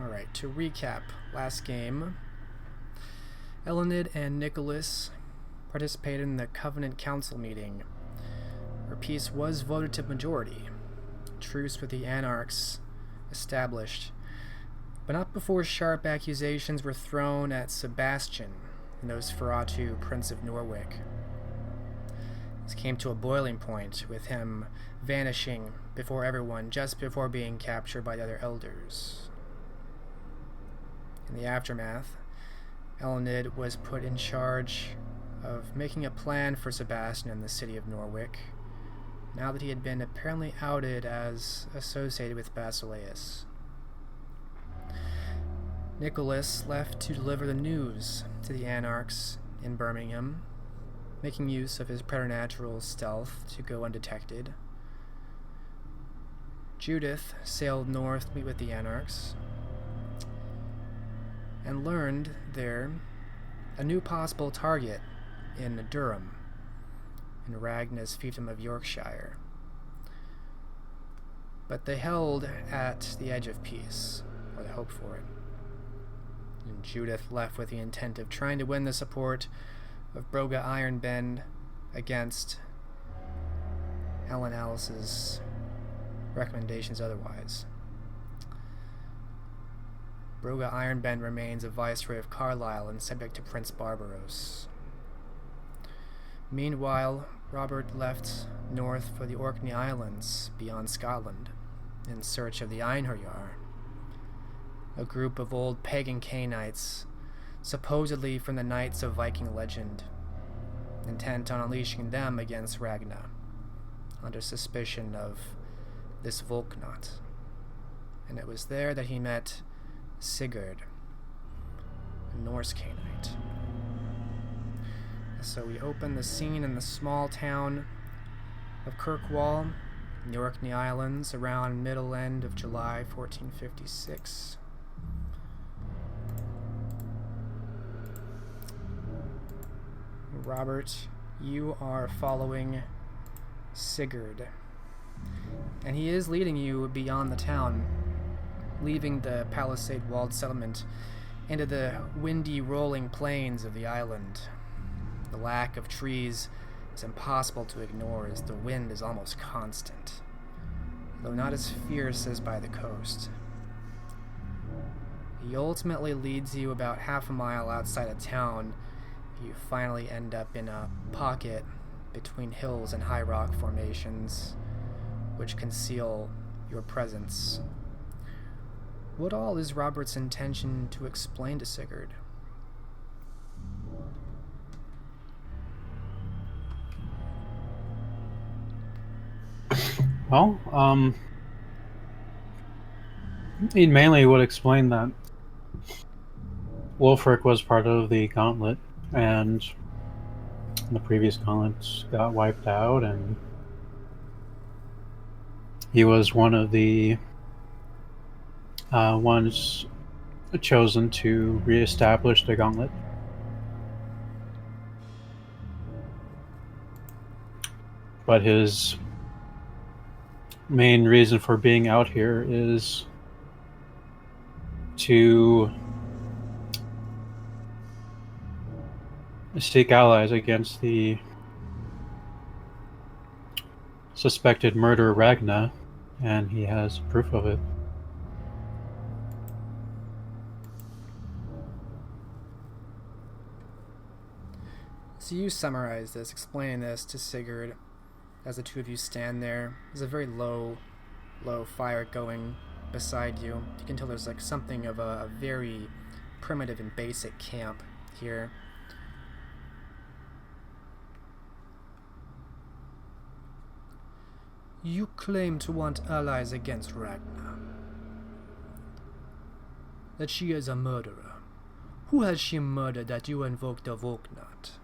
Alright, to recap, last game, Elined and Nicholas participated in the Covenant Council meeting, where peace was voted to majority. Truce with the anarchs established, but not before sharp accusations were thrown at Sebastian, Nosferatu, Prince of Norwick. This came to a boiling point, with him vanishing before everyone just before being captured by the other elders. In the aftermath, Elined was put in charge of making a plan for Sebastian in the city of Norwick, now that he had been apparently outed as associated with Basileus. Nicholas left to deliver the news to the anarchs in Birmingham, making use of his preternatural stealth to go undetected. Judith sailed north to meet with the anarchs, and learned there a new possible target in Durham, in Ragnar's fiefdom of Yorkshire. But they held at the edge of peace, or they hoped for it. And Judith left with the intent of trying to win the support of Broga Ironbend against Ellen Alice's recommendations otherwise. Broga Ironbend remains a viceroy of Carlisle and subject to Prince Barbaros. Meanwhile, Robert left north for the Orkney Islands beyond Scotland in search of the Einherjar, a group of old pagan Cainites, supposedly from the Knights of Viking legend, intent on unleashing them against Ragnar, under suspicion of this Volknot. And it was there that he met Sigurd, a Norse Cainite. So we open the scene in the small town of Kirkwall, in the Orkney Islands, around middle end of July 1456. Robert, you are following Sigurd, and he is leading you beyond the town, leaving the palisade-walled settlement into the windy, rolling plains of the island. The lack of trees is impossible to ignore, as the wind is almost constant, though not as fierce as by the coast. He ultimately leads you about half a mile outside of town. You finally end up in a pocket between hills and high rock formations, which conceal your presence. What all is Robert's intention to explain to Sigurd? Well, he mainly would explain that Wulfric was part of the Gauntlet, and the previous Gauntlet got wiped out, and he was one of the ones chosen to reestablish the Gauntlet. But his main reason for being out here is to seek allies against the suspected murderer Ragna, and he has proof of it. So you summarize this, explaining this to Sigurd as the two of you stand there. There's a very low fire going beside you. You can tell there's like something of a very primitive and basic camp here. You claim to want allies against Ragnar. That she is a murderer. Who has she murdered that you invoke the Volknot?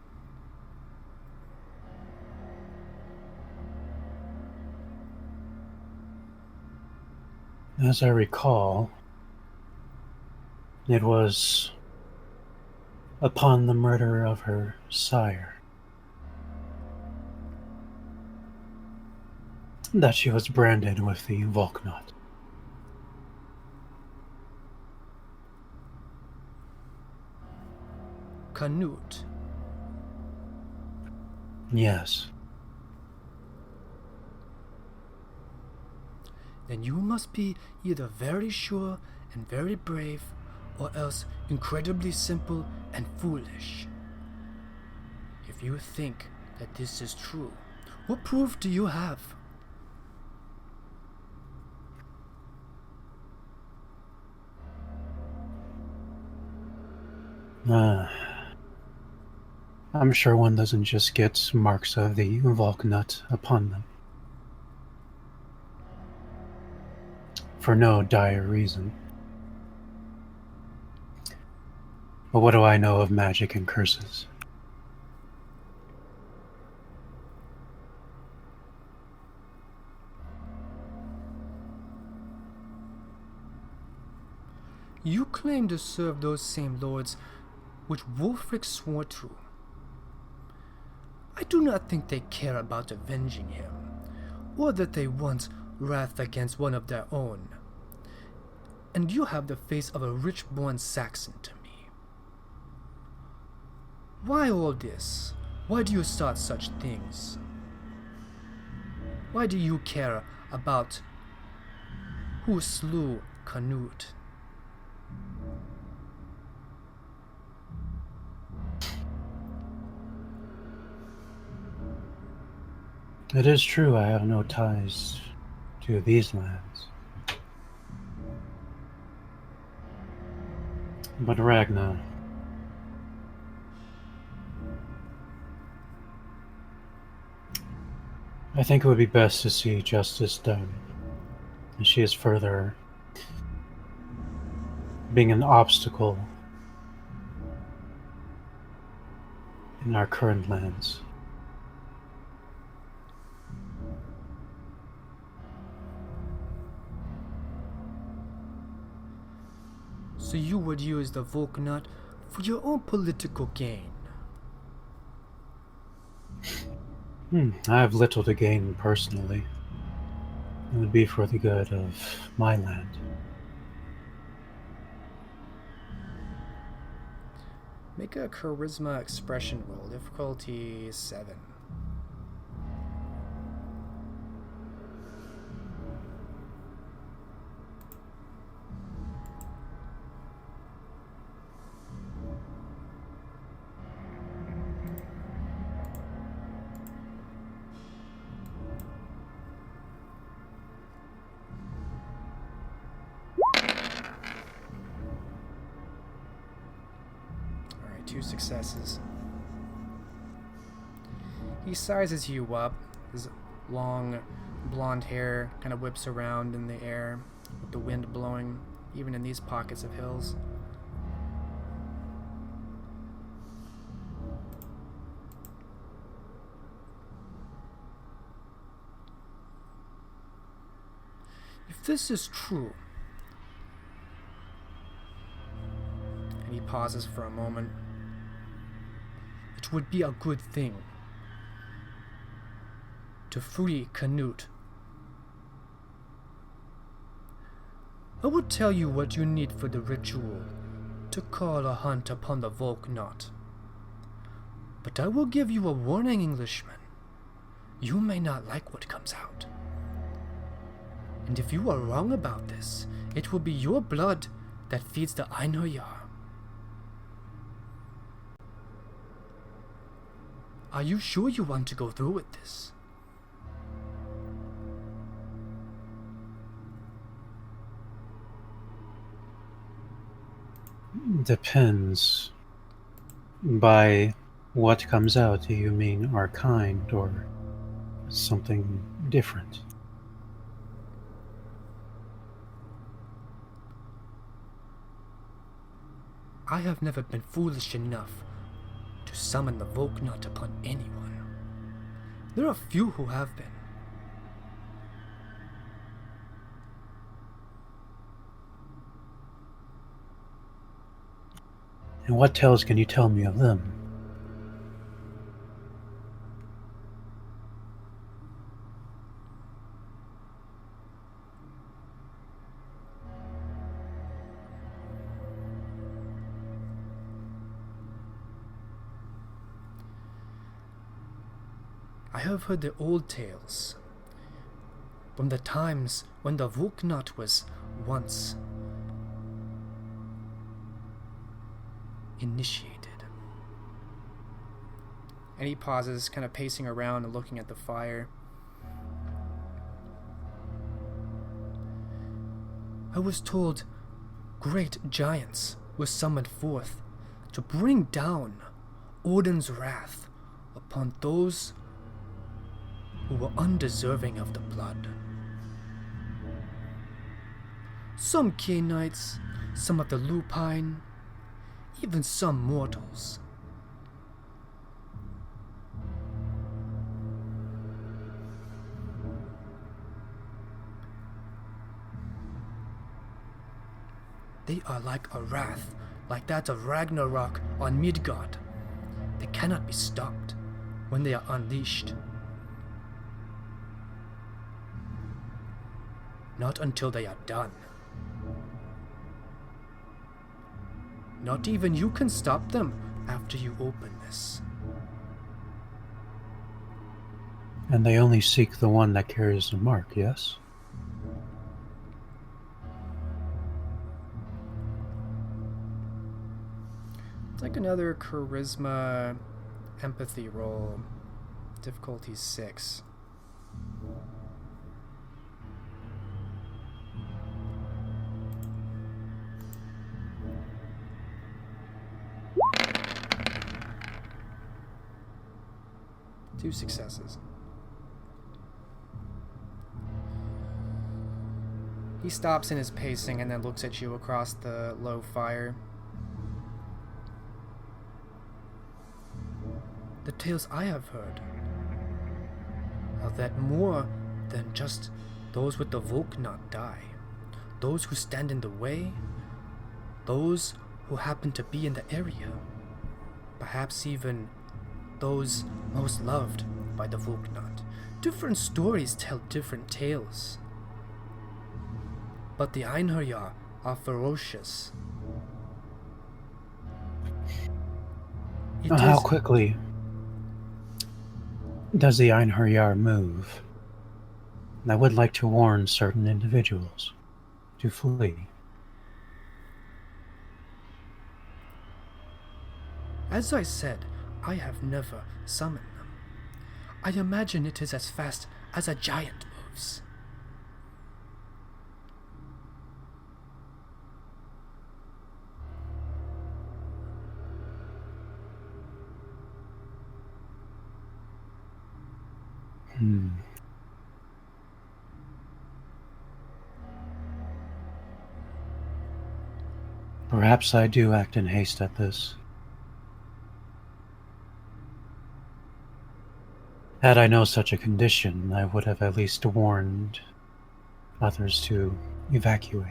As I recall, it was upon the murder of her sire that she was branded with the Volknot. Canute? Yes. Then you must be either very sure and very brave, or else incredibly simple and foolish. If you think that this is true, what proof do you have? I'm sure one doesn't just get marks of the Volknut upon them. For no dire reason. But what do I know of magic and curses? You claim to serve those same lords which Wulfric swore to. I do not think they care about avenging him, or that they want wrath against one of their own. And you have the face of a rich-born Saxon to me. Why all this? Why do you start such things? Why do you care about who slew Canute? It is true I have no ties to these lands. But Ragna, I think it would be best to see justice done. And she is further being an obstacle in our current lands. So you would use the Volknut for your own political gain? I have little to gain personally. It would be for the good of my land. Make a charisma expression roll, difficulty 7. Alright, 2 successes. He sizes you up. His long blonde hair kind of whips around in the air with the wind blowing, even in these pockets of hills. If this is true, and he pauses for a moment, it would be a good thing to free Canute. I will tell you what you need for the ritual to call a hunt upon the Volknot. But I will give you a warning, Englishman. You may not like what comes out. And if you are wrong about this, it will be your blood that feeds the Einherjar. Are you sure you want to go through with this? Depends. By what comes out, do you mean our kind or something different? I have never been foolish enough to summon the Volknot upon anyone. There are few who have been. And what tales can you tell me of them? I have heard the old tales from the times when the Vulknot was once initiated. And he pauses, kind of pacing around and looking at the fire. I was told great giants were summoned forth to bring down Odin's wrath upon those who were undeserving of the blood. Some Cainites, some of the Lupine, even some mortals. They are like a wrath, like that of Ragnarok on Midgard. They cannot be stopped when they are unleashed. Not until they are done. Not even you can stop them after you open this. And they only seek the one that carries the mark, yes? It's like another charisma empathy roll. Difficulty 6. Two successes. He stops in his pacing and then looks at you across the low fire. The tales I have heard are that more than just those with the Vulknot die. Those who stand in the way, those who happen to be in the area, perhaps even those most loved by the Vulknot. Different stories tell different tales. But the Einherjar are ferocious. How quickly does the Einherjar move? I would like to warn certain individuals to flee. As I said, I have never summoned them. I imagine it is as fast as a giant moves. Perhaps I do act in haste at this. Had I known such a condition, I would have at least warned others to evacuate.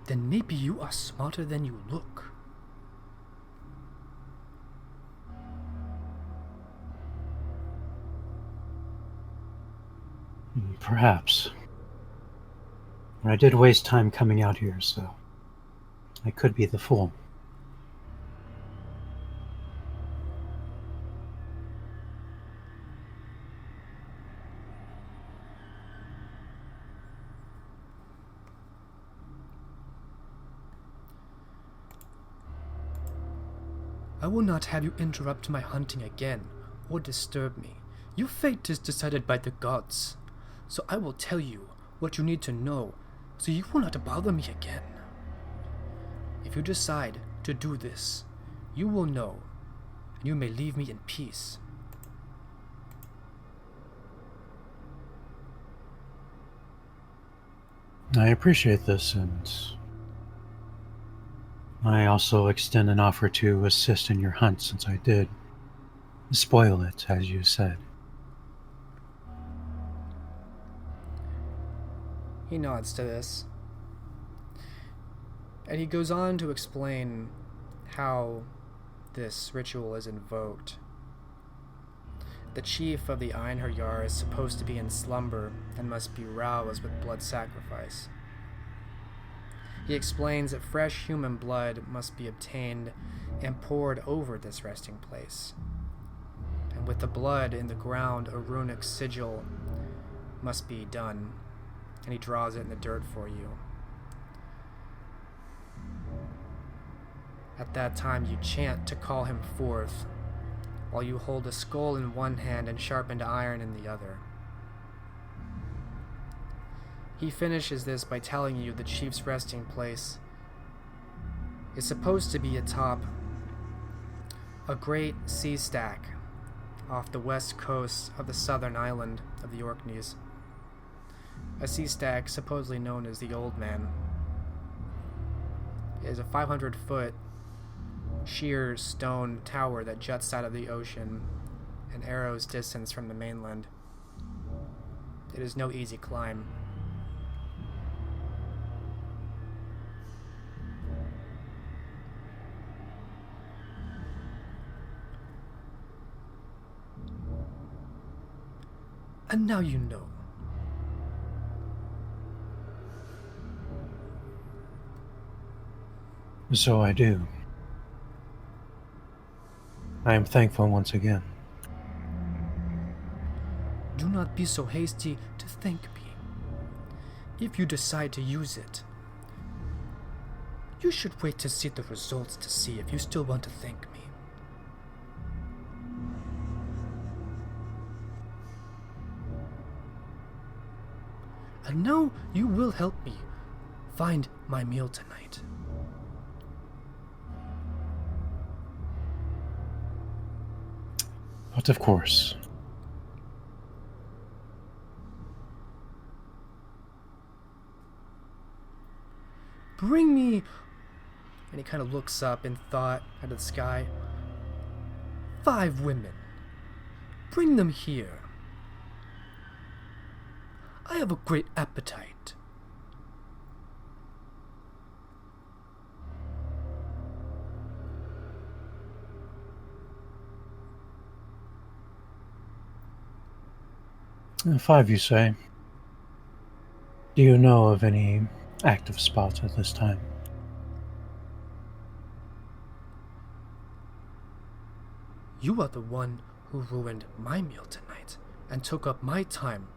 Then maybe you are smarter than you look. Perhaps. But I did waste time coming out here, so I could be the fool. I will not have you interrupt my hunting again, or disturb me. Your fate is decided by the gods, so I will tell you what you need to know, so you will not bother me again. If you decide to do this, you will know, and you may leave me in peace. I appreciate this, and I also extend an offer to assist in your hunt, since I did spoil it, as you said. He nods to this, and he goes on to explain how this ritual is invoked. The chief of the Einherjar is supposed to be in slumber and must be roused with blood sacrifice. He explains that fresh human blood must be obtained and poured over this resting place. And with the blood in the ground, a runic sigil must be done, and he draws it in the dirt for you. At that time, you chant to call him forth, while you hold a skull in one hand and sharpened iron in the other. He finishes this by telling you the chief's resting place is supposed to be atop a great sea stack off the west coast of the southern island of the Orkneys. A sea stack supposedly known as the Old Man. It is a 500-foot sheer stone tower that juts out of the ocean an arrow's distance from the mainland. It is no easy climb. And now you know. So I do. I am thankful once again. Do not be so hasty to thank me. If you decide to use it, you should wait to see the results to see if you still want to thank me. And now you will help me find my meal tonight. But of course. Bring me... And he kind of looks up in thought out of the sky. 5 women. Bring them here. I have a great appetite. Five, you say? Do you know of any active spots at this time? You are the one who ruined my meal tonight and took up my time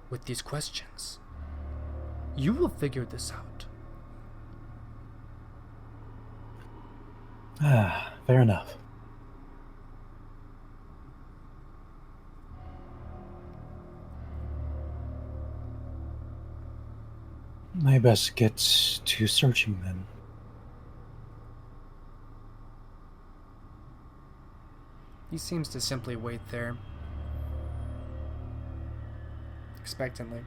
with these questions. You will figure this out. Fair enough. I best get to searching then. He seems to simply wait there, expectantly.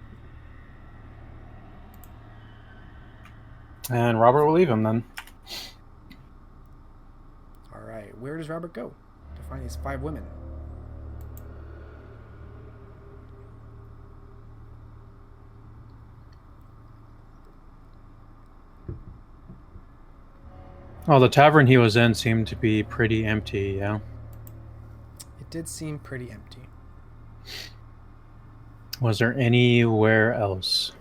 And Robert will leave him then. Alright, where does Robert go to find these 5 women? Well, the tavern he was in seemed to be pretty empty, yeah? It did seem pretty empty. Was there anywhere else?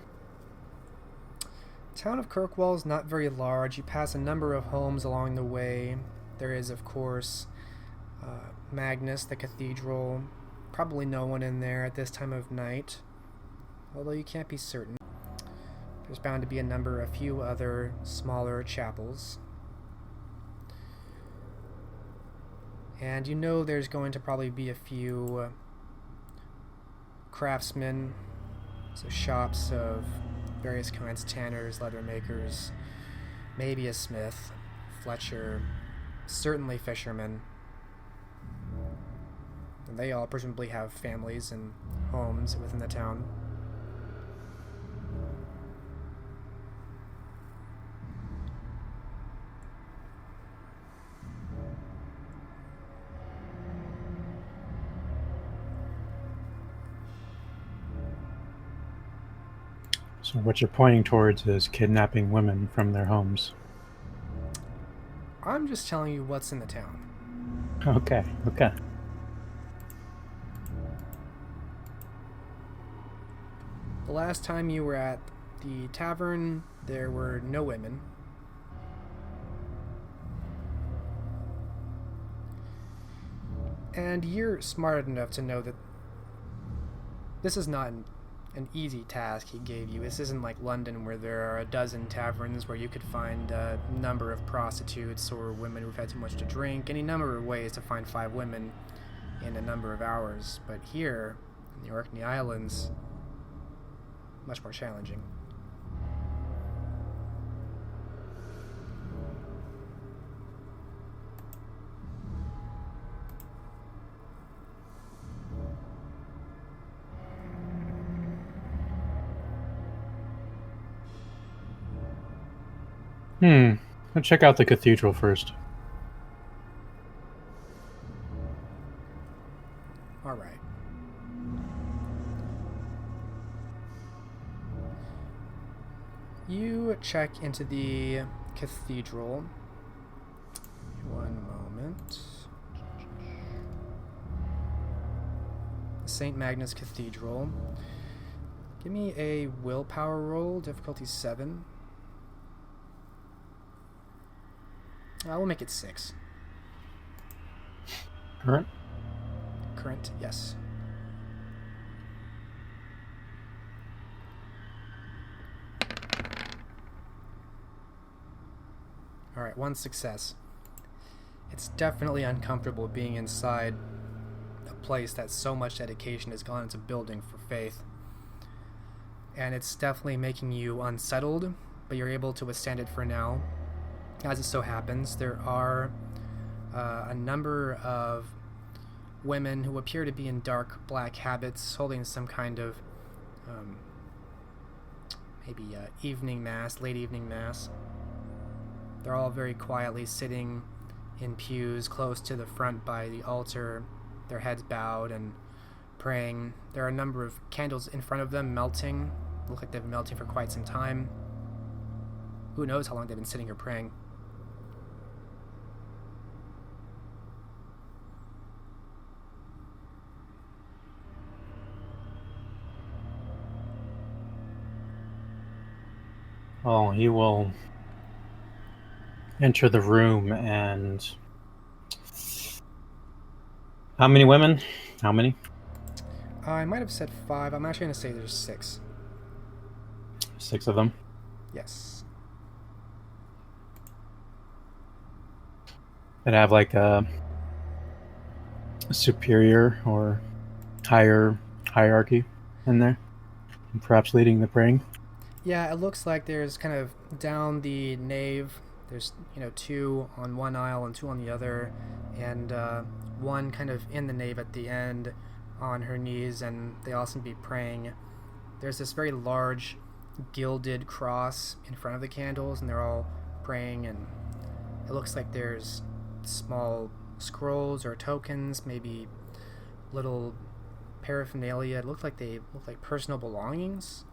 Town of Kirkwall is not very large. You pass a number of homes along the way. There is, of course, Magnus, the cathedral. Probably no one in there at this time of night, although you can't be certain. There's bound to be a few other smaller chapels. And you know there's going to probably be a few craftsmen, so shops of various kinds, tanners, leather makers, maybe a smith, Fletcher, certainly fishermen. And they all presumably have families and homes within the town. So what you're pointing towards is kidnapping women from their homes. I'm just telling you what's in the town. Okay. The last time you were at the tavern, there were no women. And you're smart enough to know that this is not an easy task he gave you. This isn't like London, where there are a dozen taverns where you could find a number of prostitutes or women who've had too much to drink, any number of ways to find 5 women in a number of hours. But here, in the Orkney Islands, much more challenging. Let's check out the cathedral first. All right. You check into the cathedral. One moment. St. Magnus Cathedral. Give me a willpower roll, difficulty 7. We'll make it 6. Current? Current, yes. Alright, 1 success. It's definitely uncomfortable being inside a place that so much dedication has gone into building for faith. And it's definitely making you unsettled, but you're able to withstand it for now. As it so happens, there are a number of women who appear to be in dark black habits, holding some kind of maybe evening mass, late evening mass. They're all very quietly sitting in pews close to the front by the altar, their heads bowed and praying. There are a number of candles in front of them melting. Look like they've been melting for quite some time. Who knows how long they've been sitting here praying. Oh, he will enter the room and... How many women? How many? I might have said 5. I'm actually going to say there's 6. 6 of them? Yes. That have like a superior or higher hierarchy in there, and perhaps leading the praying. Yeah, it looks like there's kind of down the nave, there's 2 on one aisle and 2 on the other, and one kind of in the nave at the end on her knees, and they all seem to be praying. There's this very large gilded cross in front of the candles, and they're all praying, and it looks like there's small scrolls or tokens, maybe little paraphernalia. It looked like they look like personal belongings.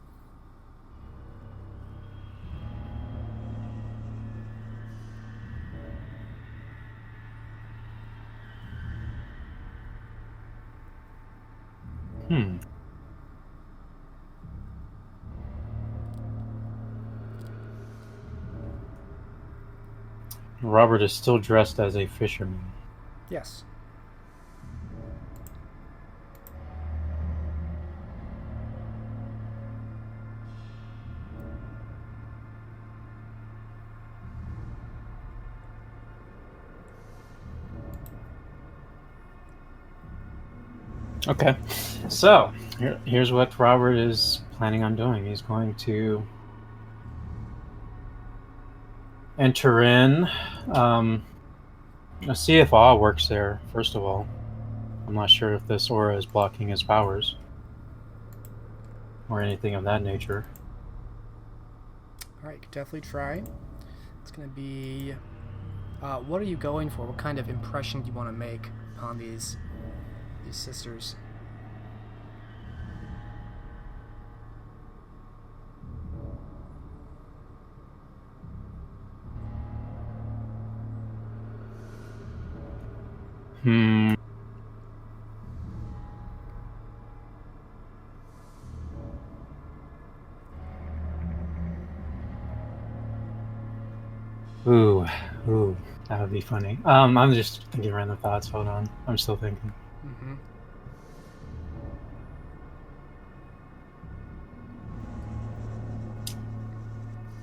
Robert is still dressed as a fisherman. Yes. Okay, so here's what Robert is planning on doing. He's going to enter in. Let's see if awe works there, first of all. I'm not sure if this aura is blocking his powers or anything of that nature. Alright, you could definitely try. It's going to be... what are you going for? What kind of impression do you want to make on these sisters? Ooh, ooh, that would be funny. I'm just thinking random thoughts. Hold on, I'm still thinking. Mm-hmm.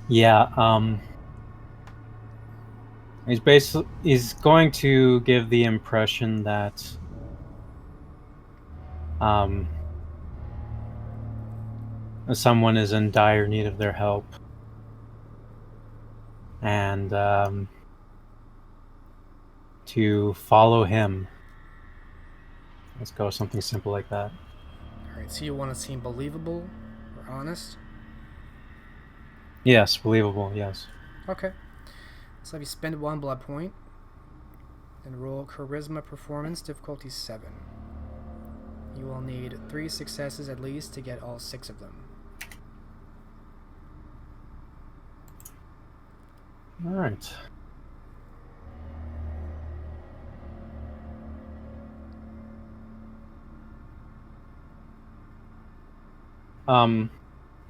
Yeah. He's going to give the impression that um someone is in dire need of their help, and to follow him. Let's go with something simple like that. Alright, so you want to seem believable or honest? Yes, believable. Yes. Okay. So have you spend 1 blood point and roll Charisma Performance, difficulty 7. You will need 3 successes at least to get all 6 of them. All right.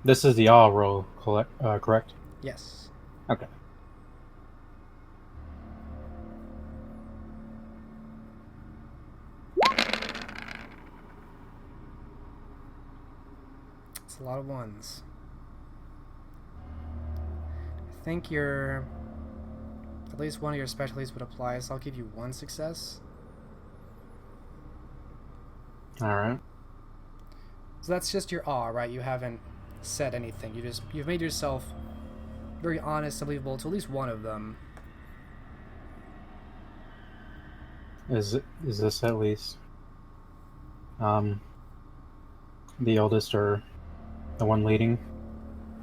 This is the awe roll, correct? Yes. Okay. It's a lot of ones. I think at least one of your specialties would apply, so I'll give you 1 success. All right. So that's just your awe, right? You haven't said anything. You've made yourself very honest and believable to at least one of them. Is this at least the oldest or the one leading?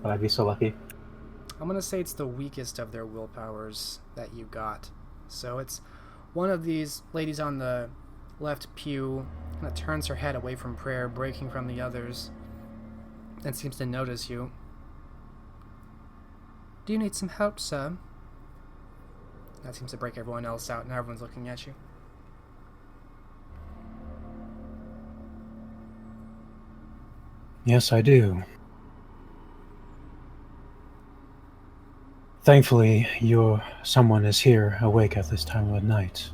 Would I be so lucky? I'm gonna say it's the weakest of their willpowers that you got. So it's one of these ladies on the left pew that turns her head away from prayer, breaking from the others, and seems to notice you. Do you need some help, sir? That seems to break everyone else out. Now everyone's looking at you. Yes, I do. Thankfully, someone is here awake at this time of night.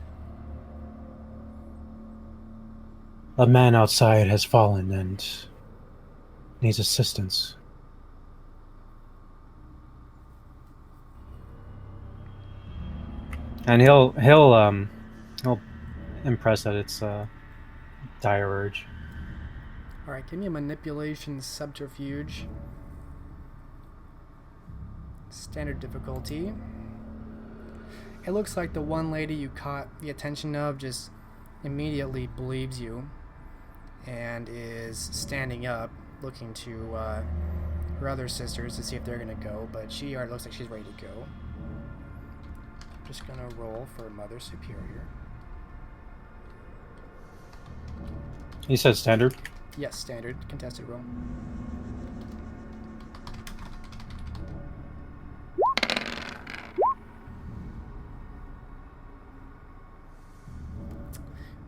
A man outside has fallen and needs assistance. And he'll impress that it's dire urge. Alright, give me a manipulation subterfuge. Standard difficulty. It looks like the one lady you caught the attention of just immediately believes you and is standing up, looking to her other sisters to see if they're going to go, but she already looks like she's ready to go. Just going to roll for Mother Superior. He said standard? Yes, standard. Contested roll.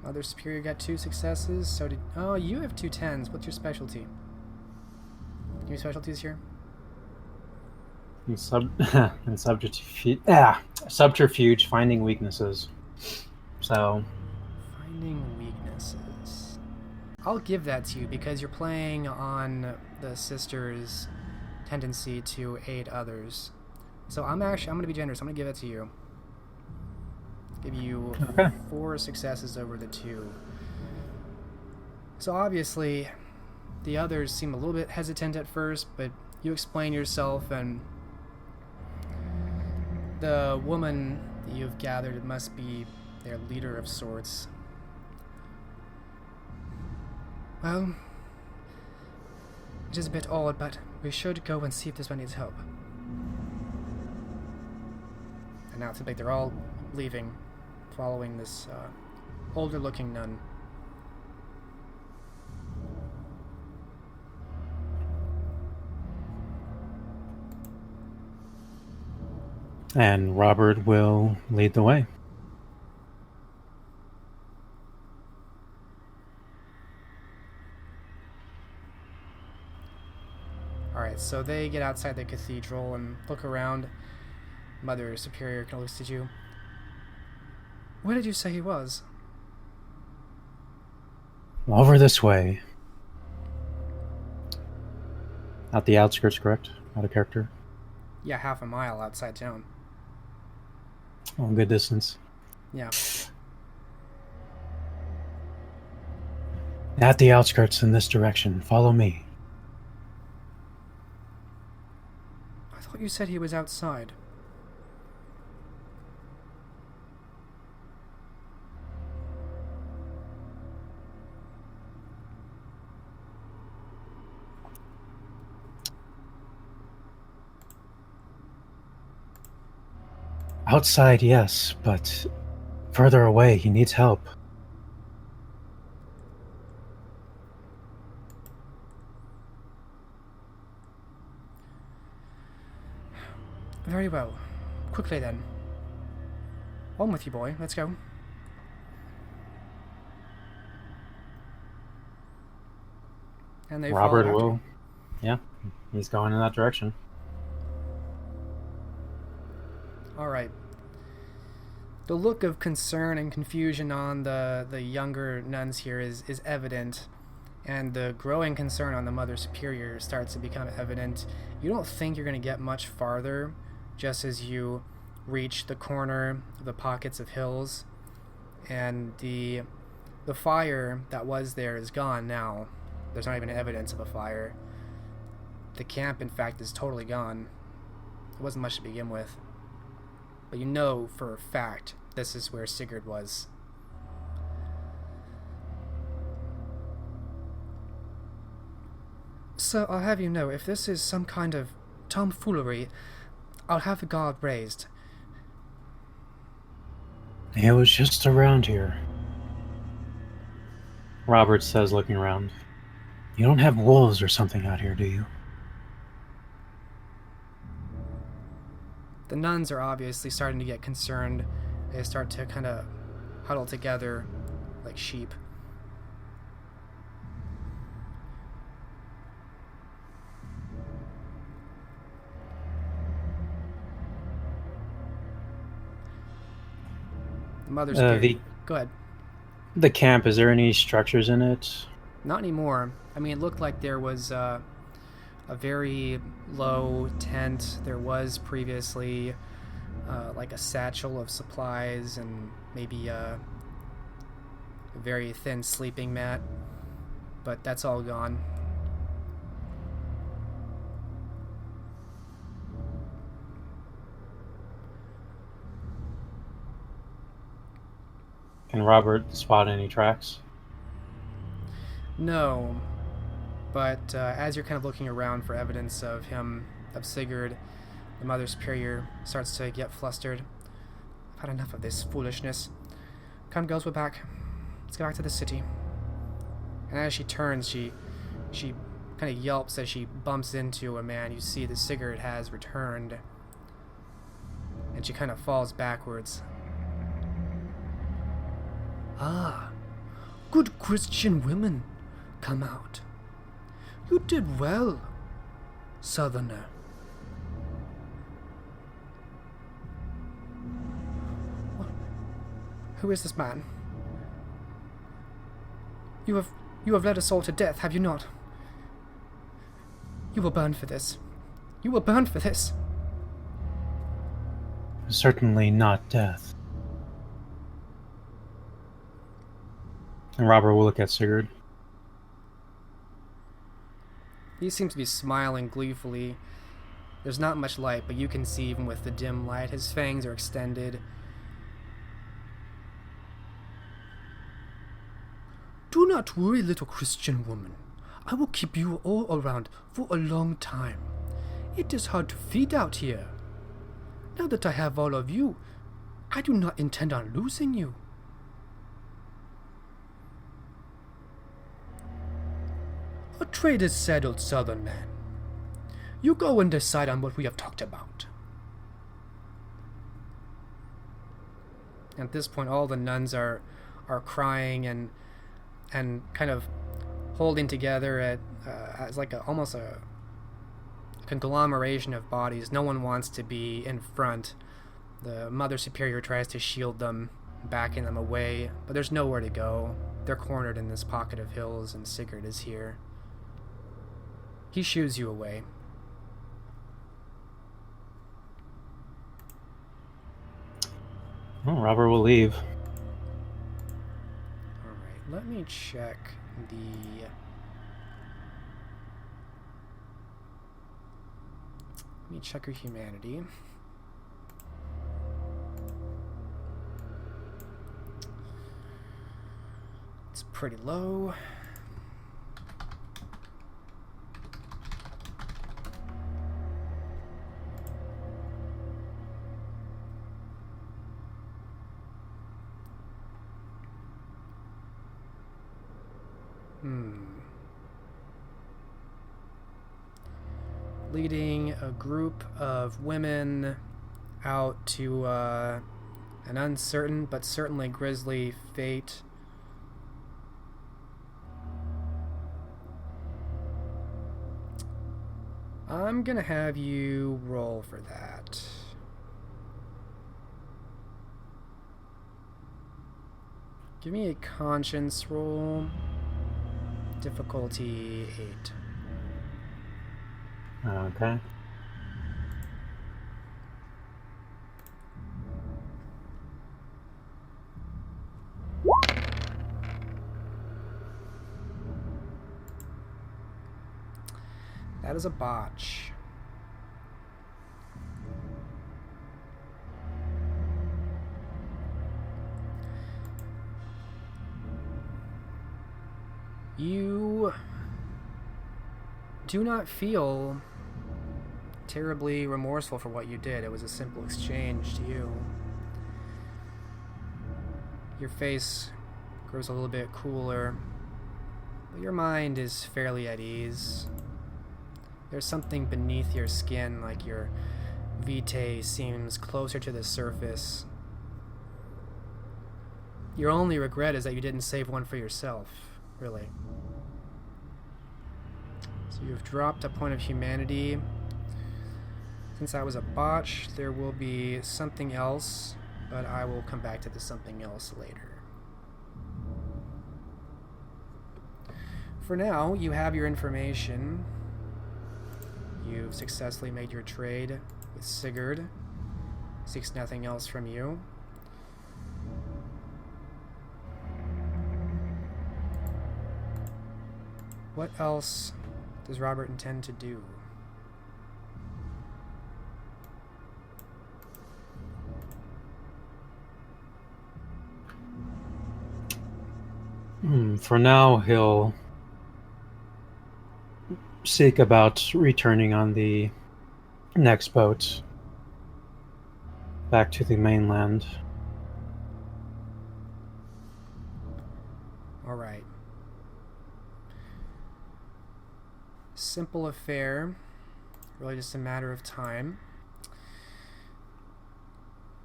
Mother Superior got 2 successes, so did... Oh, you have 2 10s. What's your specialty? Any specialties here? And subterfuge, finding weaknesses. So... Finding weaknesses. I'll give that to you because you're playing on the sister's tendency to aid others. So I'm going to be generous. I'm going to give that to you. Give you okay. 4 successes over the 2. So obviously, the others seem a little bit hesitant at first, but you explain yourself, and the woman that you've gathered must be their leader of sorts. Well, it is a bit odd, but we should go and see if this one needs help. And now it seems like they're all leaving, following this older-looking nun. And Robert will lead the way. Alright, so they get outside the cathedral and look around. Mother Superior kind of looks at you. Where did you say he was? Over this way. At the outskirts, correct? Out of character? Yeah, half a mile outside town. Oh, good distance. Yeah. At the outskirts in this direction. Follow me. I thought you said he was outside. Outside, yes, but further away, he needs help. Very well. Quickly then. On with you, boy. Let's go. And they Robert follow after. will. Yeah, he's going in that direction. Alright. The look of concern and confusion on the younger nuns here is evident, and the growing concern on the Mother Superior starts to become evident. You don't think you're going to get much farther just as you reach the corner of the pockets of hills, and the fire that was there is gone now. There's not even evidence of a fire. The camp, in fact, is totally gone. It wasn't much to begin with. But you know for a fact this is where Sigurd was. So I'll have you know, if this is some kind of tomfoolery, I'll have the guard raised. It was just around here. Robert says, looking around. You don't have wolves or something out here, do you? The nuns are obviously starting to get concerned. They start to kind of huddle together like sheep. The Mother's Superior. Go ahead. The camp, is there any structures in it? Not anymore. I mean, it looked like there was a very low tent. There was previously like a satchel of supplies and maybe a very thin sleeping mat, but that's all gone. Can Robert spot any tracks? No, but as you're kind of looking around for evidence of him, of Sigurd, the Mother Superior starts to get flustered. I've had enough of this foolishness. Come, girls, we're back. Let's get back to the city. And as she turns, she kind of yelps as she bumps into a man. You see that Sigurd has returned, and she kind of falls backwards. Ah, good Christian women, come out. You did well, Southerner. What? Who is this man? You have led us all to death, have you not? You will burn for this. You will burn for this. Certainly not death. And Robert will look at Sigurd. He seems to be smiling gleefully. There's not much light, but you can see even with the dim light, his fangs are extended. Do not worry, little Christian woman. I will keep you all around for a long time. It is hard to feed out here. Now that I have all of you, I do not intend on losing you. A trade is settled, Southern man. You go and decide on what we have talked about. At this point, all the nuns are crying and kind of holding together as like almost a conglomeration of bodies. No one wants to be in front. The Mother Superior tries to shield them, backing them away, but there's nowhere to go. They're cornered in this pocket of hills, and Sigurd is here. He shoos you away. Well, Robert will leave. Alright, let me check your humanity. It's pretty low. Leading a group of women out to an uncertain but certainly grisly fate. I'm gonna have you roll for that. Give me a conscience roll. Difficulty 8. Okay. That is a botch. You do not feel terribly remorseful for what you did. It was a simple exchange to you. Your face grows a little bit cooler, but your mind is fairly at ease. There's something beneath your skin, like your vitae seems closer to the surface. Your only regret is that you didn't save one for yourself, really. So you've dropped a point of humanity. Since that was a botch, there will be something else, but I will come back to the something else later. For now, you have your information. You've successfully made your trade with Sigurd. Seeks nothing else from you. What else does Robert intend to do? For now, he'll seek about returning on the next boat back to the mainland. All right. Simple affair. Really just a matter of time.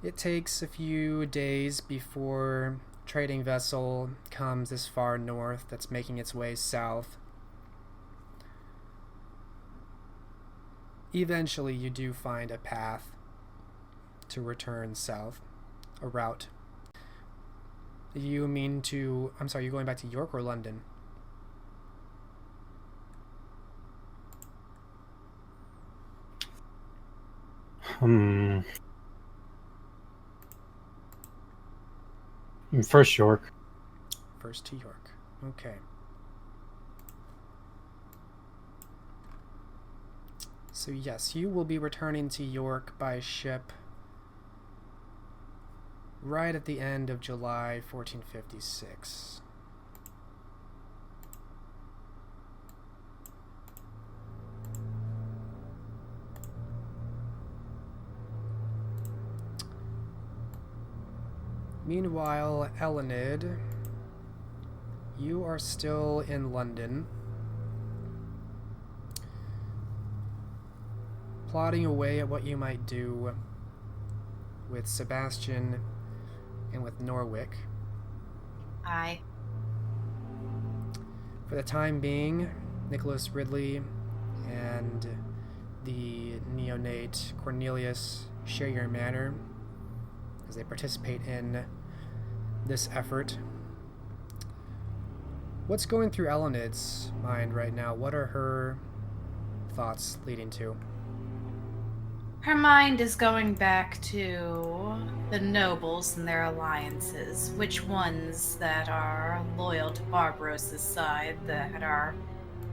It takes a few days before trading vessel comes this far north that's making its way south. Eventually you do find a path to return south, a route. You mean to, I'm sorry, you're going back to York or London? First York. First to York. Okay. So yes, you will be returning to York by ship right at the end of July 1456. Meanwhile, Elined, you are still in London, plotting away at what you might do with Sebastian and with Norwick. Aye. For the time being, Nicholas Ridley and the neonate Cornelius share your manner as they participate in this effort. What's going through Elined's mind right now? What are her thoughts leading to? Her mind is going back to the nobles and their alliances. Which ones that are loyal to Barbarossa's side, that are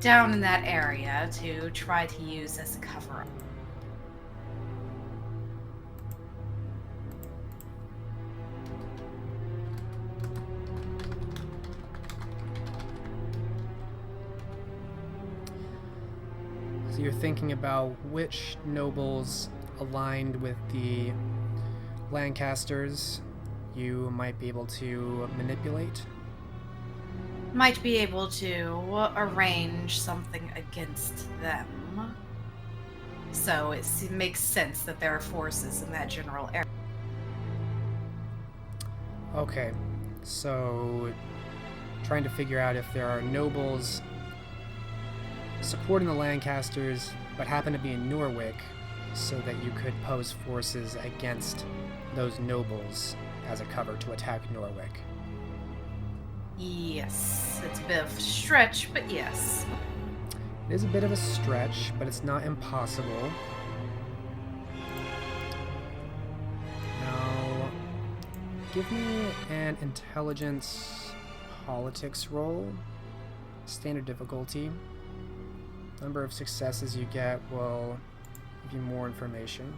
down in that area to try to use as a cover-up. So you're thinking about which nobles aligned with the Lancasters you might be able to manipulate? Might be able to arrange something against them. So it makes sense that there are forces in that general area. Okay, so trying to figure out if there are nobles supporting the Lancasters but happen to be in Norwick so that you could pose forces against those nobles as a cover to attack Norwick. Yes, it's a bit of a stretch, but yes. It is a bit of a stretch, but it's not impossible. Now, give me an intelligence politics roll. Standard difficulty. Number of successes you get will give you more information.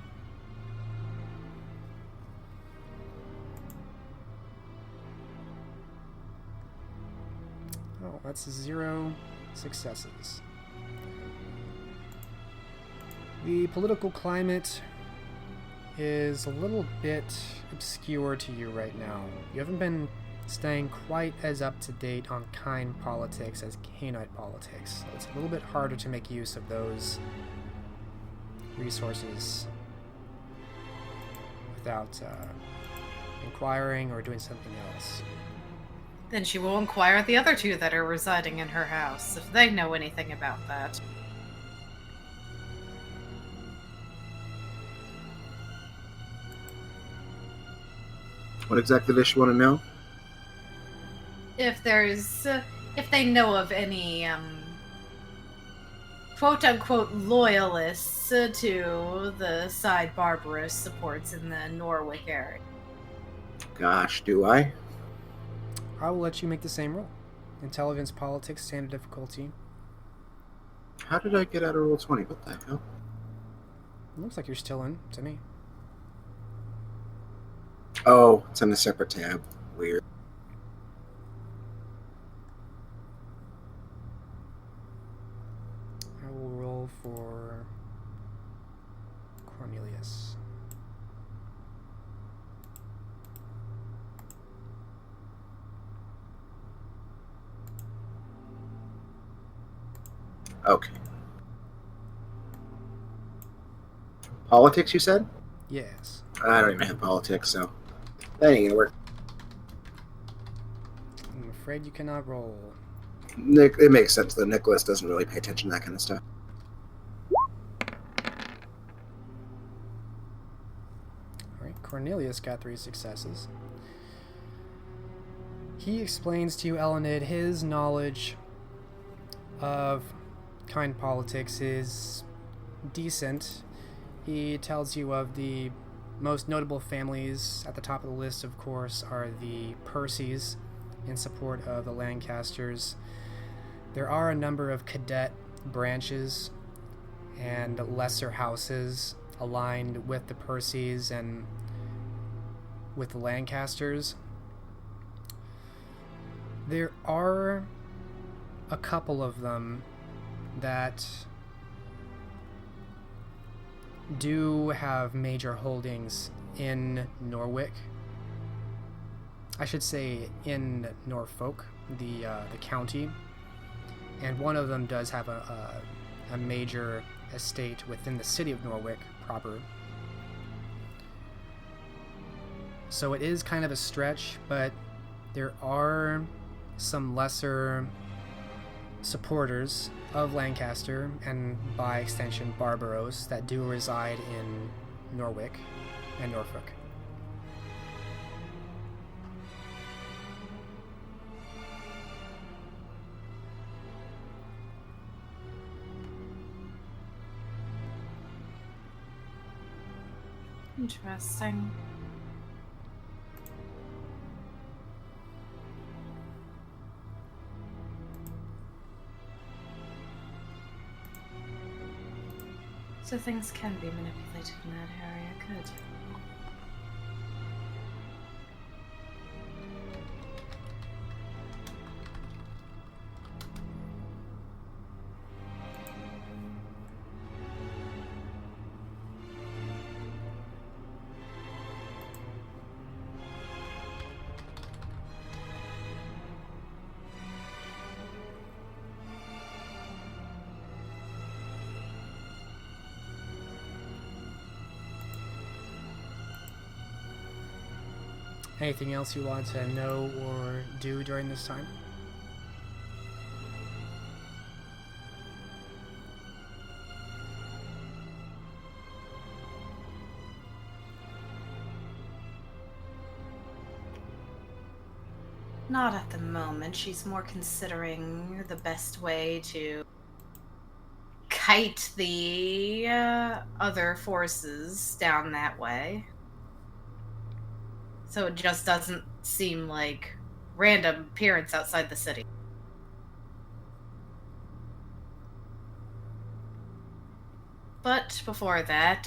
Oh, that's 0 successes. The political climate is a little bit obscure to you right now. You haven't been staying quite as up to date on kind politics as Cainite politics, so it's a little bit harder to make use of those resources without inquiring or doing something else. Then she will inquire the other two that are residing in her house, if they know anything about that. What exactly does she want to know? If they know of any, quote-unquote loyalists to the side Barbaros supports in the Norwick area. Gosh, do I? I will let you make the same roll. Intelligence, politics, standard difficulty. How did I get out of roll 20? What the hell? Looks like you're still in, to me. Oh, it's on a separate tab. Weird. I will roll for Cornelius. Okay. Politics, you said? Yes. I don't even have politics, so that ain't gonna work. I'm afraid you cannot roll. Nick, it makes sense that Nicholas doesn't really pay attention to that kind of stuff. Alright, Cornelius got 3 successes. He explains to you, Elined, his knowledge of kind politics is decent. He tells you of the most notable families. At the top of the list, of course, are the Percys in support of the Lancasters. There are a number of cadet branches and lesser houses aligned with the Percys and with the Lancasters. There are a couple of them that do have major holdings in Norwick. I should say in Norfolk, the county. And one of them does have a major estate within the city of Norwick proper. So it is kind of a stretch, but there are some lesser supporters of Lancaster, and by extension Barbaros, that do reside in Norwich and Norfolk. Interesting. So things can be manipulated in that area. Good. Anything else you want to know or do during this time? Not at the moment. She's more considering the best way to kite the other forces down that way. So it just doesn't seem like random appearance outside the city. But before that,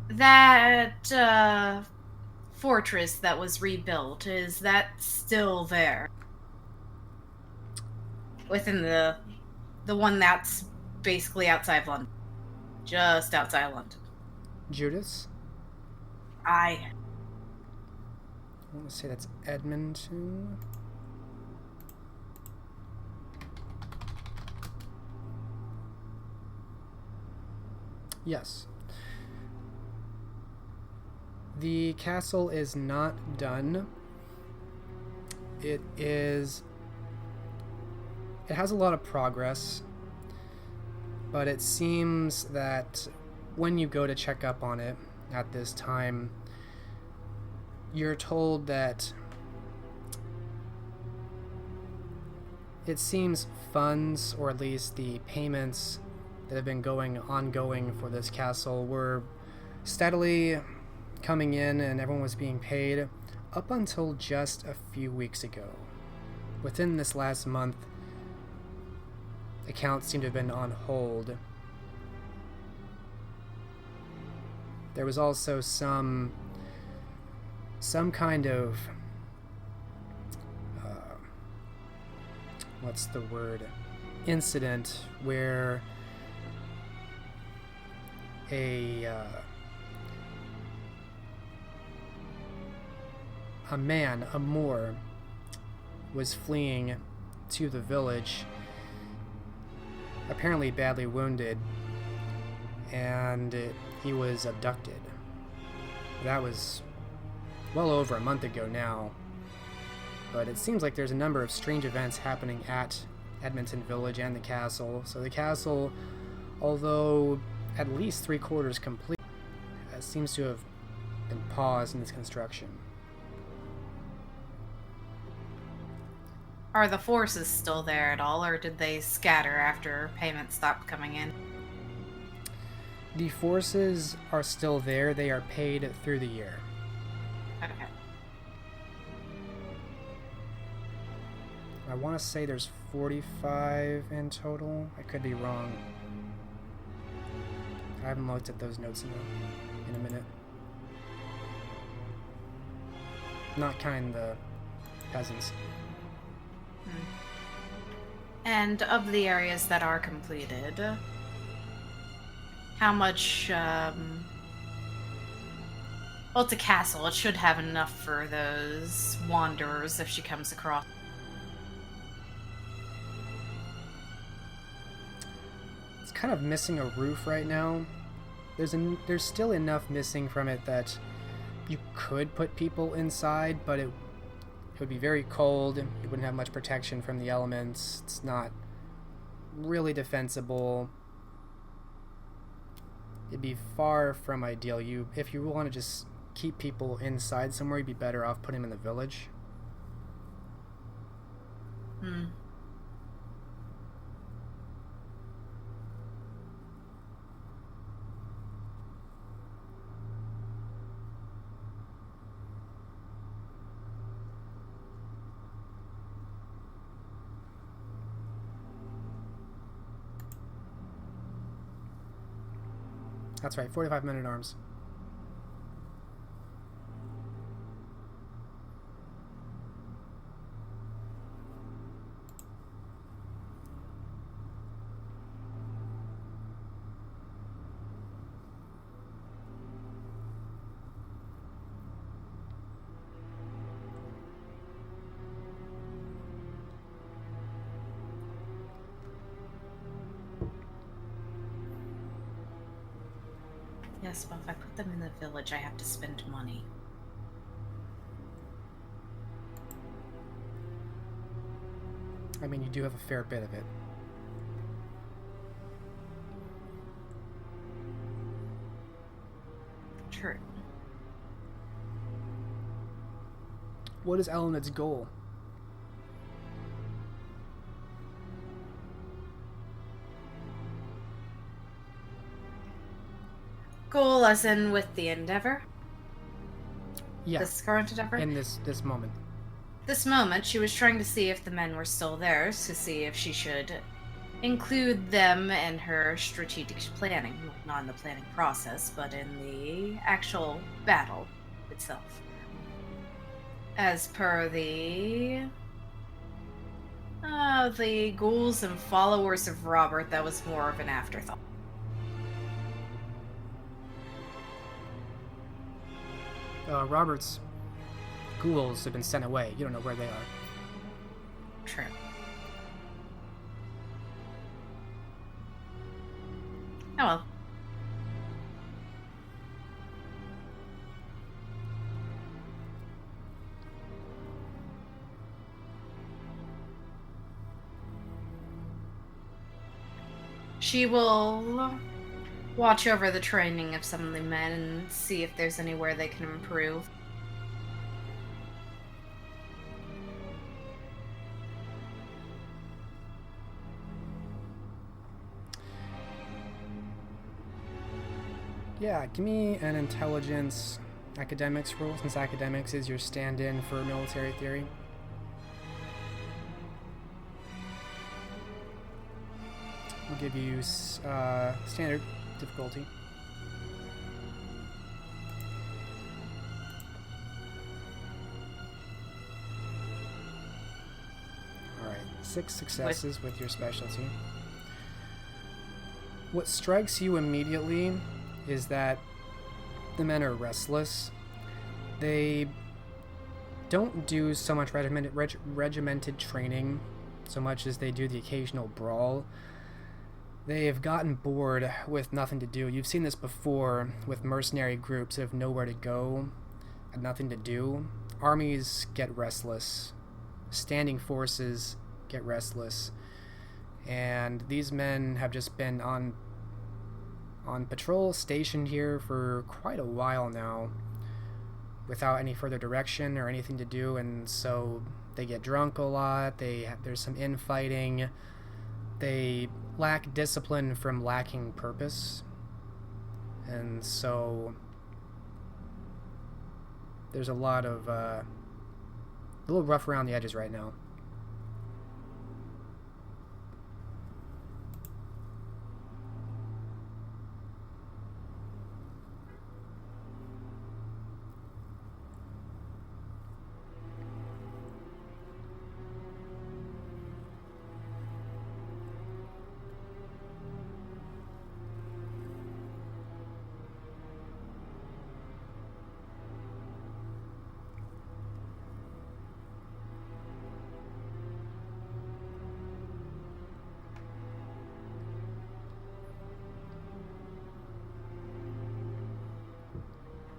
that fortress that was rebuilt, is that still there? Within the one that's basically outside of London. Just outside London. Judith? I want to say that's Edmonton. Yes. The castle is not done. It has a lot of progress, but it seems that when you go to check up on it at this time, you're told that it seems funds, or at least the payments that have been ongoing for this castle, were steadily coming in and everyone was being paid up until just a few weeks ago. Within this last month, accounts seem to have been on hold. There was also some kind of what's the word, incident where a Moor, was fleeing to the village, apparently badly wounded, and he was abducted. That was well over a month ago now, but it seems like there's a number of strange events happening at Edmonton Village and the castle. So the castle, although at least 3/4 complete, seems to have been paused in its construction. Are the forces still there at all, or did they scatter after payments stopped coming in? The forces are still there. They are paid through the year. Okay. I want to say there's 45 in total. I could be wrong. I haven't looked at those notes in a minute. Not counting the peasants. And of the areas that are completed, how much, well, it's a castle. It should have enough for those wanderers if she comes across. It's kind of missing a roof right now. There's still enough missing from it that you could put people inside, but it would be very cold. You wouldn't have much protection from the elements. It's not really defensible. It'd be far from ideal. If you want to just keep people inside somewhere, you'd be better off putting them in the village. That's right, 45 men-at-arms. Yes, but if I put them in the village, I have to spend money. I mean, you do have a fair bit of it. True. What is Elined's goal? Goal as in with the endeavor? Yeah. This current endeavor? In this moment. This moment, she was trying to see if the men were still there, to see if she should include them in her strategic planning. Not in the planning process, but in the actual battle itself. As per the ghouls and followers of Robert, that was more of an afterthought. Robert's ghouls have been sent away. You don't know where they are. True. Oh well. She will watch over the training of some of the men and see if there's anywhere they can improve. Yeah, give me an intelligence academics roll, since academics is your stand-in for military theory. We'll give you standard difficulty. Alright, 6 successes with your specialty. What strikes you immediately is that the men are restless. They don't do so much regimented training so much as they do the occasional brawl. They have gotten bored with nothing to do. You've seen this before with mercenary groups that have nowhere to go and nothing to do. Armies get restless. Standing forces get restless. And these men have just been on patrol, stationed here for quite a while now without any further direction or anything to do, and so they get drunk a lot. There's some infighting. They lack discipline from lacking purpose, and so there's a lot of a little rough around the edges right now.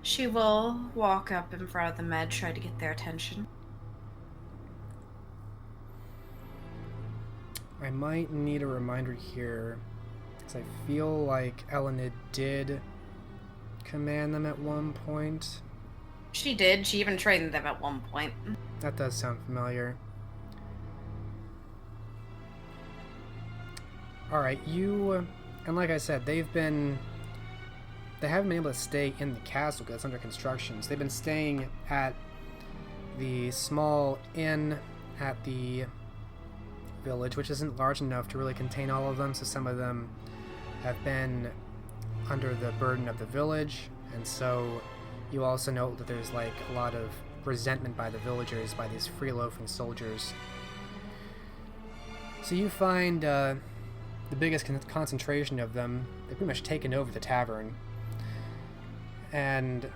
She will walk up in front of the med, try to get their attention. I might need a reminder here, because I feel like Elined did command them at one point. She did. She even trained them at one point. That does sound familiar. Alright, and like I said, they haven't been able to stay in the castle because it's under construction. So they've been staying at the small inn at the village, which isn't large enough to really contain all of them, so some of them have been under the burden of the village, and so you also note that there's like a lot of resentment by the villagers, by these free-loafing soldiers. So you find the biggest concentration of them. They've pretty much taken over the tavern, and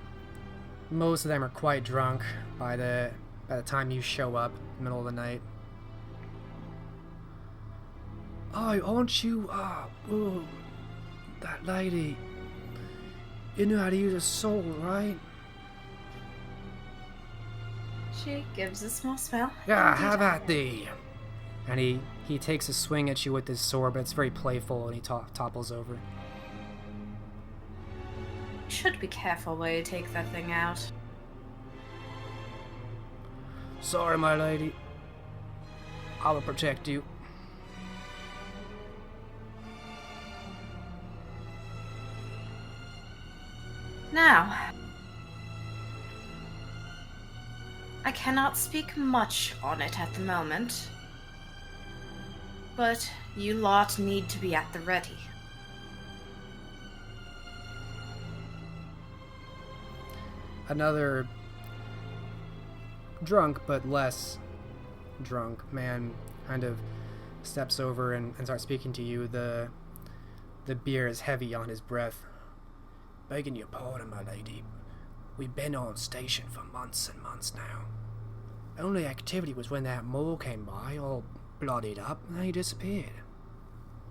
most of them are quite drunk by the time you show up in the middle of the night. Oh, aren't you, that lady? You know how to use a sword, right? She gives a small smile. Yeah, how about thee? And he takes a swing at you with his sword, but it's very playful, and he topples over. Should be careful where you take that thing out. Sorry, my lady. I will protect you. Now, I cannot speak much on it at the moment, but you lot need to be at the ready. Another drunk but less drunk man kind of steps over and starts speaking to you. The beer is heavy on his breath. Begging your pardon, my lady. We've been on station for months and months now. Only activity was when that mole came by, all bloodied up, and then he disappeared.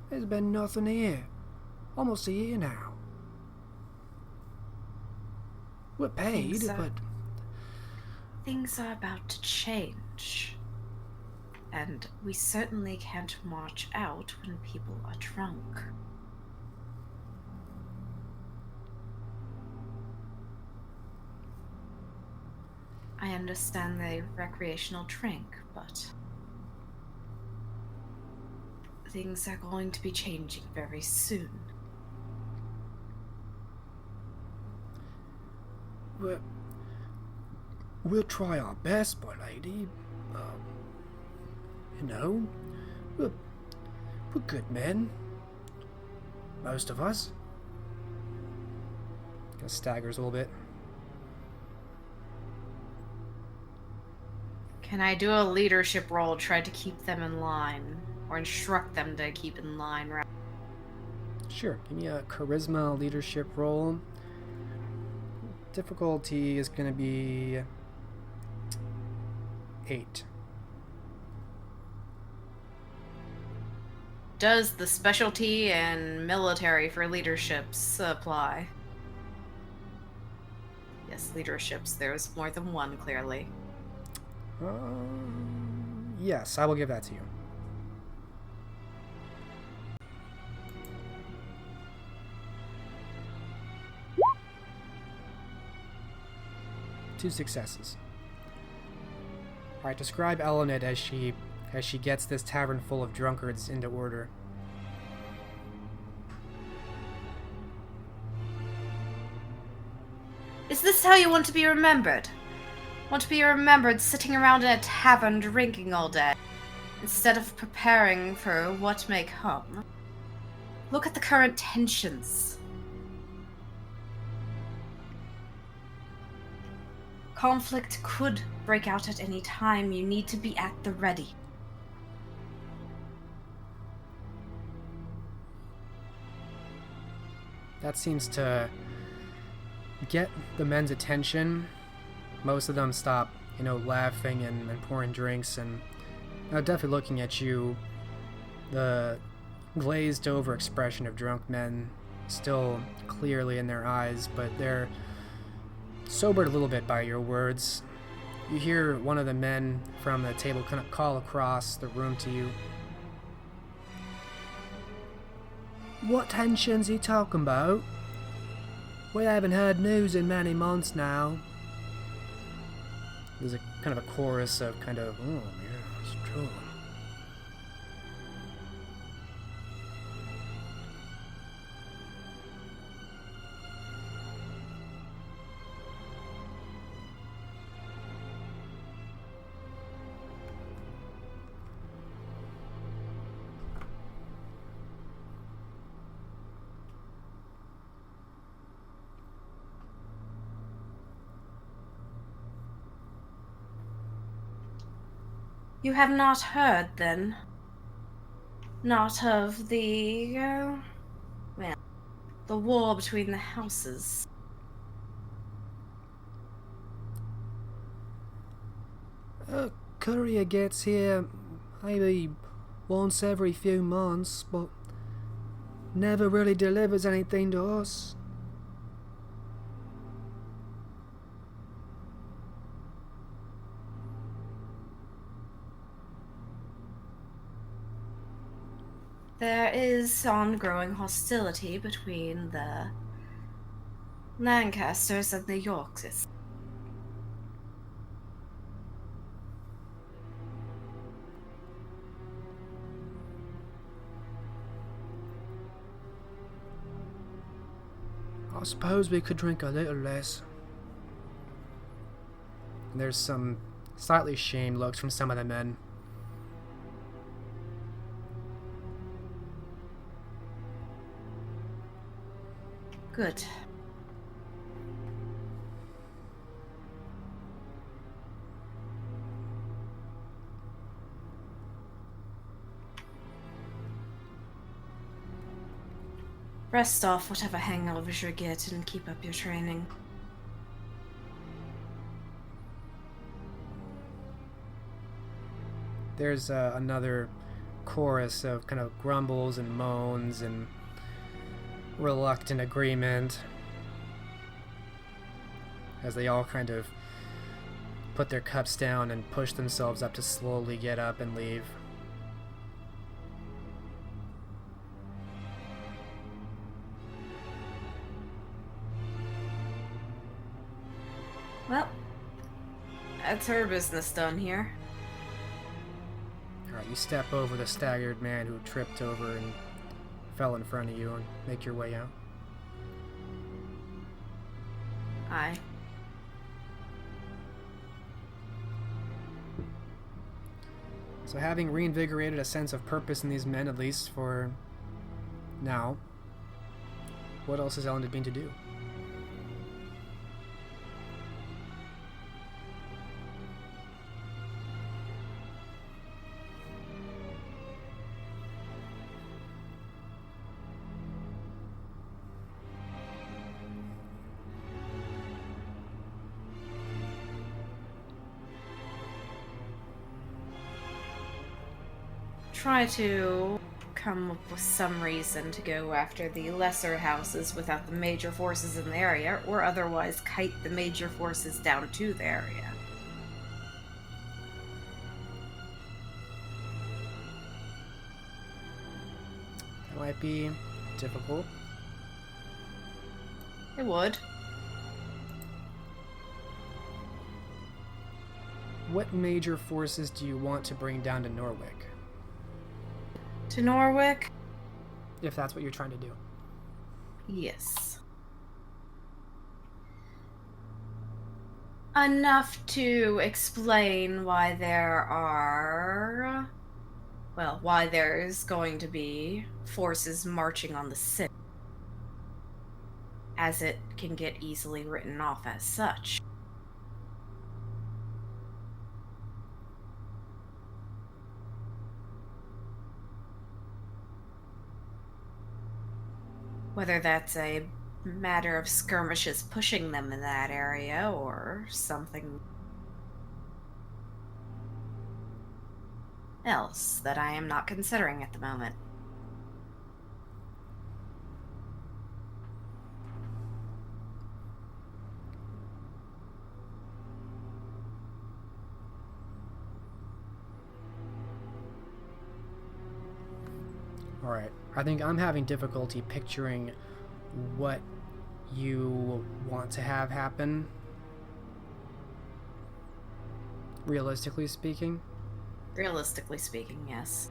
There's been nothing here. Almost a year now. We're paid, but... Things are about to change. And we certainly can't march out when people are drunk. I understand the recreational drink, but things are going to be changing very soon. We'll try our best, my lady. You know, we're good men. Most of us. Kind of staggers a little bit. Can I do a leadership role, try to keep them in line? Or instruct them to keep in line, right? Sure, give me a charisma leadership roll. Difficulty is going to be 8. Does the specialty and military for leaderships apply? Yes, leaderships. There's more than one, clearly. Yes, I will give that to you. Two successes. Alright, describe Elined as she gets this tavern full of drunkards into order. Is this how you want to be remembered? Want to be remembered sitting around in a tavern drinking all day, instead of preparing for what may come? Look at the current tensions. Conflict could break out at any time. You need to be at the ready. That seems to get the men's attention. Most of them stop, laughing and pouring drinks, and definitely looking at you. The glazed over expression of drunk men still clearly in their eyes, but they're sobered a little bit by your words. You hear one of the men from the table kind of call across the room to you. What tensions he talking about? We haven't heard news in many months now. There's a kind of a chorus of kind of, oh yeah, it's true. You have not heard, then? Not of the, well, the war between the houses? Courier gets here maybe once every few months, but never really delivers anything to us. There is ongoing hostility between the Lancasters and the Yorkses. I suppose we could drink a little less. There's some slightly shamed looks from some of the men. Good. Rest off whatever hangovers you get and keep up your training. There's another chorus of kind of grumbles and moans and reluctant agreement as they all kind of put their cups down and push themselves up to slowly get up and leave. Well, that's her business done here. Alright, you step over the staggered man who tripped over and fell in front of you and make your way out. Aye. So having reinvigorated a sense of purpose in these men, at least for now, what else is Elined being to do? Try to come up with some reason to go after the lesser houses without the major forces in the area, or otherwise kite the major forces down to the area. That might be difficult. It would. What major forces do you want to bring down to Norwich? To Norwich? If that's what you're trying to do. Yes. Enough to explain why why there's going to be forces marching on the city, as it can get easily written off as such. Whether that's a matter of skirmishes pushing them in that area or something else that I am not considering at the moment. Alright. I think I'm having difficulty picturing what you want to have happen. Realistically speaking. Realistically speaking, yes.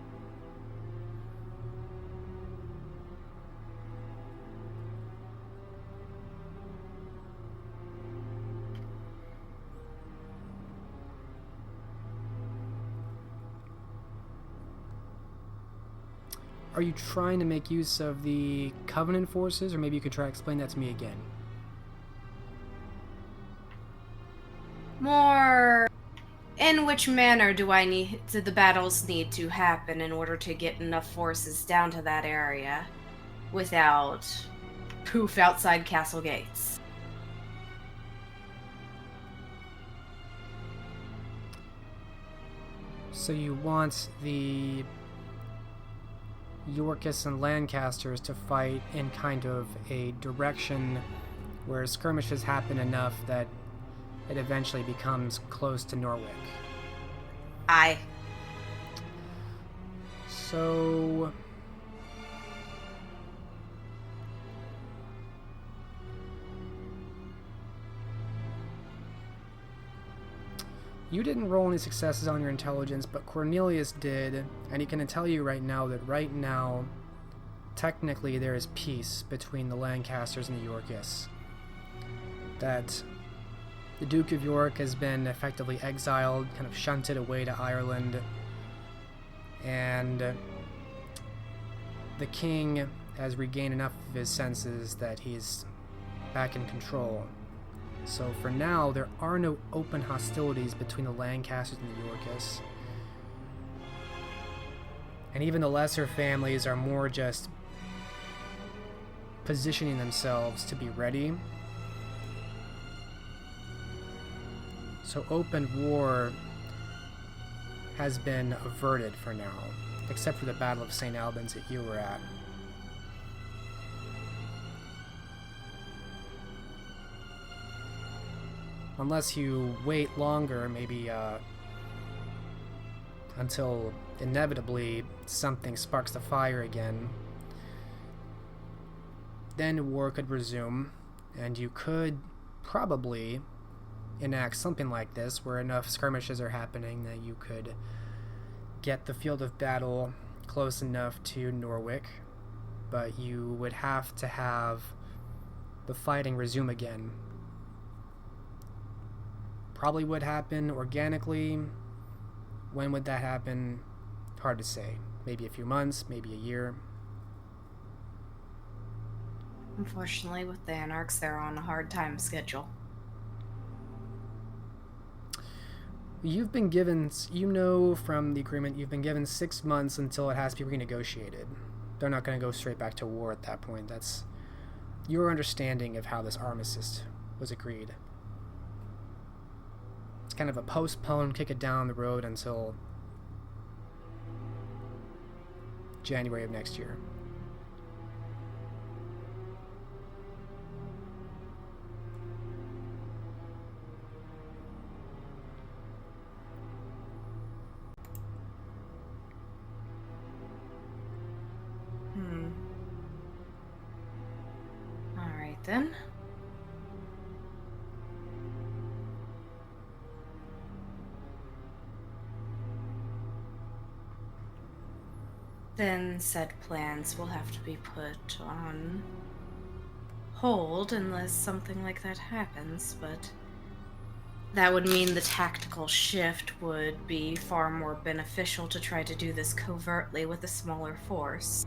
Are you trying to make use of the Covenant forces, or maybe you could try to explain that to me again? More... In which manner do the battles need to happen in order to get enough forces down to that area without poof outside castle gates? So you want the Yorkists and Lancasters to fight in kind of a direction where skirmishes happen enough that it eventually becomes close to Norwich. Aye. So... You didn't roll any successes on your intelligence, but Cornelius did, and he can tell you right now that right now, technically there is peace between the Lancasters and the Yorkists. That the Duke of York has been effectively exiled, kind of shunted away to Ireland, and the king has regained enough of his senses that he's back in control. So for now, there are no open hostilities between the Lancasters and the Yorkists. And even the lesser families are more just positioning themselves to be ready. So open war has been averted for now, except for the Battle of St. Albans that you were at. Unless you wait longer, maybe until inevitably something sparks the fire again, then war could resume, and you could probably enact something like this, where enough skirmishes are happening that you could get the field of battle close enough to Norwich, but you would have to have the fighting resume again. Probably would happen organically. When would that happen? Hard to say. Maybe a few months, maybe a year. Unfortunately, with the anarchs, they're on a hard time schedule. You've been given, you know from the agreement, you've been given 6 months until it has to be renegotiated. They're not going to go straight back to war at that point. That's your understanding of how this armistice was agreed. It's kind of a postpone, kick it down the road until January of next year. Alright then. Then said plans will have to be put on hold unless something like that happens, but that would mean the tactical shift would be far more beneficial to try to do this covertly with a smaller force.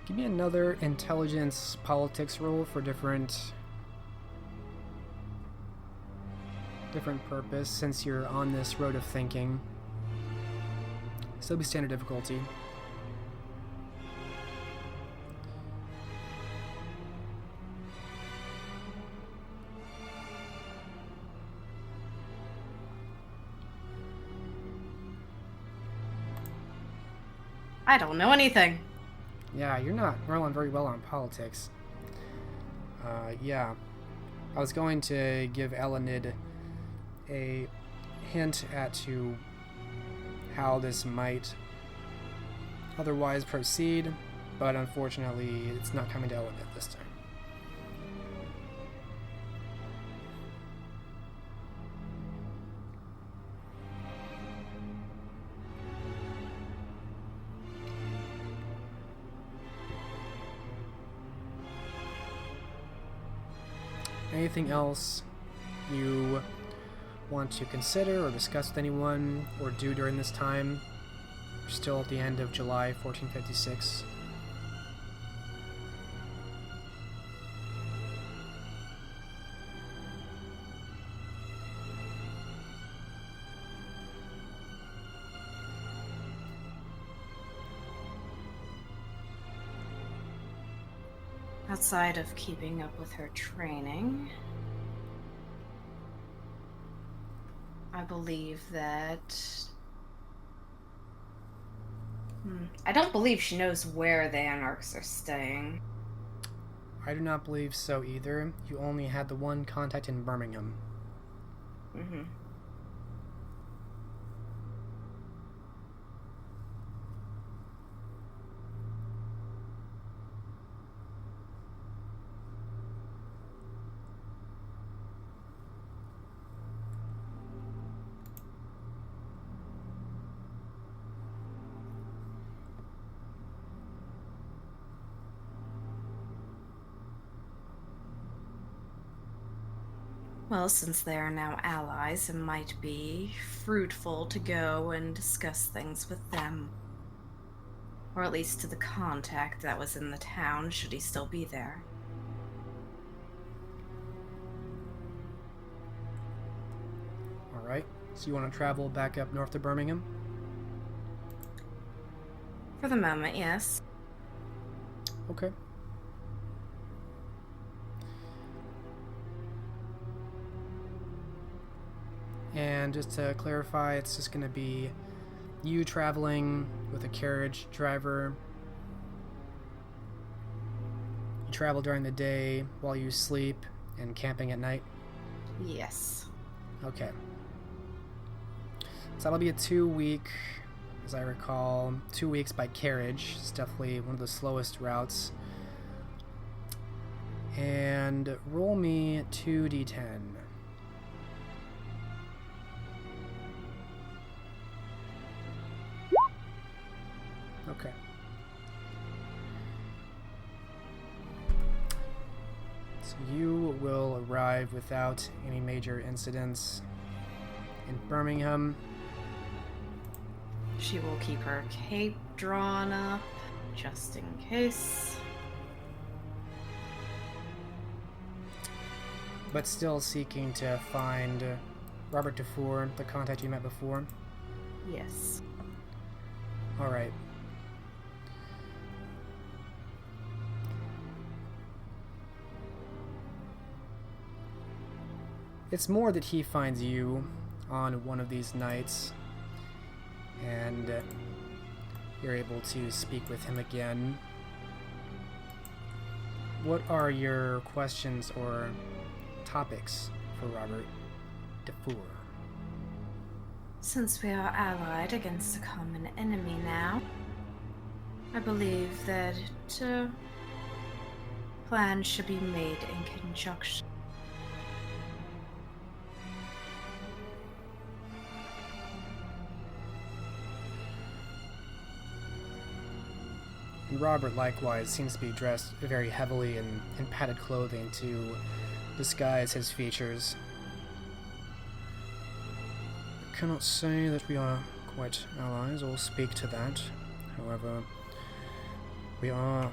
Give me another intelligence politics roll for different purpose, since you're on this road of thinking. Still be standard difficulty. I don't know anything. Yeah, you're not rolling very well on politics. Yeah. I was going to give Elined a hint as to how this might otherwise proceed, but unfortunately it's not coming to Elined this time. Anything else you want to consider or discuss with anyone or do during this time? We're still at the end of July 1456. Outside of keeping up with her training, I believe that... I don't believe she knows where the anarchs are staying. I do not believe so either. You only had the one contact in Birmingham. Mm-hmm. Well, since they are now allies, it might be fruitful to go and discuss things with them. Or at least to the contact that was in the town, should he still be there. Alright, so you want to travel back up north to Birmingham? For the moment, yes. Okay. And just to clarify, it's just going to be you traveling with a carriage driver. You travel during the day while you sleep and camping at night? Yes. Okay. So that'll be a 2-week, as I recall, 2 weeks by carriage. It's definitely one of the slowest routes. And roll me 2d10. Okay. So you will arrive without any major incidents in Birmingham. She will keep her cape drawn up, just in case. But still seeking to find Robert Dufour, the contact you met before. Yes. Alright. It's more that he finds you on one of these nights, and you're able to speak with him again. What are your questions or topics for Robert Dufour? Since we are allied against a common enemy now, I believe that plans should be made in conjunction. And Robert likewise seems to be dressed very heavily in padded clothing to disguise his features. I cannot say that we are quite allies or speak to that. However, we are...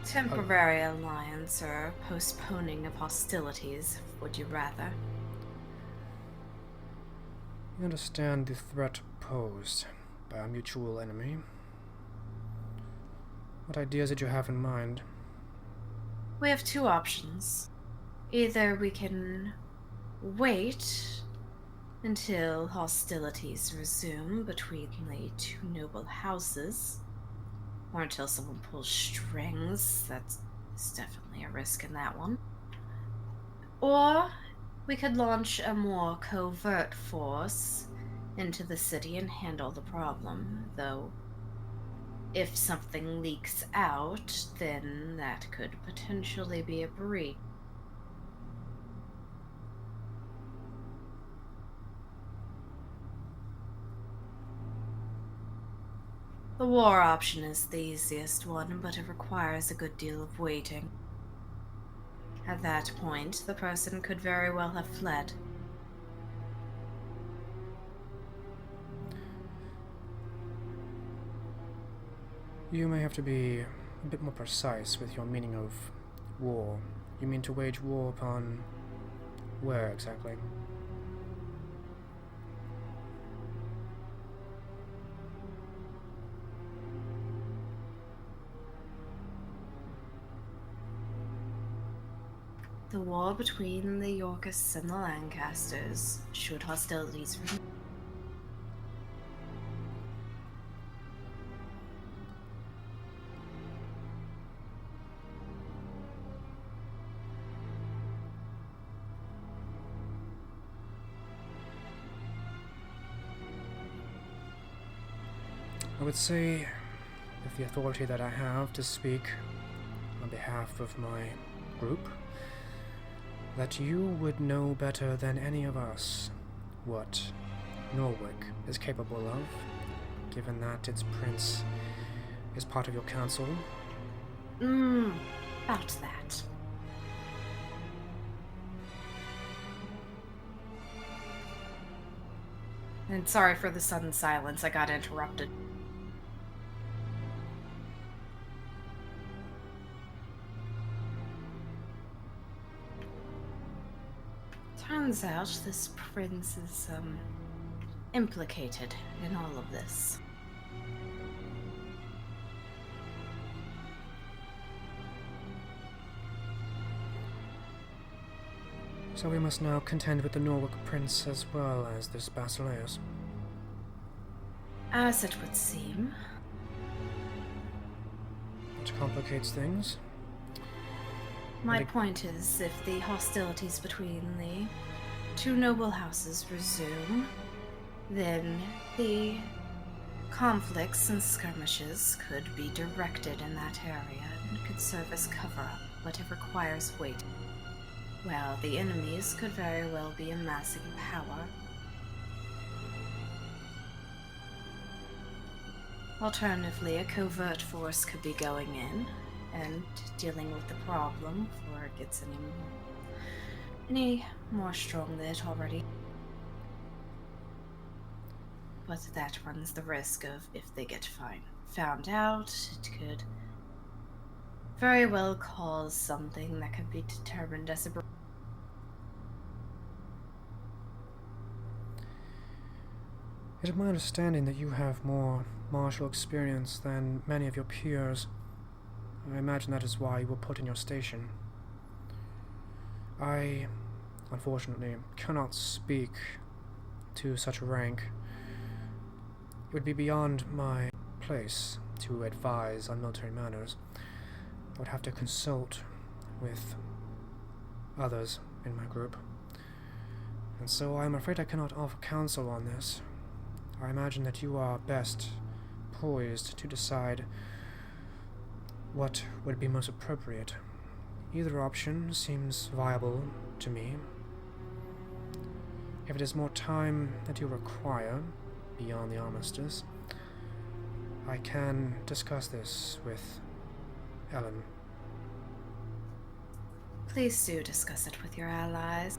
Temporary alliance or postponing of hostilities, would you rather? We understand the threat posed by our mutual enemy. What ideas did you have in mind? We have two options. Either we can wait until hostilities resume between the two noble houses, or until someone pulls strings. That's definitely a risk in that one. Or we could launch a more covert force into the city and handle the problem, though if something leaks out, then that could potentially be a breach. The war option is the easiest one, but it requires a good deal of waiting. At that point, the person could very well have fled. You may have to be a bit more precise with your meaning of war. You mean to wage war upon where exactly? The war between the Yorkists and the Lancasters, should hostilities remain. I would say, with the authority that I have to speak on behalf of my group, that you would know better than any of us what Norwick is capable of, given that its prince is part of your council. About that. And sorry for the sudden silence, I got interrupted. Turns out this prince is, implicated in all of this. So we must now contend with the Norwick prince as well as this Basileus. As it would seem. Which complicates things. My point is, if the hostilities between the two noble houses resume, then the conflicts and skirmishes could be directed in that area and could serve as cover-up, but it requires waiting. While the enemies could very well be amassing power. Alternatively, a covert force could be going in and dealing with the problem before it gets any more strong than it already. But that runs the risk of, if they get found out, it could very well cause something that could be determined as a... It is my understanding that you have more martial experience than many of your peers. I imagine that is why you were put in your station. I, unfortunately, cannot speak to such a rank. It would be beyond my place to advise on military matters. I would have to consult with others in my group. And so I am afraid I cannot offer counsel on this. I imagine that you are best poised to decide what would be most appropriate. Either option seems viable to me. If it is more time that you require beyond the armistice, I can discuss this with Ellen. Please do discuss it with your allies.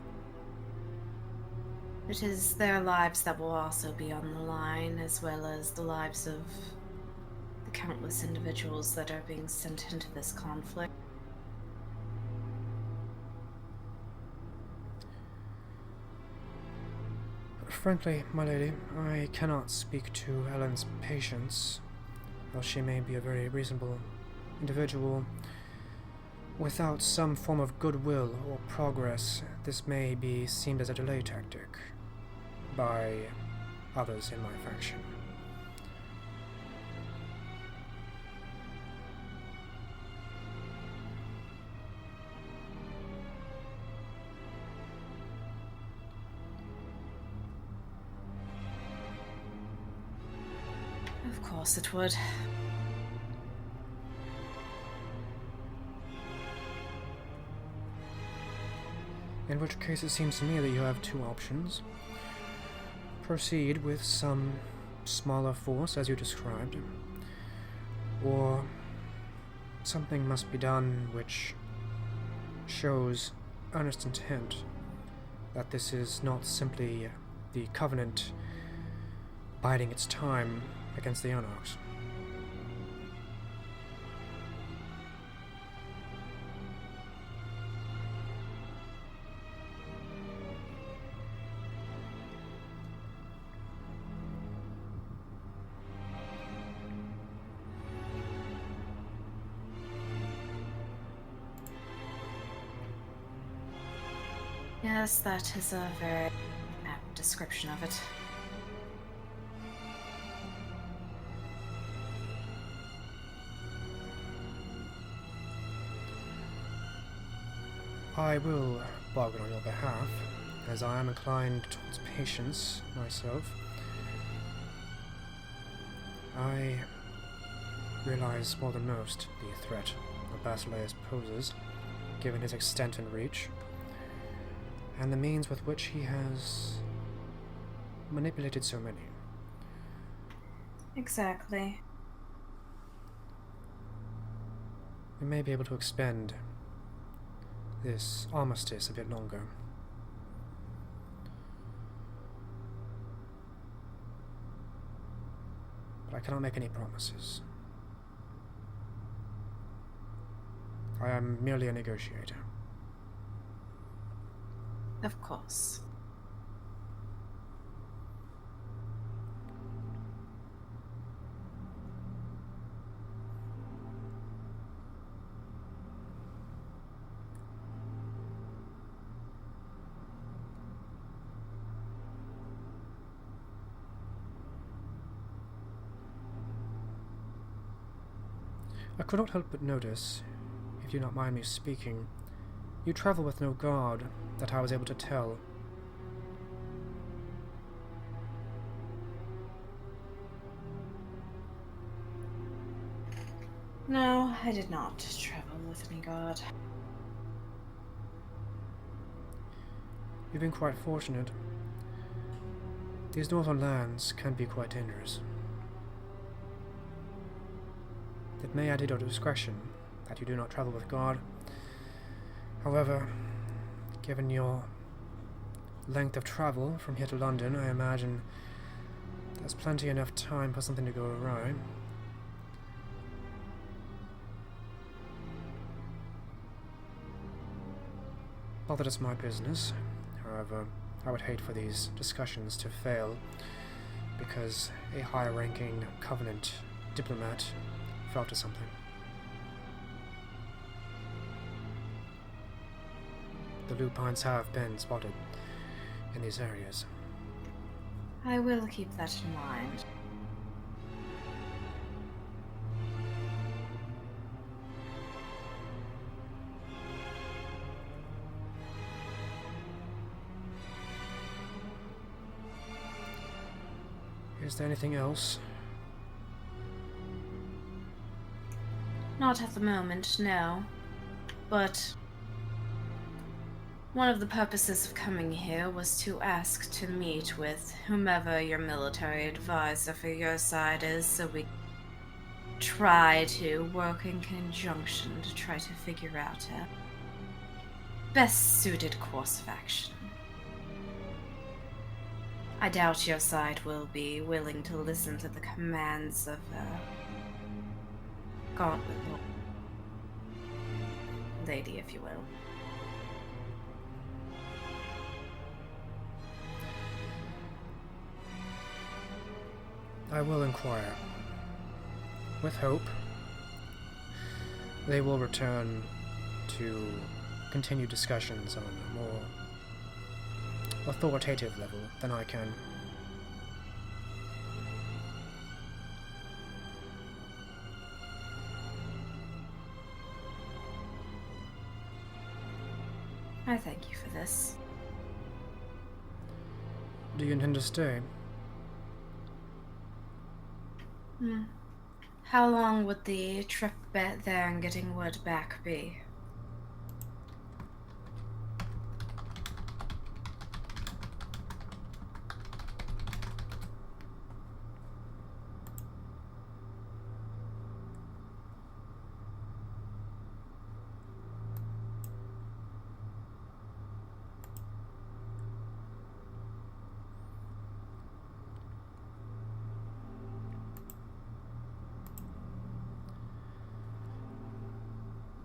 It is their lives that will also be on the line, as well as the lives of the countless individuals that are being sent into this conflict. Frankly, my lady, I cannot speak to Ellen's patience. While she may be a very reasonable individual, without some form of goodwill or progress, this may be seen as a delay tactic by others in my faction. course it would. In which case it seems to me that you have two options. Proceed with some smaller force as you described, or something must be done which shows earnest intent that this is not simply the Covenant biding its time against the anarchs. Yes, that is a very apt description of it. I will bargain on your behalf, as I am inclined towards patience myself. I realize more than most the threat that Basileus poses, given his extent and reach, and the means with which he has manipulated so many. Exactly. We may be able to expend this armistice a bit longer. But I cannot make any promises. I am merely a negotiator. Of course. I could not help but notice, if you do not mind me speaking, you travel with no guard, that I was able to tell. No, I did not travel with any guard. You've been quite fortunate. These northern lands can be quite dangerous. It may add to your discretion that you do not travel with guard. However, given your length of travel from here to London, I imagine there's plenty enough time for something to go awry. Not that it's my business. However, I would hate for these discussions to fail because a higher-ranking Covenant diplomat fell to something. The lupines have been spotted in these areas. I will keep that in mind. Is there anything else? Not at the moment, no. But one of the purposes of coming here was to ask to meet with whomever your military advisor for your side is, so we try to work in conjunction to try to figure out a best suited course of action. I doubt your side will be willing to listen to the commands of Gauntlet Lady, if you will. I will inquire. With hope, they will return to continue discussions on a more authoritative level than I can. I thank you for this. Do you intend to stay? How long would the trip back there and getting word back be?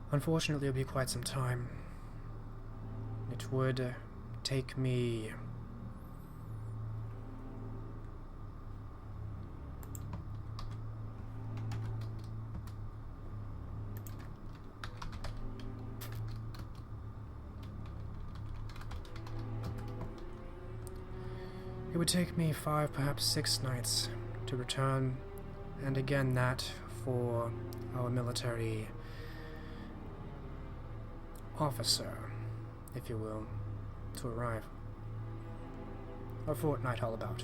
Unfortunately, it'll be quite some time. It would take me... It would take me 5, perhaps 6 nights to return, and again that for our military officer, if you will, to arrive. A fortnight all about.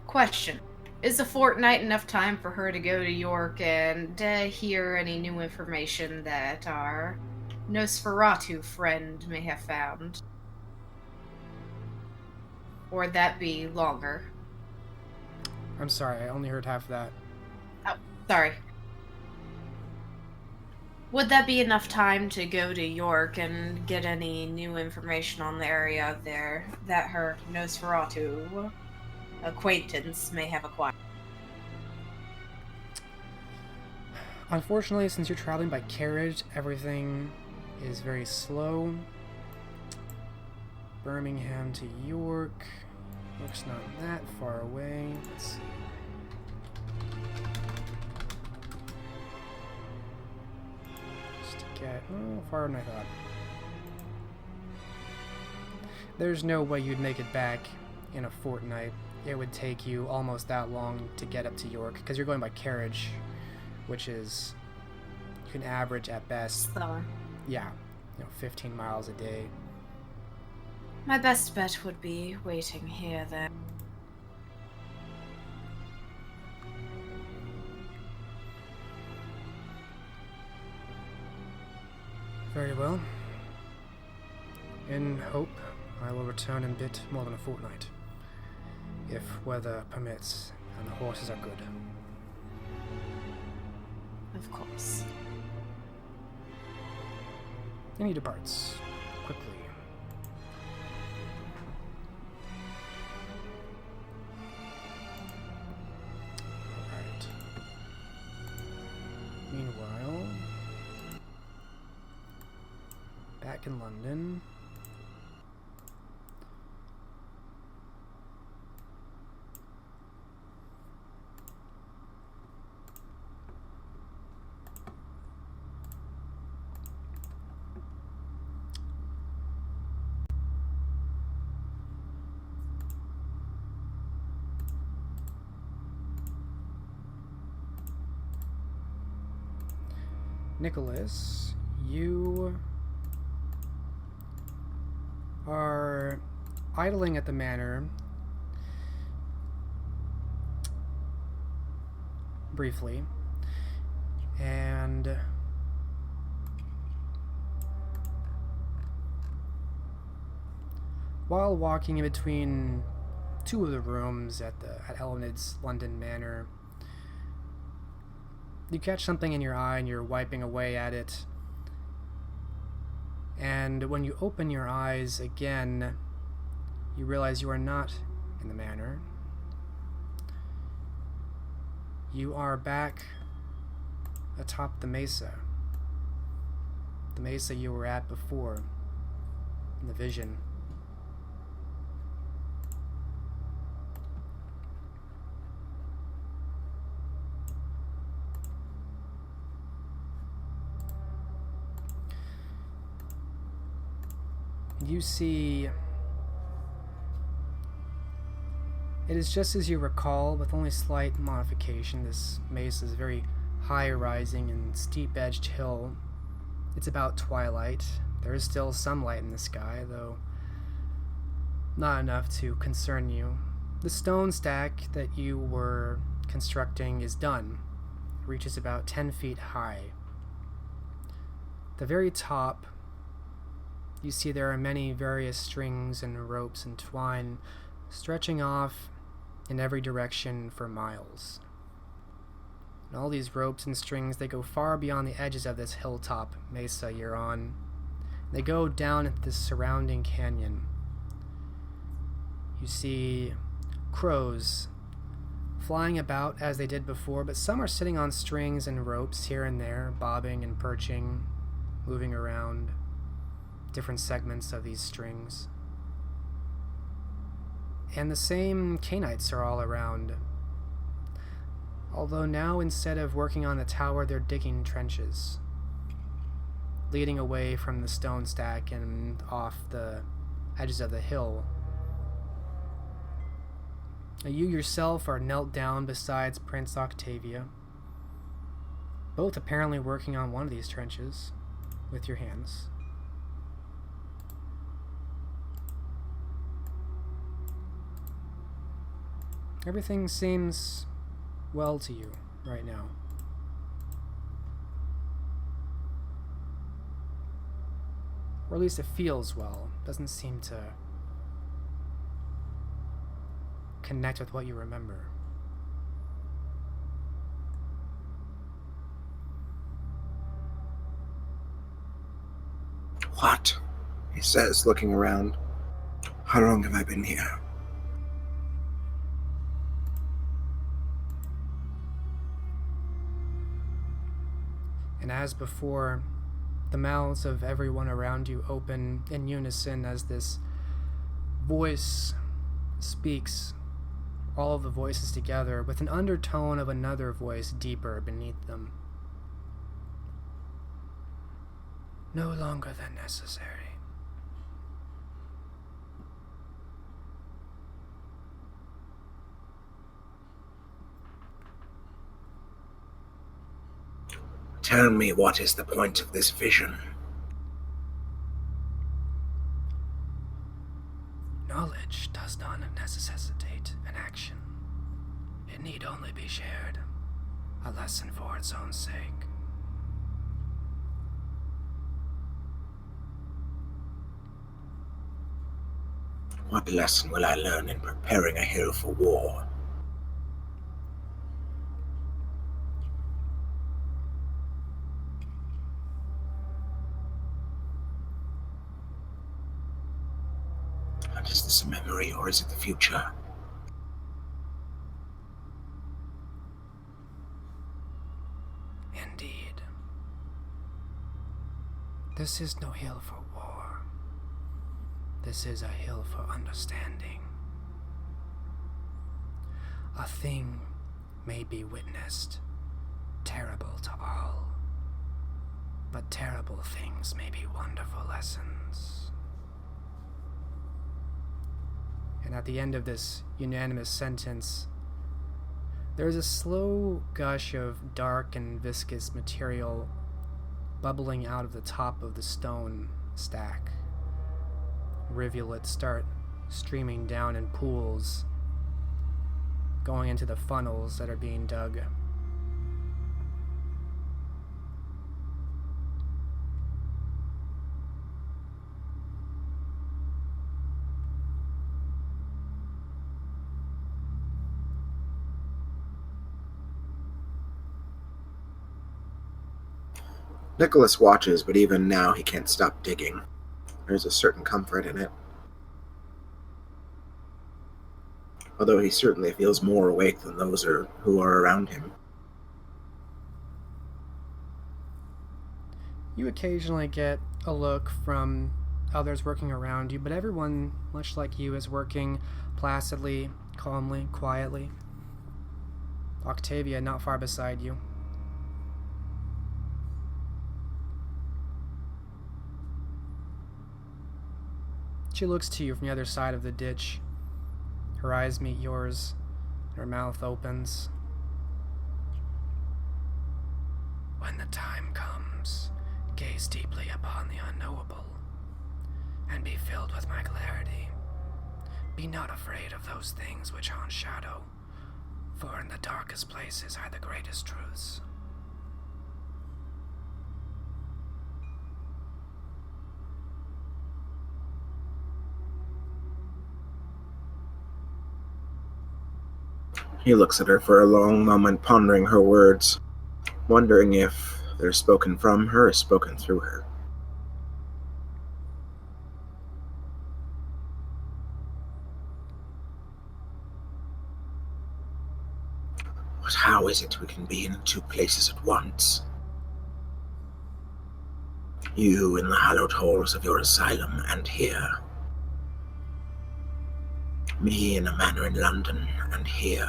Question. Is a fortnight enough time for her to go to York and hear any new information that our Nosferatu friend may have found? Or would that be longer? I'm sorry, I only heard half of that. Oh, sorry. Would that be enough time to go to York and get any new information on the area out there that her Nosferatu acquaintance may have acquired? Unfortunately, since you're traveling by carriage, everything is very slow. Birmingham to York. York's not that far away. Let's see. Just to get farther than I thought. There's no way you'd make it back in a fortnight. It would take you almost that long to get up to York because you're going by carriage, which is, you can average at best, Slower. yeah, 15 miles a day. My best bet would be waiting here then. Very well. In hope, I will return in a bit more than a fortnight, if weather permits and the horses are good. Of course. And he departs quickly. Alright. Meanwhile, back in London. Nicholas, you are idling at the manor briefly, and while walking in between two of the rooms at Elined's London manor, you catch something in your eye and you're wiping away at it. And when you open your eyes again, you realize you are not in the manor. You are back atop the mesa. The mesa you were at before, in the vision. You see, it is just as you recall, with only slight modification. This mesa is very high rising and steep-edged hill. It's about twilight. There is still some light in the sky, though not enough to concern you The stone stack that you were constructing is done. It reaches about 10 feet high. The very top, you see there are many various strings and ropes and twine stretching off in every direction for miles. And all these ropes and strings, they go far beyond the edges of this hilltop mesa you're on. They go down into this surrounding canyon. You see crows flying about as they did before, but some are sitting on strings and ropes here and there, bobbing and perching, moving around different segments of these strings. And the same Canaanites are all around. Although now, instead of working on the tower, they're digging trenches, leading away from the stone stack and off the edges of the hill. You yourself are knelt down beside Prince Octavia, both apparently working on one of these trenches with your hands. Everything seems well to you right now. Or at least it feels well. Doesn't seem to connect with what you remember. What? He says, looking around. How long have I been here? And as before, the mouths of everyone around you open in unison as this voice speaks, all of the voices together, with an undertone of another voice deeper beneath them. No longer than necessary. Tell me, what is the point of this vision? Knowledge does not necessitate an action. It need only be shared, a lesson for its own sake. What lesson will I learn in preparing a hill for war? And is this a memory, or is it the future? Indeed. This is no hill for war. This is a hill for understanding. A thing may be witnessed, terrible to all, but terrible things may be wonderful lessons. And at the end of this unanimous sentence, there is a slow gush of dark and viscous material bubbling out of the top of the stone stack. Rivulets start streaming down in pools, going into the funnels that are being dug. Nicholas watches, but even now he can't stop digging. There's a certain comfort in it. Although he certainly feels more awake than those who are around him. You occasionally get a look from others working around you, but everyone, much like you, is working placidly, calmly, quietly. Octavia not far beside you. She looks to you from the other side of the ditch. Her eyes meet yours, and her mouth opens. When the time comes, gaze deeply upon the unknowable, and be filled with my clarity. Be not afraid of those things which haunt shadow, for in the darkest places are the greatest truths. He looks at her for a long moment, pondering her words, wondering if they're spoken from her or spoken through her. But how is it we can be in two places at once? You in the hallowed halls of your asylum, and here. Me in a manor in London, and here.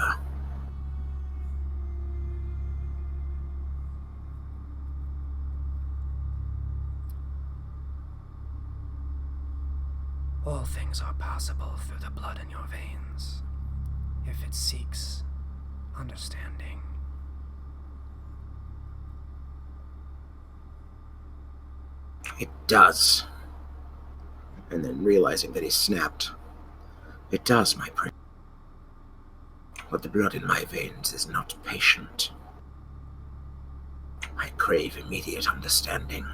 All things are possible through the blood in your veins, if it seeks understanding. It does. And then realizing that he snapped. It does, my prince. But the blood in my veins is not patient. I crave immediate understanding.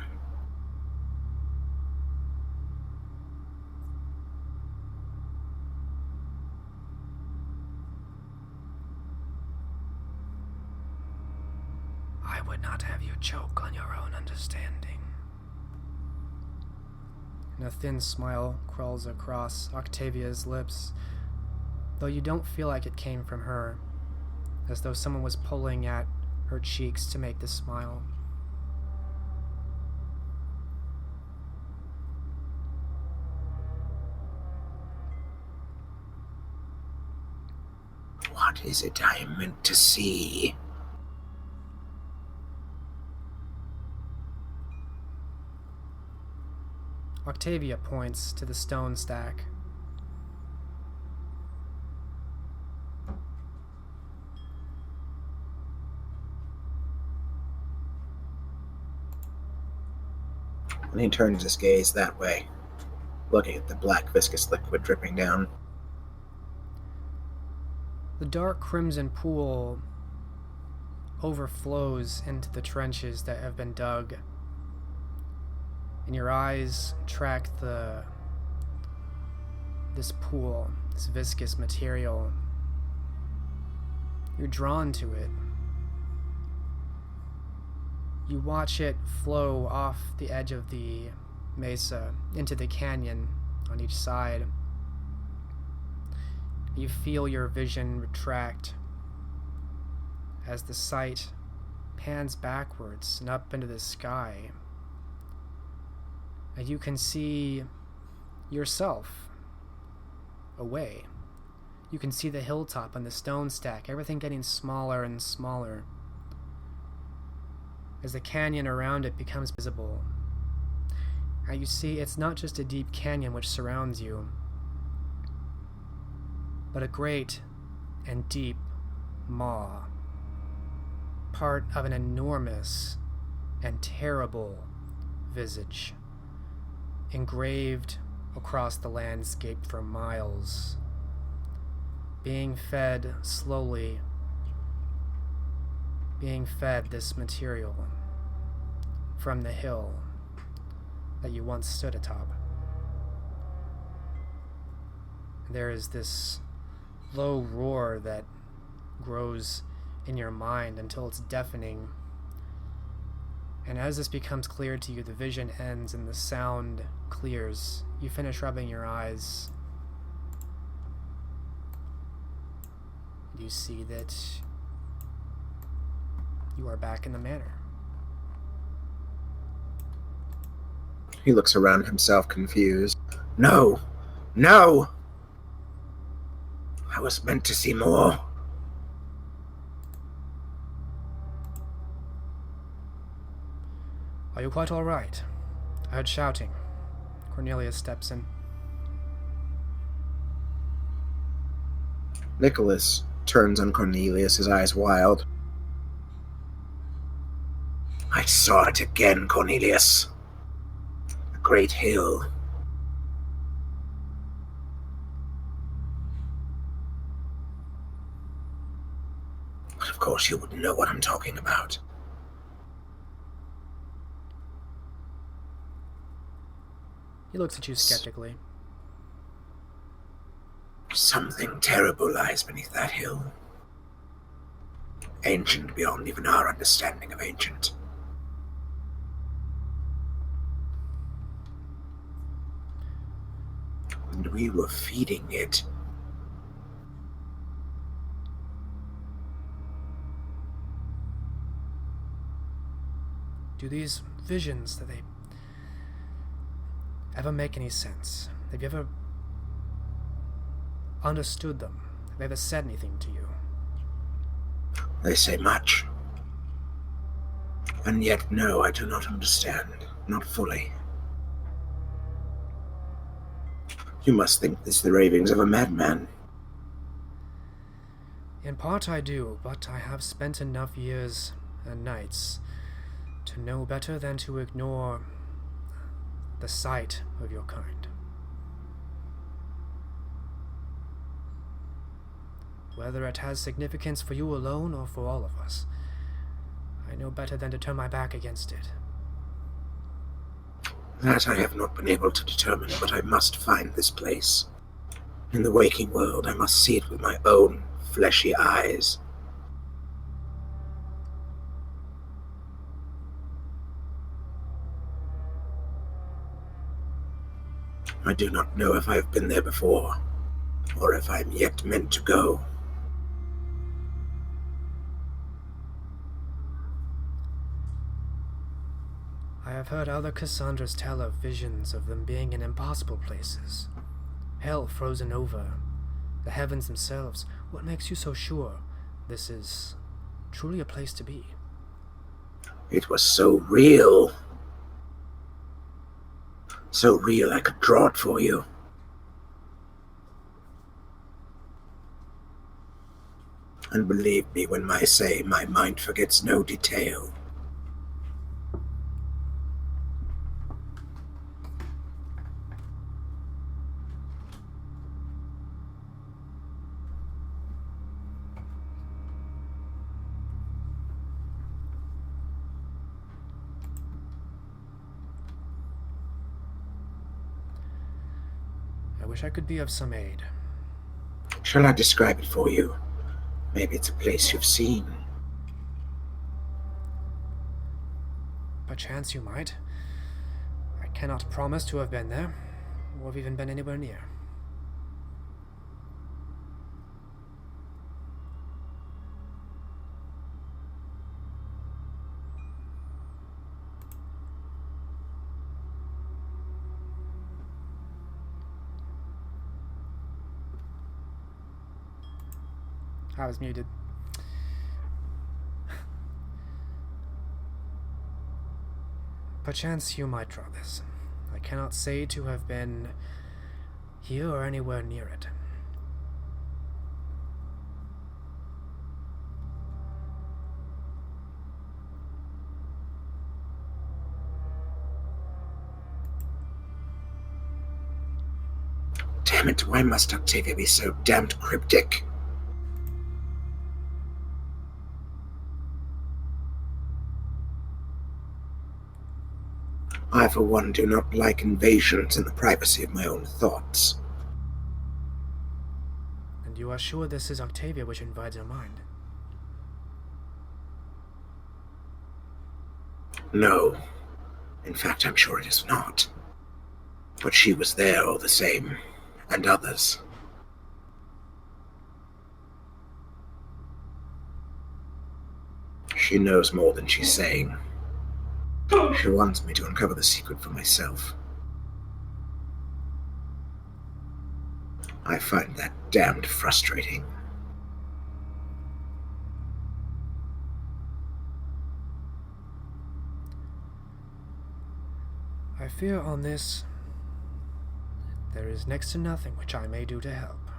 I would not have you choke on your own understanding. And a thin smile crawls across Octavia's lips, though you don't feel like it came from her, as though someone was pulling at her cheeks to make the smile. What is it I am meant to see? Octavia points to the stone stack. And he turns his gaze that way, looking at the black viscous liquid dripping down. The dark crimson pool overflows into the trenches that have been dug, and your eyes track this pool, this viscous material. You're drawn to it. You watch it flow off the edge of the mesa into the canyon on each side. You feel your vision retract as the sight pans backwards and up into the sky. And you can see yourself away. You can see the hilltop and the stone stack, everything getting smaller and smaller as the canyon around it becomes visible. And you see it's not just a deep canyon which surrounds you, but a great and deep maw, part of an enormous and terrible visage, engraved across the landscape for miles, being fed slowly, being fed this material from the hill that you once stood atop. There is this low roar that grows in your mind until it's deafening. And as this becomes clear to you, the vision ends and the sound clears. You finish rubbing your eyes. You see that you are back in the manor. He looks around himself, confused. No! No! I was meant to see more. Are you quite all right? I heard shouting. Cornelius steps in. Nicholas turns on Cornelius, his eyes wild. I saw it again, Cornelius. A great hill. course you wouldn't know what I'm talking about. He looks at you skeptically. Something terrible lies beneath that hill. Ancient beyond even our understanding of ancient. And we were feeding it. Do these visions, that they ever make any sense? Have you ever understood them? Have they ever said anything to you? They say much. And yet, no, I do not understand. Not fully. You must think this the ravings of a madman. In part I do, but I have spent enough years and nights to know better than to ignore the sight of your kind. Whether it has significance for you alone or for all of us, I know better than to turn my back against it. That I have not been able to determine, but I must find this place. In the waking world, I must see it with my own fleshy eyes. I do not know if I have been there before, or if I am yet meant to go. I have heard other Cassandras tell of visions of them being in impossible places. Hell frozen over, the heavens themselves. What makes you so sure this is truly a place to be? It was so real. So real I could draw it for you. And believe me when I say my mind forgets no detail. I wish I could be of some aid. Shall I describe it for you? Maybe it's a place you've seen. Perchance you might. I cannot promise to have been there, or have even been anywhere near. I was muted. Perchance you might draw this. I cannot say to have been here or anywhere near it. Damn it, why must Octavia be so damned cryptic? I, for one, do not like invasions in the privacy of my own thoughts. And you are sure this is Octavia which invades your mind? No. In fact, I'm sure it is not. But she was there all the same, and others. She knows more than she's saying. She wants me to uncover the secret for myself. I find that damned frustrating. I fear on this there is next to nothing which I may do to help.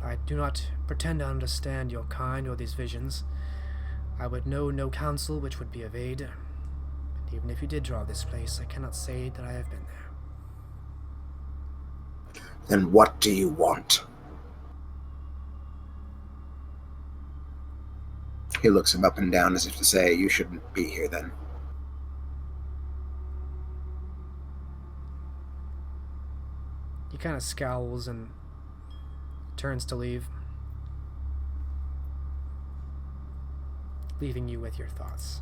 I do not pretend to understand your kind or these visions. I would know no counsel which would be of aid, and even if you did draw this place, I cannot say that I have been there. Then what do you want? He looks him up and down as if to say, you shouldn't be here then. He kind of scowls and turns to leave, leaving you with your thoughts.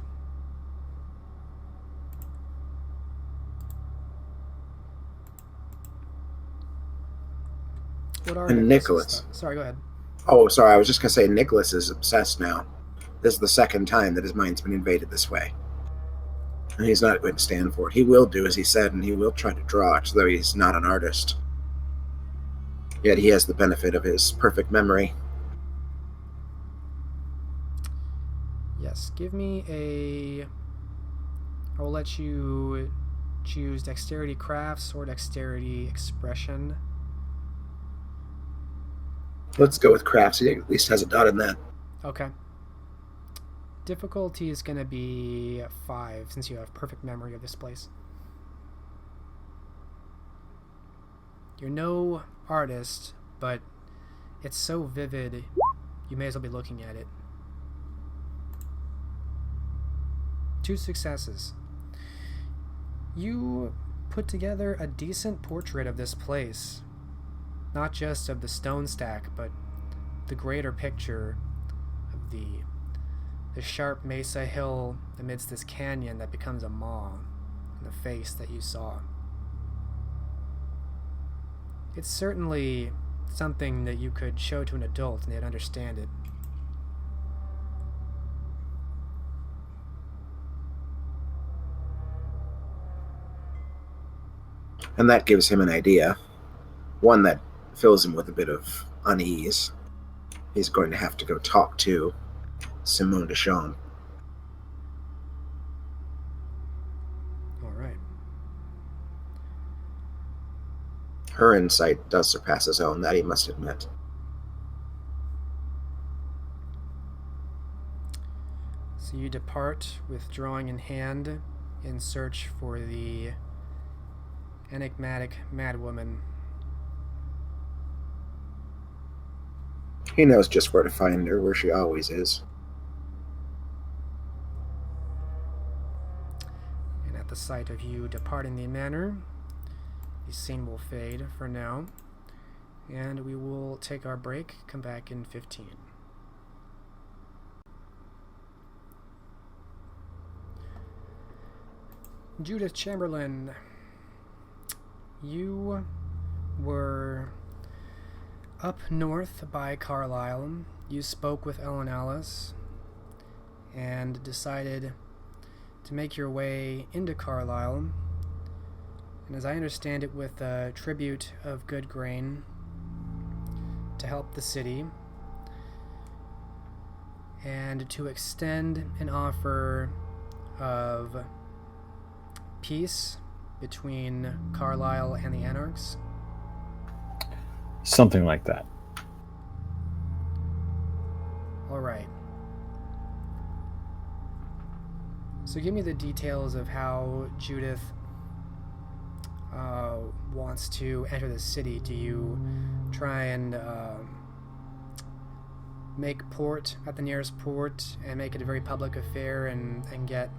What are And Nicholas's Nicholas. thoughts? Sorry, go ahead. Oh, sorry, I was just going to say Nicholas is obsessed now. This is the second time that his mind's been invaded this way. And he's not going to stand for it. He will do as he said, and he will try to draw it, though he's not an artist. Yet he has the benefit of his perfect memory. Yes, give me a... I'll let you choose Dexterity Crafts or Dexterity Expression. Let's go with crafts. He at least has a dot in that. Okay. Difficulty is going to be 5, since you have perfect memory of this place. You're no artist, but it's so vivid, you may as well be looking at it. 2 successes. You put together a decent portrait of this place. Not just of the stone stack, but the greater picture of the sharp mesa hill amidst this canyon that becomes a maw, and the face that you saw. It's certainly something that you could show to an adult and they'd understand it. And that gives him an idea. One that fills him with a bit of unease. He's going to have to go talk to Simone Deschamps. All right. Her insight does surpass his own, that he must admit. So you depart with drawing in hand in search for the enigmatic madwoman. He knows just where to find her, where she always is. And at the sight of you departing the manor, the scene will fade for now, and we will take our break, come back in 15. Judith Chamberlain, you were up north by Carlisle. You spoke with Ellen Alice and decided to make your way into Carlisle, and as I understand it, with a tribute of good grain to help the city and to extend an offer of peace between Carlisle and the anarchs. Something like that. All right. So give me the details of how Judith wants to enter the city. Do you try and make port at the nearest port and make it a very public affair and get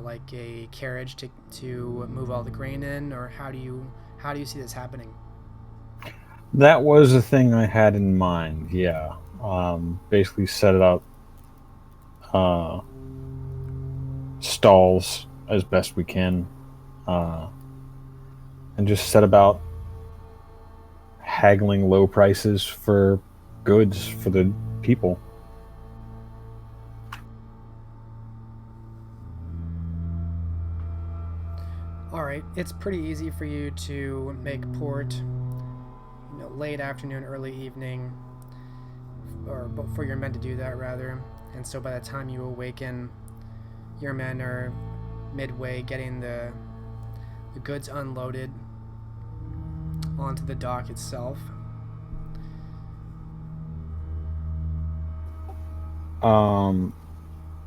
like a carriage to move all the grain in, or how do you see this happening? That was the thing I had in mind, yeah. Basically set it up, stalls as best we can, and just set about haggling low prices for goods for the people. Alright, it's pretty easy for you to make port, late afternoon, early evening, or for your men to do that, rather. And so by the time you awaken, your men are midway getting the goods unloaded onto the dock itself.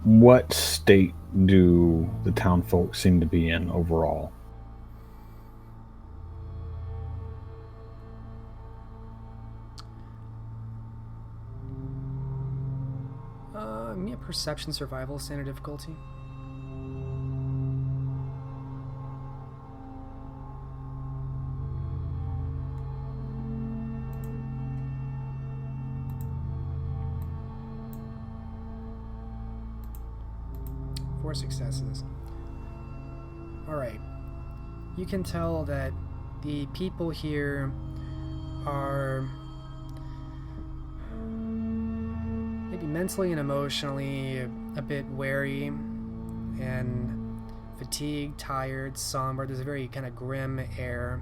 What state do the town folk seem to be in overall? Perception survival standard difficulty. Four successes. Alright. You can tell that the people here are maybe mentally and emotionally a bit wary and fatigued, tired, somber. There's a very kind of grim air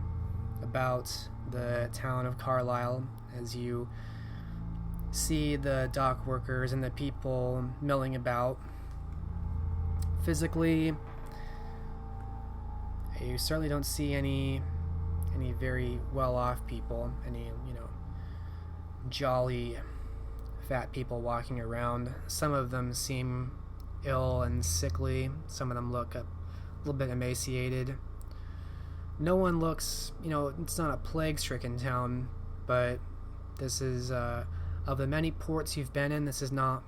about the town of Carlisle as you see the dock workers and the people milling about. Physically, you certainly don't see any very well-off people, any, jolly fat people walking around. Some of them seem ill and sickly. Some of them look a little bit emaciated. No one looks, it's not a plague-stricken town, but this is, of the many ports you've been in, this is not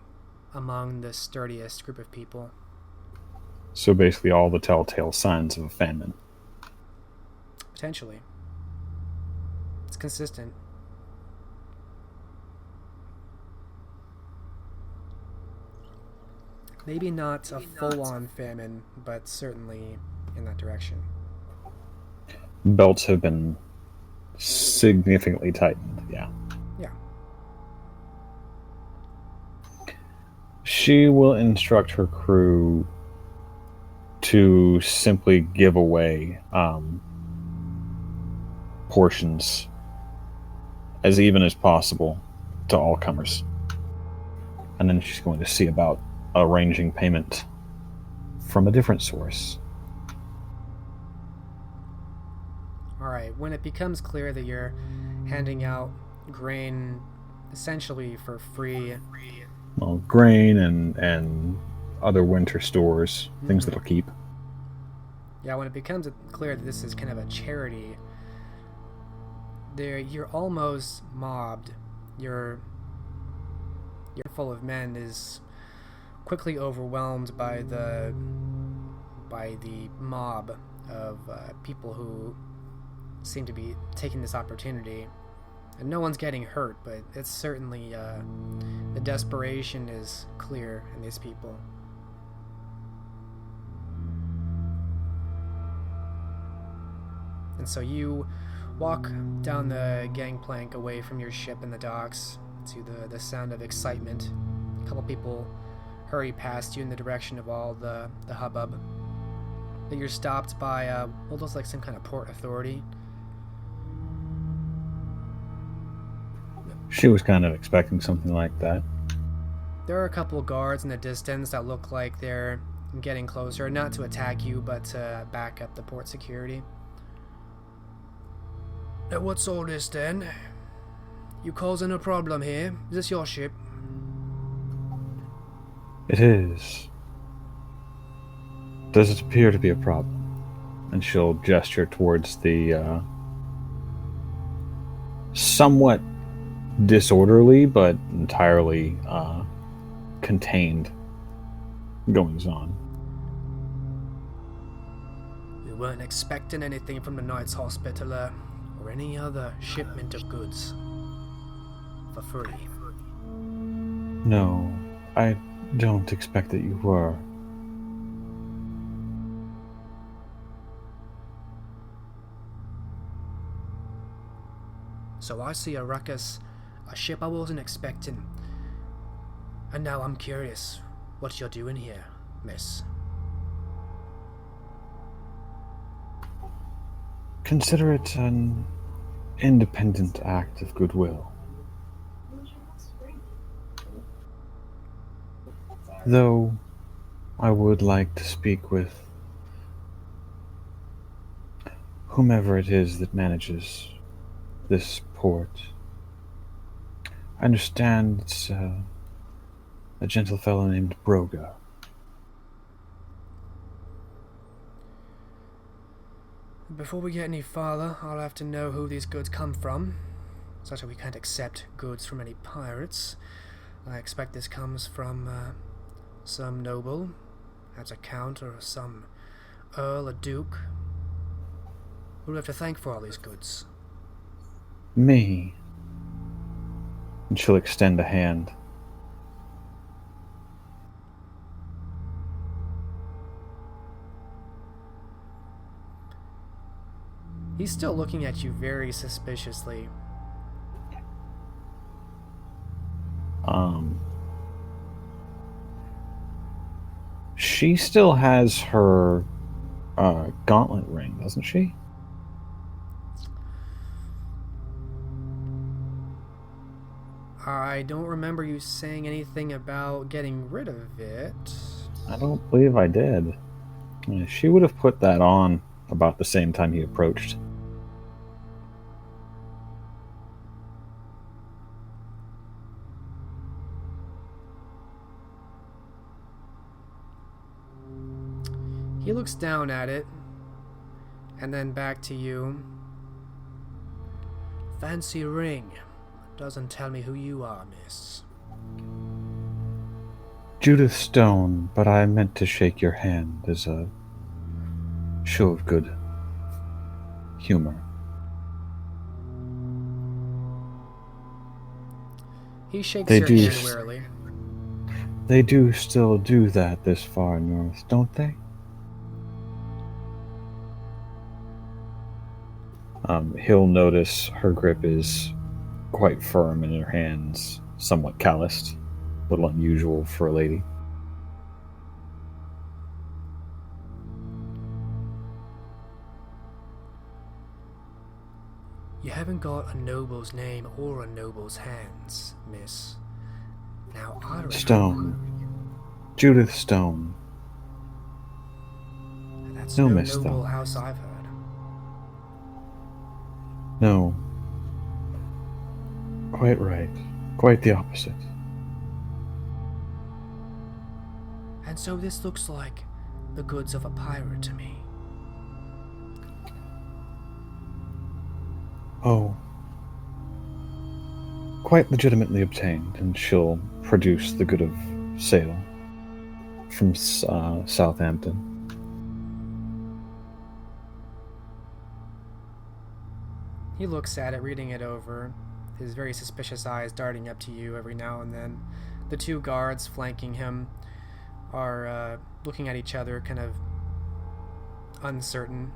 among the sturdiest group of people. So basically all the telltale signs of a famine. Potentially. It's consistent. Maybe not a full-on famine, but certainly in that direction. Belts have been significantly tightened, yeah. Yeah. She will instruct her crew to simply give away portions as even as possible to all comers. And then she's going to see about arranging payment from a different source. Alright, when it becomes clear that you're handing out grain essentially for free. Well, grain and other winter stores, things that'll keep. Yeah, when it becomes clear that this is kind of a charity, you're almost mobbed. You're full of men is quickly overwhelmed by the mob of people who seem to be taking this opportunity. And no one's getting hurt, but it's certainly the desperation is clear in these people. And so you walk down the gangplank away from your ship in the docks to the sound of excitement. A couple people hurry past you in the direction of all the hubbub. But you're stopped by what looks like some kind of port authority. She was kind of expecting something like that. There are a couple guards in the distance that look like they're getting closer, not to attack you, but to back up the port security. What's all this then? You causing a problem here? Is this your ship? It is. Does it appear to be a problem? And she'll gesture towards the somewhat disorderly but entirely contained goings on. We weren't expecting anything from the Knights Hospitaller or any other shipment of goods for free. No, I don't expect that you were. So I see a ruckus, a ship I wasn't expecting. And now I'm curious what you're doing here, miss. Consider it an independent act of goodwill. Though I would like to speak with whomever it is that manages this port. I understand it's a gentle fellow named Broga. Before we get any farther, I'll have to know who these goods come from, such that we can't accept goods from any pirates. I expect this comes from some noble, perhaps a count or some earl or duke, who do we have to thank for all these goods? Me. And she'll extend a hand. He's still looking at you very suspiciously. She still has her gauntlet ring, doesn't she? I don't remember you saying anything about getting rid of it. I don't believe I did. She would have put that on about the same time he approached. He looks down at it, and then back to you. Fancy ring. Doesn't tell me who you are, miss. Judith Stone, but I meant to shake your hand as a show of good humor. He shakes They your do hand warily. They do still do that this far north, don't they? He'll notice her grip is quite firm and her hands somewhat calloused, a little unusual for a lady. You haven't got a noble's name or a noble's hands, miss. Now I remember. Stone. Judith Stone. That's No, no miss, noble though. house I've heard. No. Quite right. Quite the opposite. And so this looks like the goods of a pirate to me. Oh. Quite legitimately obtained, and she'll produce the good of sale from Southampton. He looks at it, reading it over, his very suspicious eyes darting up to you every now and then. The two guards flanking him are looking at each other, kind of uncertain.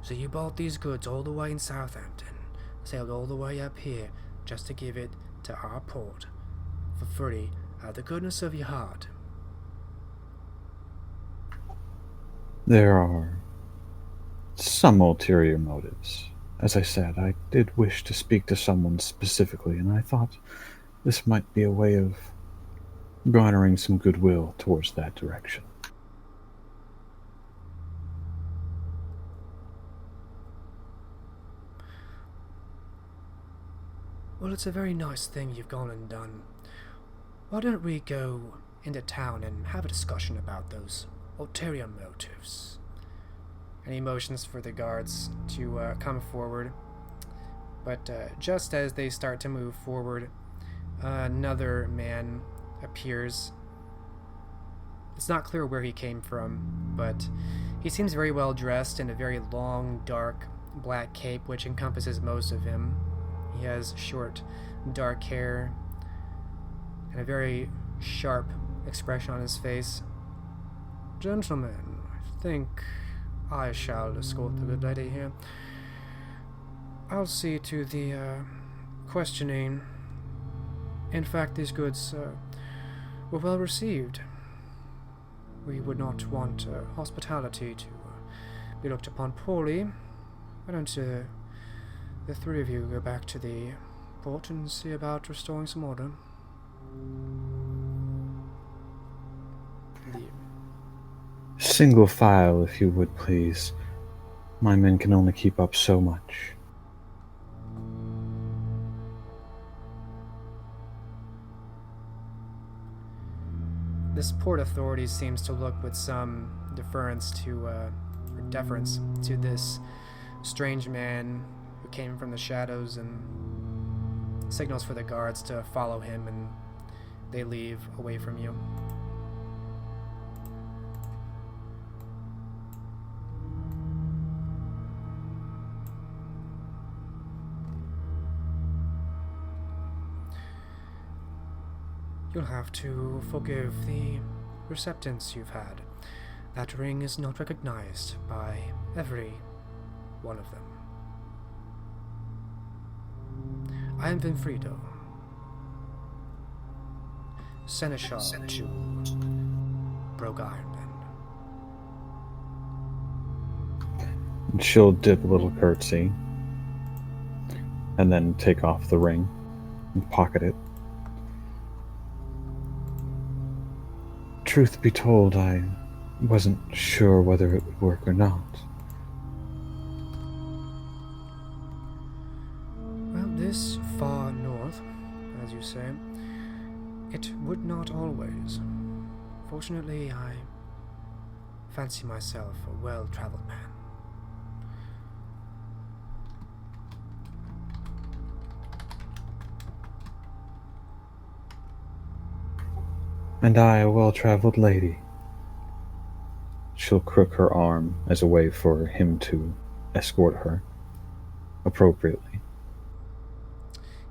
So you bought these goods all the way in Southampton, sailed all the way up here just to give it to our port for free out of the goodness of your heart. There are some ulterior motives. As I said, I did wish to speak to someone specifically, and I thought this might be a way of garnering some goodwill towards that direction. Well, it's a very nice thing you've gone and done. Why don't we go into town and have a discussion about those ulterior motives? And he motions for the guards to come forward. But just as they start to move forward, another man appears. It's not clear where he came from, but he seems very well dressed in a very long, dark, black cape, which encompasses most of him. He has short, dark hair and a very sharp expression on his face. Gentlemen, I think I shall escort the good lady here. I'll see to the questioning. In fact, these goods were well received. We would not want hospitality to be looked upon poorly. Why don't the three of you go back to the port and see about restoring some order? Single file, if you would, please. My men can only keep up so much. This port authority seems to look with some deference to this strange man who came from the shadows and signals for the guards to follow him, and they leave away from you. You'll have to forgive the receptance you've had. That ring is not recognized by every one of them. I am Vinfredo, Seneschal to Broke Ironbend. She'll dip a little curtsy and then take off the ring and pocket it. Truth be told, I wasn't sure whether it would work or not. Well, this far north, as you say, it would not always. Fortunately, I fancy myself a well-traveled man. And I a well-traveled lady. She'll crook her arm as a way for him to escort her appropriately.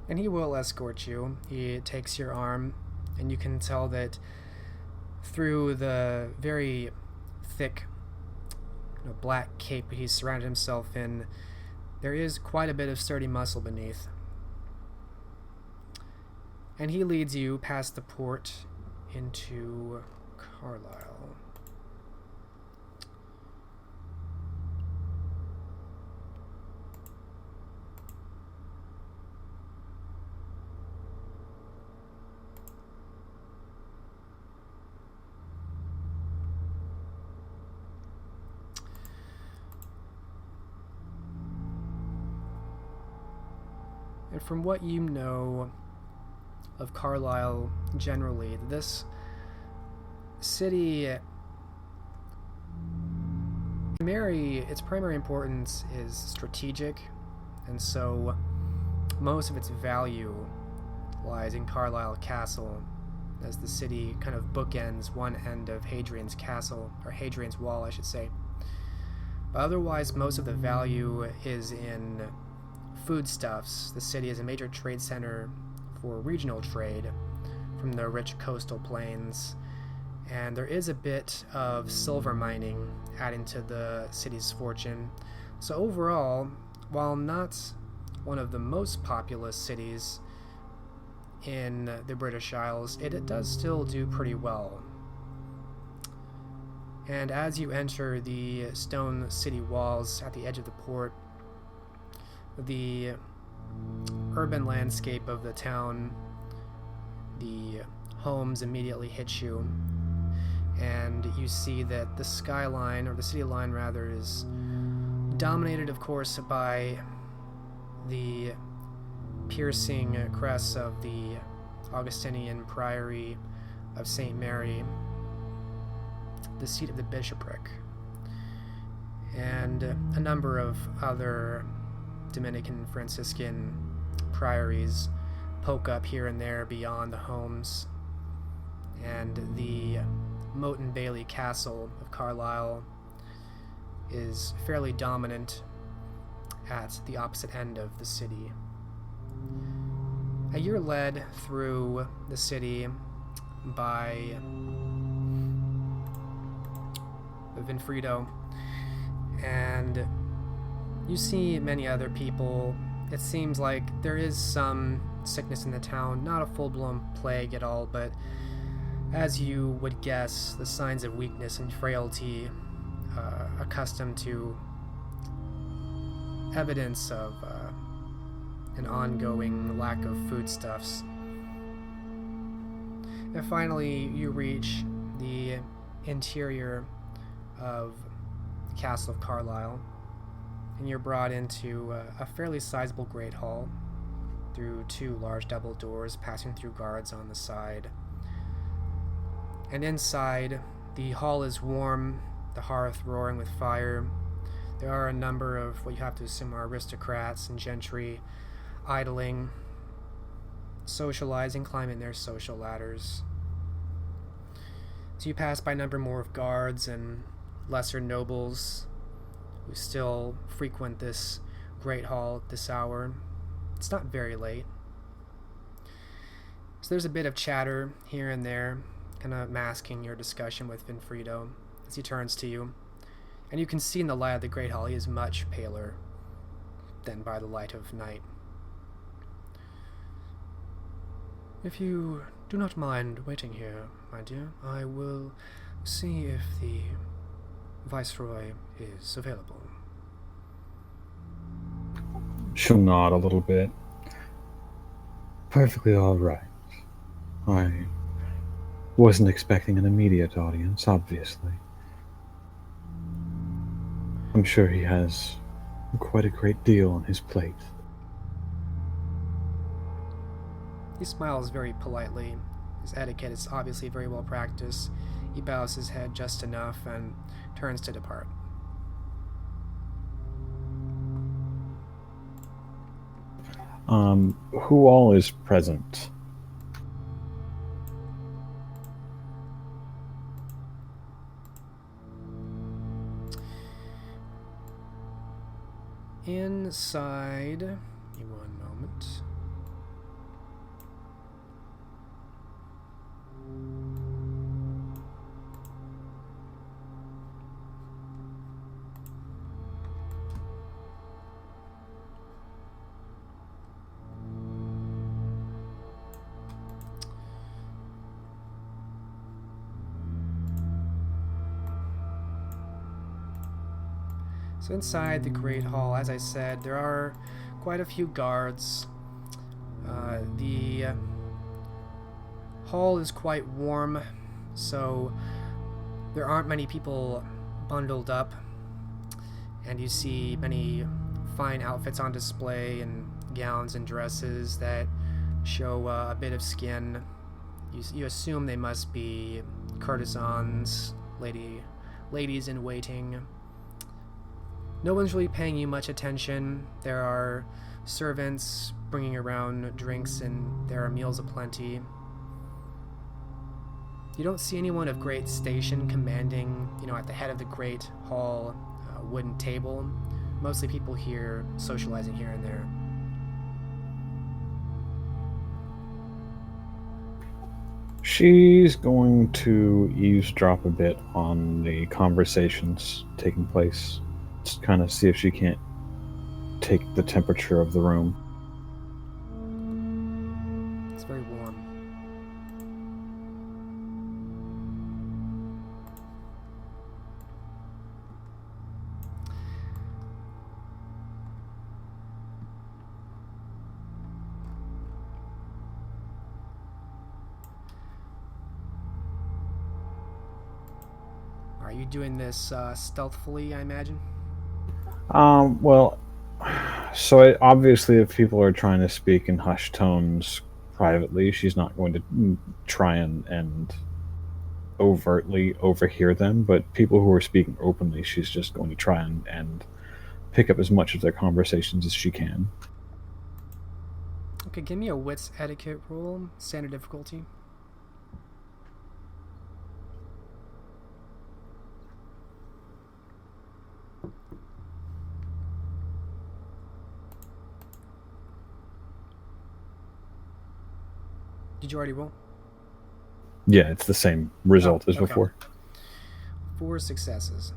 And he will escort you. He takes your arm, and you can tell that through the very thick, black cape he's surrounded himself in, there is quite a bit of sturdy muscle beneath. And he leads you past the port into Carlisle. And from what you know of Carlisle generally, this city, its primary importance is strategic, and so most of its value lies in Carlisle Castle, as the city kind of bookends one end of Hadrian's Castle, or Hadrian's Wall, I should say. But otherwise, most of the value is in foodstuffs. The city is a major trade center for regional trade from the rich coastal plains, and there is a bit of silver mining adding to the city's fortune. So overall, while not one of the most populous cities in the British Isles, it does still do pretty well. And as you enter the stone city walls at the edge of the port, the urban landscape of the town, the homes immediately hit you, and you see that the skyline, or the city line rather, is dominated, of course, by the piercing crests of the Augustinian Priory of St. Mary, the seat of the bishopric, and a number of other Dominican Franciscan priories poke up here and there beyond the homes, and the Moat and Bailey Castle of Carlisle is fairly dominant at the opposite end of the city. You're led through the city by Vinfredo, and you see many other people. It seems like there is some sickness in the town, not a full-blown plague at all, but as you would guess, the signs of weakness and frailty, accustomed to evidence of an ongoing lack of foodstuffs. And finally, you reach the interior of the Castle of Carlisle, and you're brought into a fairly sizable great hall through two large double doors, passing through guards on the side. And inside, the hall is warm, the hearth roaring with fire. There are a number of what you have to assume are aristocrats and gentry idling socializing, climbing their social ladders. So you pass by a number more of guards and lesser nobles who still frequent this great hall at this hour. It's not very late. So there's a bit of chatter here and there, kind of masking your discussion with Vinfredo as he turns to you. And you can see in the light of the great hall he is much paler than by the light of night. If you do not mind waiting here, my dear, I will see if the Viceroy is available. She'll nod a little bit. Perfectly all right. I wasn't expecting an immediate audience, obviously. I'm sure he has quite a great deal on his plate. He smiles very politely. His etiquette is obviously very well practiced. He bows his head just enough and turns to depart. Who all is present? Inside, give me one moment. So inside the Great Hall, as I said, there are quite a few guards. The hall is quite warm, so there aren't many people bundled up, and you see many fine outfits on display and gowns and dresses that show a bit of skin. You assume they must be courtesans, ladies in waiting. No one's really paying you much attention. There are servants bringing around drinks and there are meals aplenty. You don't see anyone of great station commanding, at the head of the great hall, wooden table. Mostly people here socializing here and there. She's going to eavesdrop a bit on the conversations taking place. Just kind of see if she can't take the temperature of the room. It's very warm. Are you doing this stealthily, I imagine? Well, so obviously if people are trying to speak in hushed tones privately, she's not going to try and overtly overhear them, but people who are speaking openly, she's just going to try and pick up as much of their conversations as she can. Okay, give me a wits etiquette roll, standard difficulty. Did you already roll? Yeah, it's the same result as okay. before. 4 successes.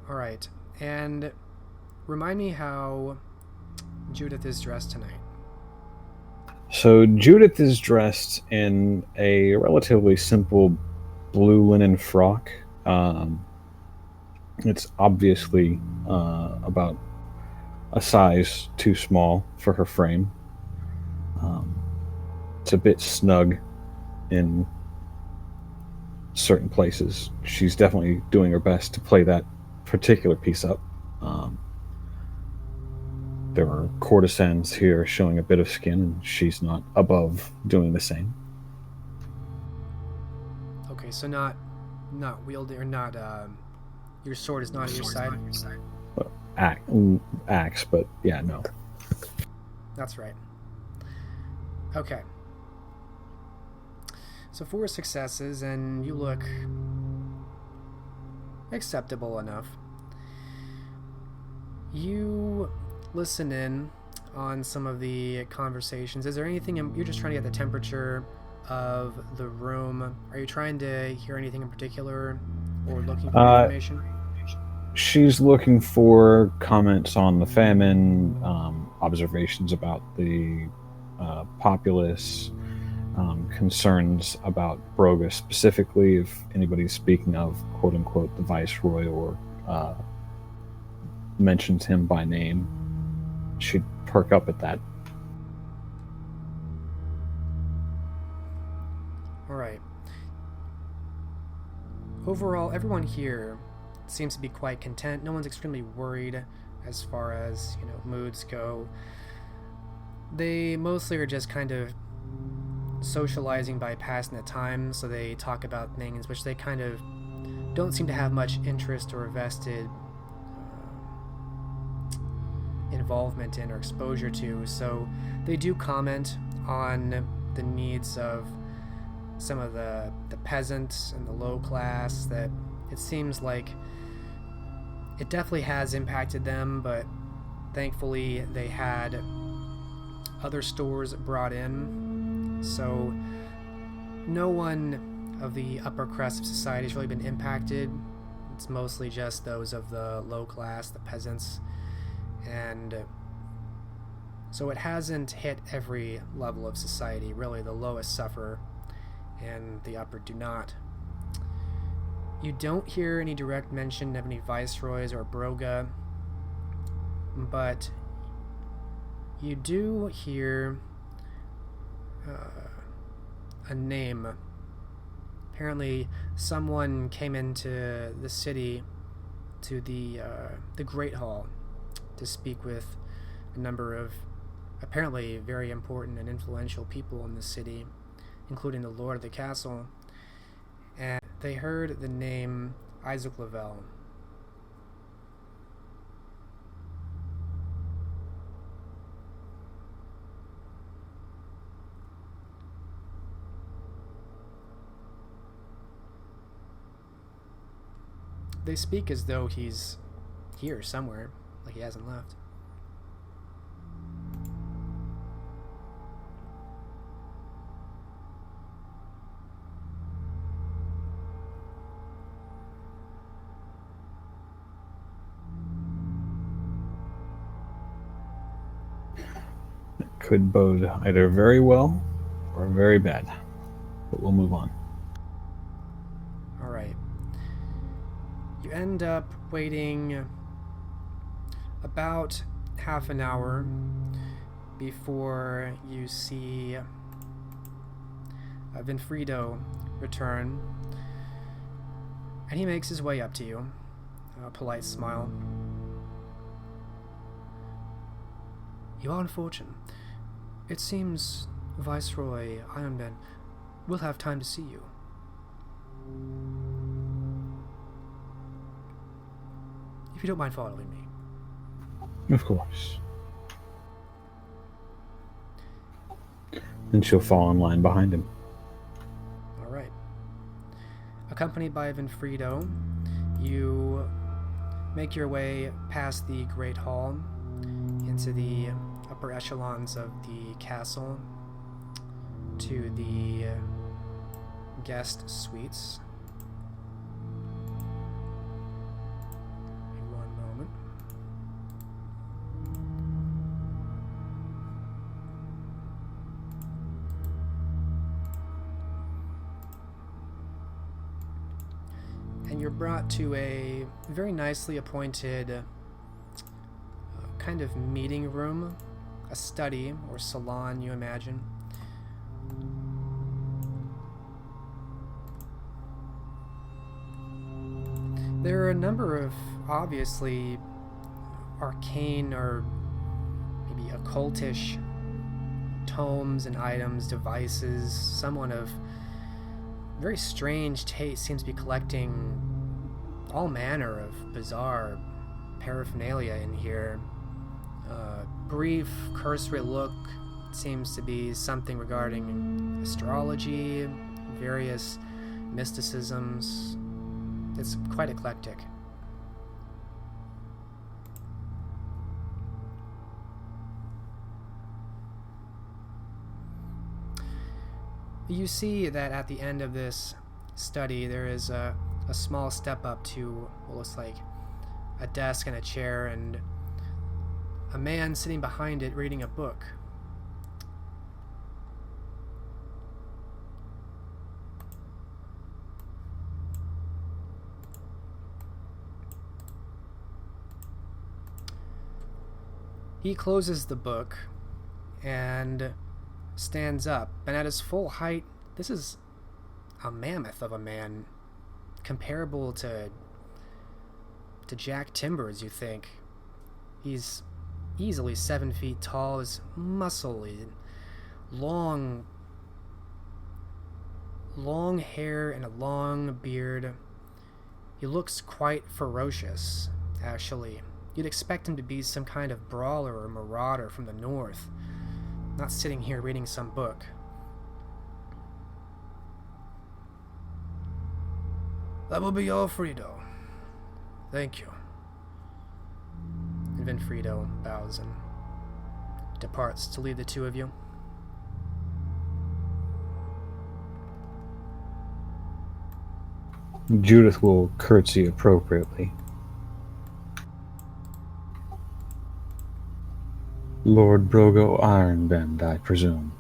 All right. And remind me how Judith is dressed tonight. So Judith is dressed in a relatively simple blue linen frock. It's obviously about a size too small for her frame. It's a bit snug in certain places. She's definitely doing her best to play that particular piece up. There are courtesans here showing a bit of skin, and she's not above doing the same. Okay, so not wielding, or not, your sword is not at your side? Axe, but yeah, no. That's right. Okay. So 4 successes, and you look acceptable enough. You listen in on some of the conversations. Is there anything, you're just trying to get the temperature of the room. Are you trying to hear anything in particular or looking for information? She's looking for comments on the famine, observations about the populace, concerns about Broga specifically, if anybody's speaking of, quote-unquote, the Viceroy or mentions him by name. She'd perk up at that. All right. Overall, everyone here seems to be quite content. No one's extremely worried as far as, moods go. They mostly are just kind of socializing by passing the time, so they talk about things which they kind of don't seem to have much interest or vested involvement in or exposure to. So they do comment on the needs of some of the peasants and the low class, that it seems like it definitely has impacted them, but thankfully they had other stores brought in, so no one of the upper crust of society has really been impacted. It's mostly just those of the low class, the peasants, and so it hasn't hit every level of society. Really, the lowest suffer and the upper do not. You don't hear any direct mention of any viceroys or Broga, but you do hear a name. Apparently, someone came into the city to the Great Hall to speak with a number of apparently very important and influential people in the city, including the Lord of the Castle, and they heard the name Isaac Lavelle. They speak as though he's here somewhere, like he hasn't left. Could bode either very well or very bad, but we'll move on. All right. You end up waiting about half an hour before you see Vinfredo return, and he makes his way up to you. A polite smile. You are unfortunate. It seems Viceroy Ironman will have time to see you. If you don't mind following me. Of course. And she'll fall in line behind him. All right. Accompanied by Vinfredo, you make your way past the Great Hall into the upper echelons of the castle to the guest suites. One moment. And you're brought to a very nicely appointed kind of meeting room, a study or salon, you imagine. There are a number of obviously arcane or maybe occultish tomes and items, devices. Someone of very strange taste seems to be collecting all manner of bizarre paraphernalia in here. Brief, cursory look seems to be something regarding astrology, various mysticisms. It's quite eclectic. You see that at the end of this study, there is a small step up to what looks like a desk and a chair, and a man sitting behind it reading a book. He closes the book and stands up, and at his full height, this is a mammoth of a man, comparable to Jack Timbers, you think. He's easily 7 feet tall, is muscly, long hair and a long beard. He looks quite ferocious, actually. You'd expect him to be some kind of brawler or marauder from the north, not sitting here reading some book. That will be all, Frido. Thank you. And Vinfredo bows and departs to leave the two of you. Judith will curtsy appropriately. Lord Brogo Ironbend, I presume.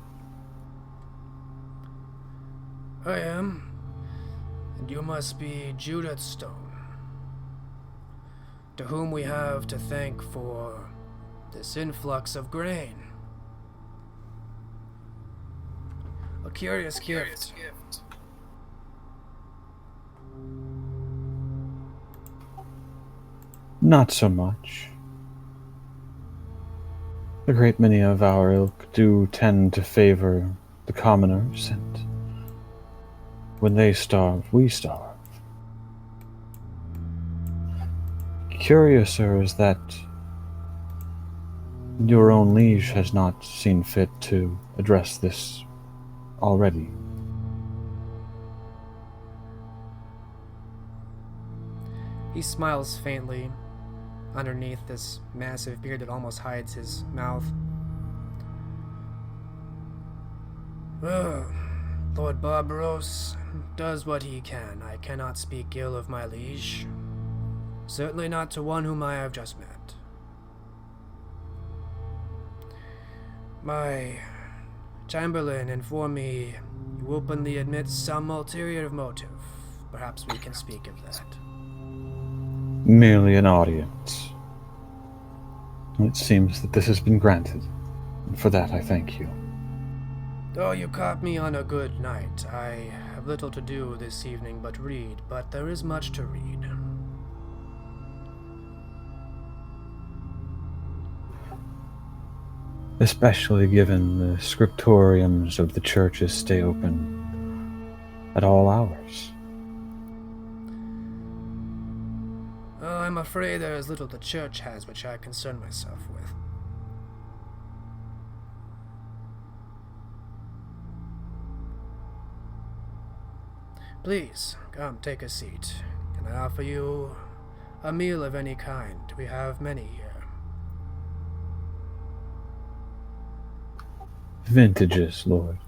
I am. And you must be Judith Stone, to whom we have to thank for this influx of grain. A curious gift. Not so much. A great many of our ilk do tend to favor the commoners, and when they starve, we starve. Curiouser is that your own liege has not seen fit to address this already. He smiles faintly underneath this massive beard that almost hides his mouth. Well, Lord Barbaros does what he can. I cannot speak ill of my liege. Certainly not to one whom I have just met. My Chamberlain informed me you openly admit some ulterior motive. Perhaps we can speak of that. Merely an audience. It seems that this has been granted, and for that I thank you. Oh, you caught me on a good night. I have little to do this evening but read, but there is much to read. Especially given the scriptoriums of the churches stay open at all hours. I'm afraid there is little the church has which I concern myself with. Please, come take a seat. Can I offer you a meal of any kind? We have many here. Vintages, Lord.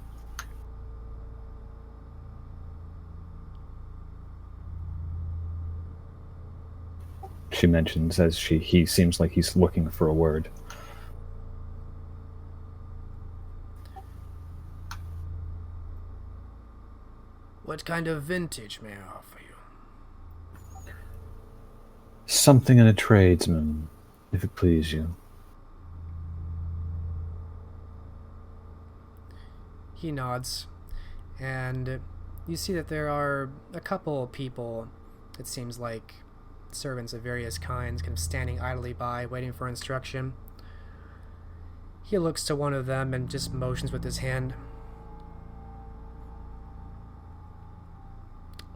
She mentions as he seems like he's looking for a word. What kind of vintage may I offer you? Something in a tradesman, if it please you. He nods, and you see that there are a couple people, it seems like servants of various kinds, kind of standing idly by, waiting for instruction. He looks to one of them and just motions with his hand.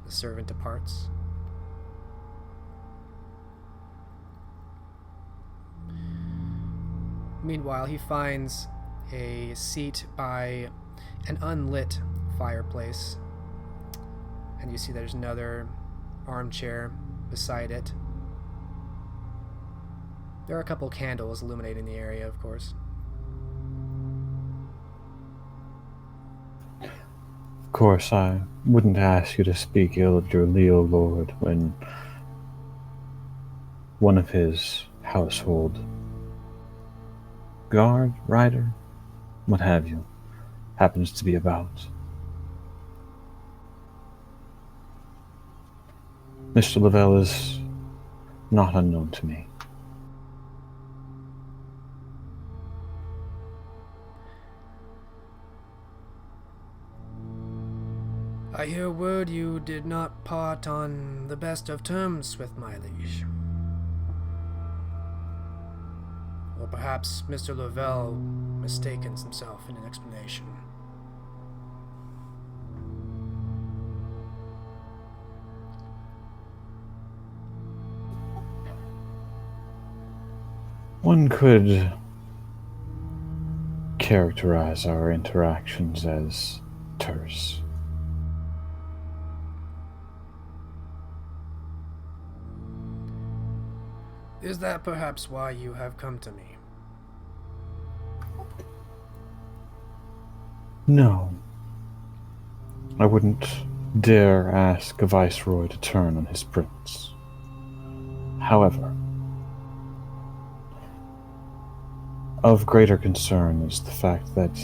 The servant departs. Meanwhile, he finds a seat by an unlit fireplace And you see there's another armchair beside it. There are a couple candles illuminating the area, of course. Of course, I wouldn't ask you to speak ill of your Leo lord when one of his household guard, rider, what have you, happens to be about. Mr. Lavelle is not unknown to me. I hear word you did not part on the best of terms with my liege. Or perhaps Mr. Lavelle mistakens himself in an explanation. One could characterize our interactions as terse. Is that perhaps why you have come to me? No. I wouldn't dare ask a viceroy to turn on his prince. However, of greater concern is the fact that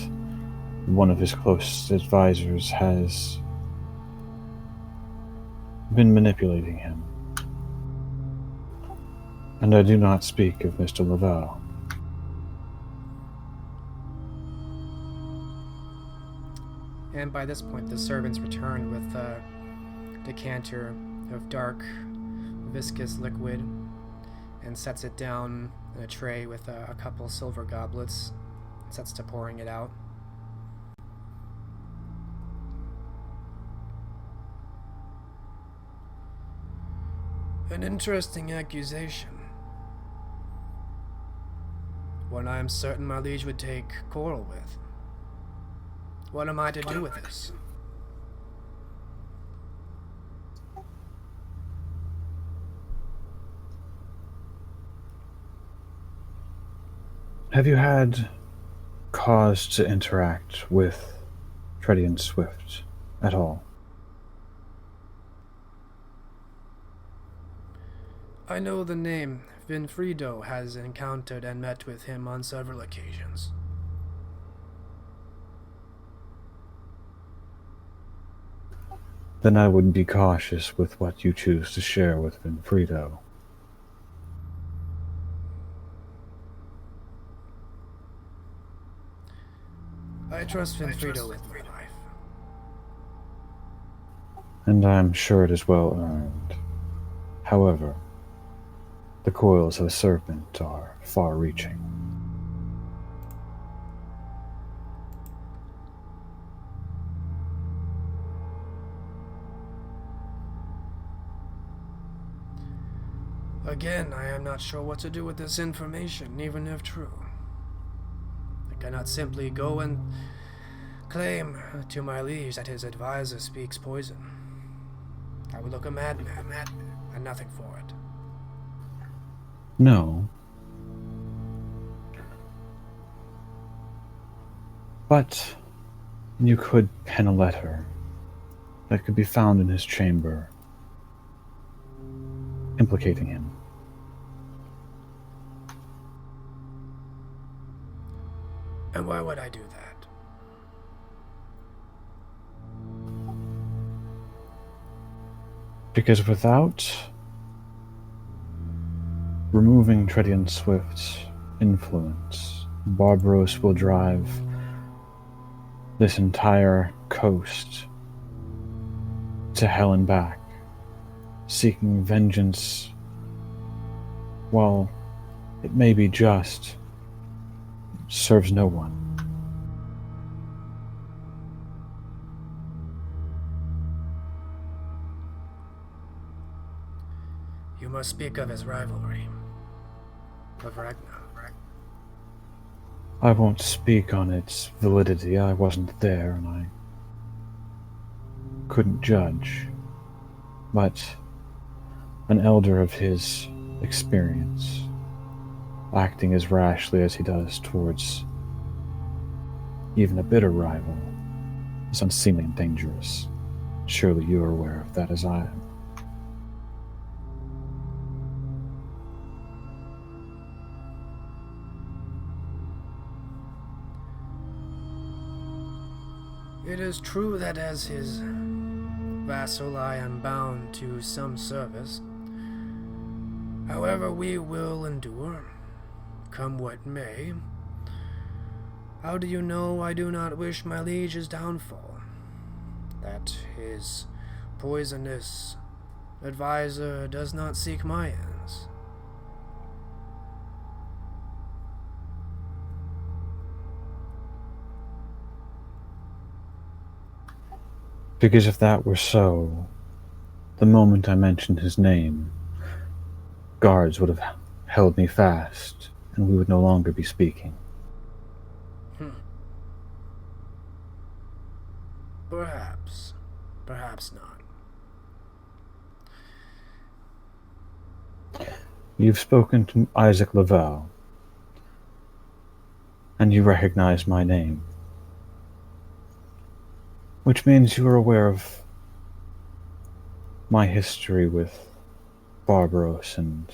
one of his closest advisors has been manipulating him. And I do not speak of Mr. Lavelle. And by this point, the servants returned with a decanter of dark, viscous liquid and sets it down in a tray with a couple silver goblets, sets to pouring it out. An interesting accusation. One I am certain my liege would take quarrel with. What am I to do with this? Have you had cause to interact with Tredian Swift at all? I know the name. Vinfredo has encountered and met with him on several occasions. Then I would be cautious with what you choose to share with Vinfredo. I trust Vinfredo with my life. And I'm sure it is well earned. However, the coils of a serpent are far-reaching. Again, I am not sure what to do with this information, even if true. I cannot simply go and claim to my liege that his advisor speaks poison. I would look a madman, and nothing for it. No. But you could pen a letter that could be found in his chamber, implicating him. And why would I do that? Because without removing Tredian Swift's influence, Barbaros will drive this entire coast to hell and back, seeking vengeance. While it may be just, serves no one. You must speak of his rivalry. Of Ragnar. I won't speak on its validity. I wasn't there, and I couldn't judge. but an elder of his experience, acting as rashly as he does towards even a bitter rival, is unseemly and dangerous. Surely you are aware of that as I am. It is true that as his vassal I am bound to some service. However, we will endure, come what may. How do you know I do not wish my liege's downfall? That his poisonous advisor does not seek my ends? Because if that were so, the moment I mentioned his name, guards would have held me fast, and we would no longer be speaking. Perhaps. Perhaps not. You've spoken to Isaac Lavelle, and you recognize my name, which means you are aware of my history with Barbaros and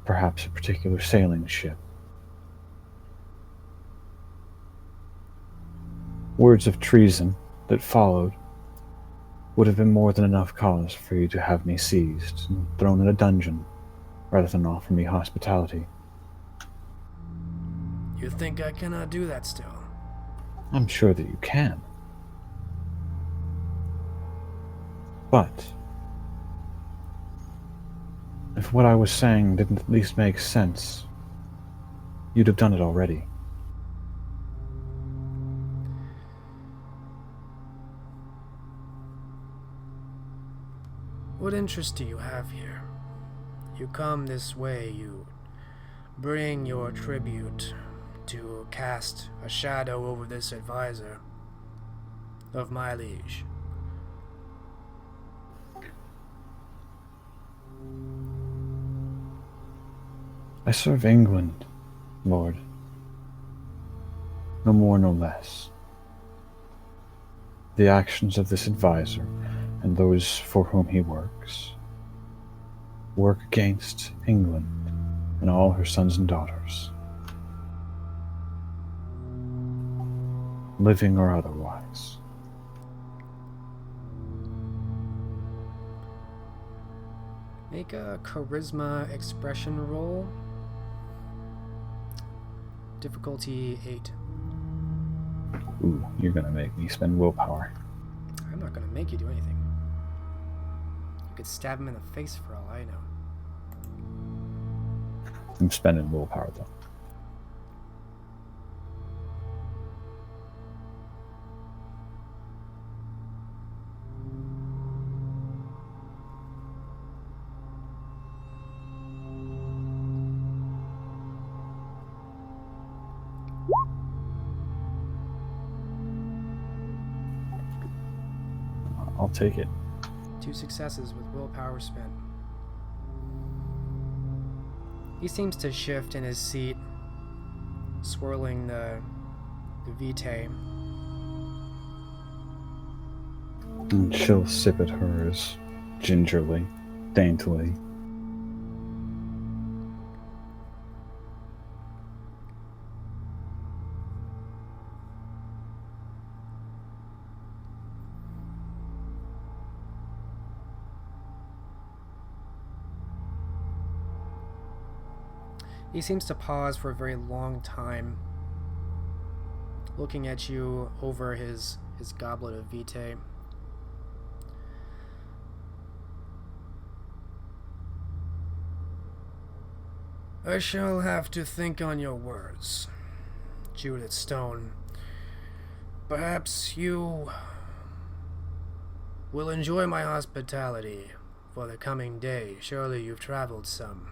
perhaps a particular sailing ship. Words of treason that followed would have been more than enough cause for you to have me seized and thrown in a dungeon rather than offer me hospitality. You think I cannot do that still? I'm sure that you can. But if what I was saying didn't at least make sense, you'd have done it already. What interest do you have here? You come this way, you bring your tribute to cast a shadow over this advisor of my liege. I serve England, Lord. No more, no less. The actions of this advisor and those for whom he works work against England and all her sons and daughters, living or otherwise. Make a charisma expression roll. Difficulty 8. Ooh, you're gonna make me spend willpower. I'm not gonna make you do anything. You could stab him in the face for all I know. I'm spending willpower though. I'll take it. 2 successes with willpower spent. He seems to shift in his seat, swirling the vitae. And she'll sip at hers, gingerly, daintily. He seems to pause for a very long time, looking at you over his goblet of vitae. I shall have to think on your words, Judith Stone. Perhaps you will enjoy my hospitality for the coming day. Surely you've traveled some.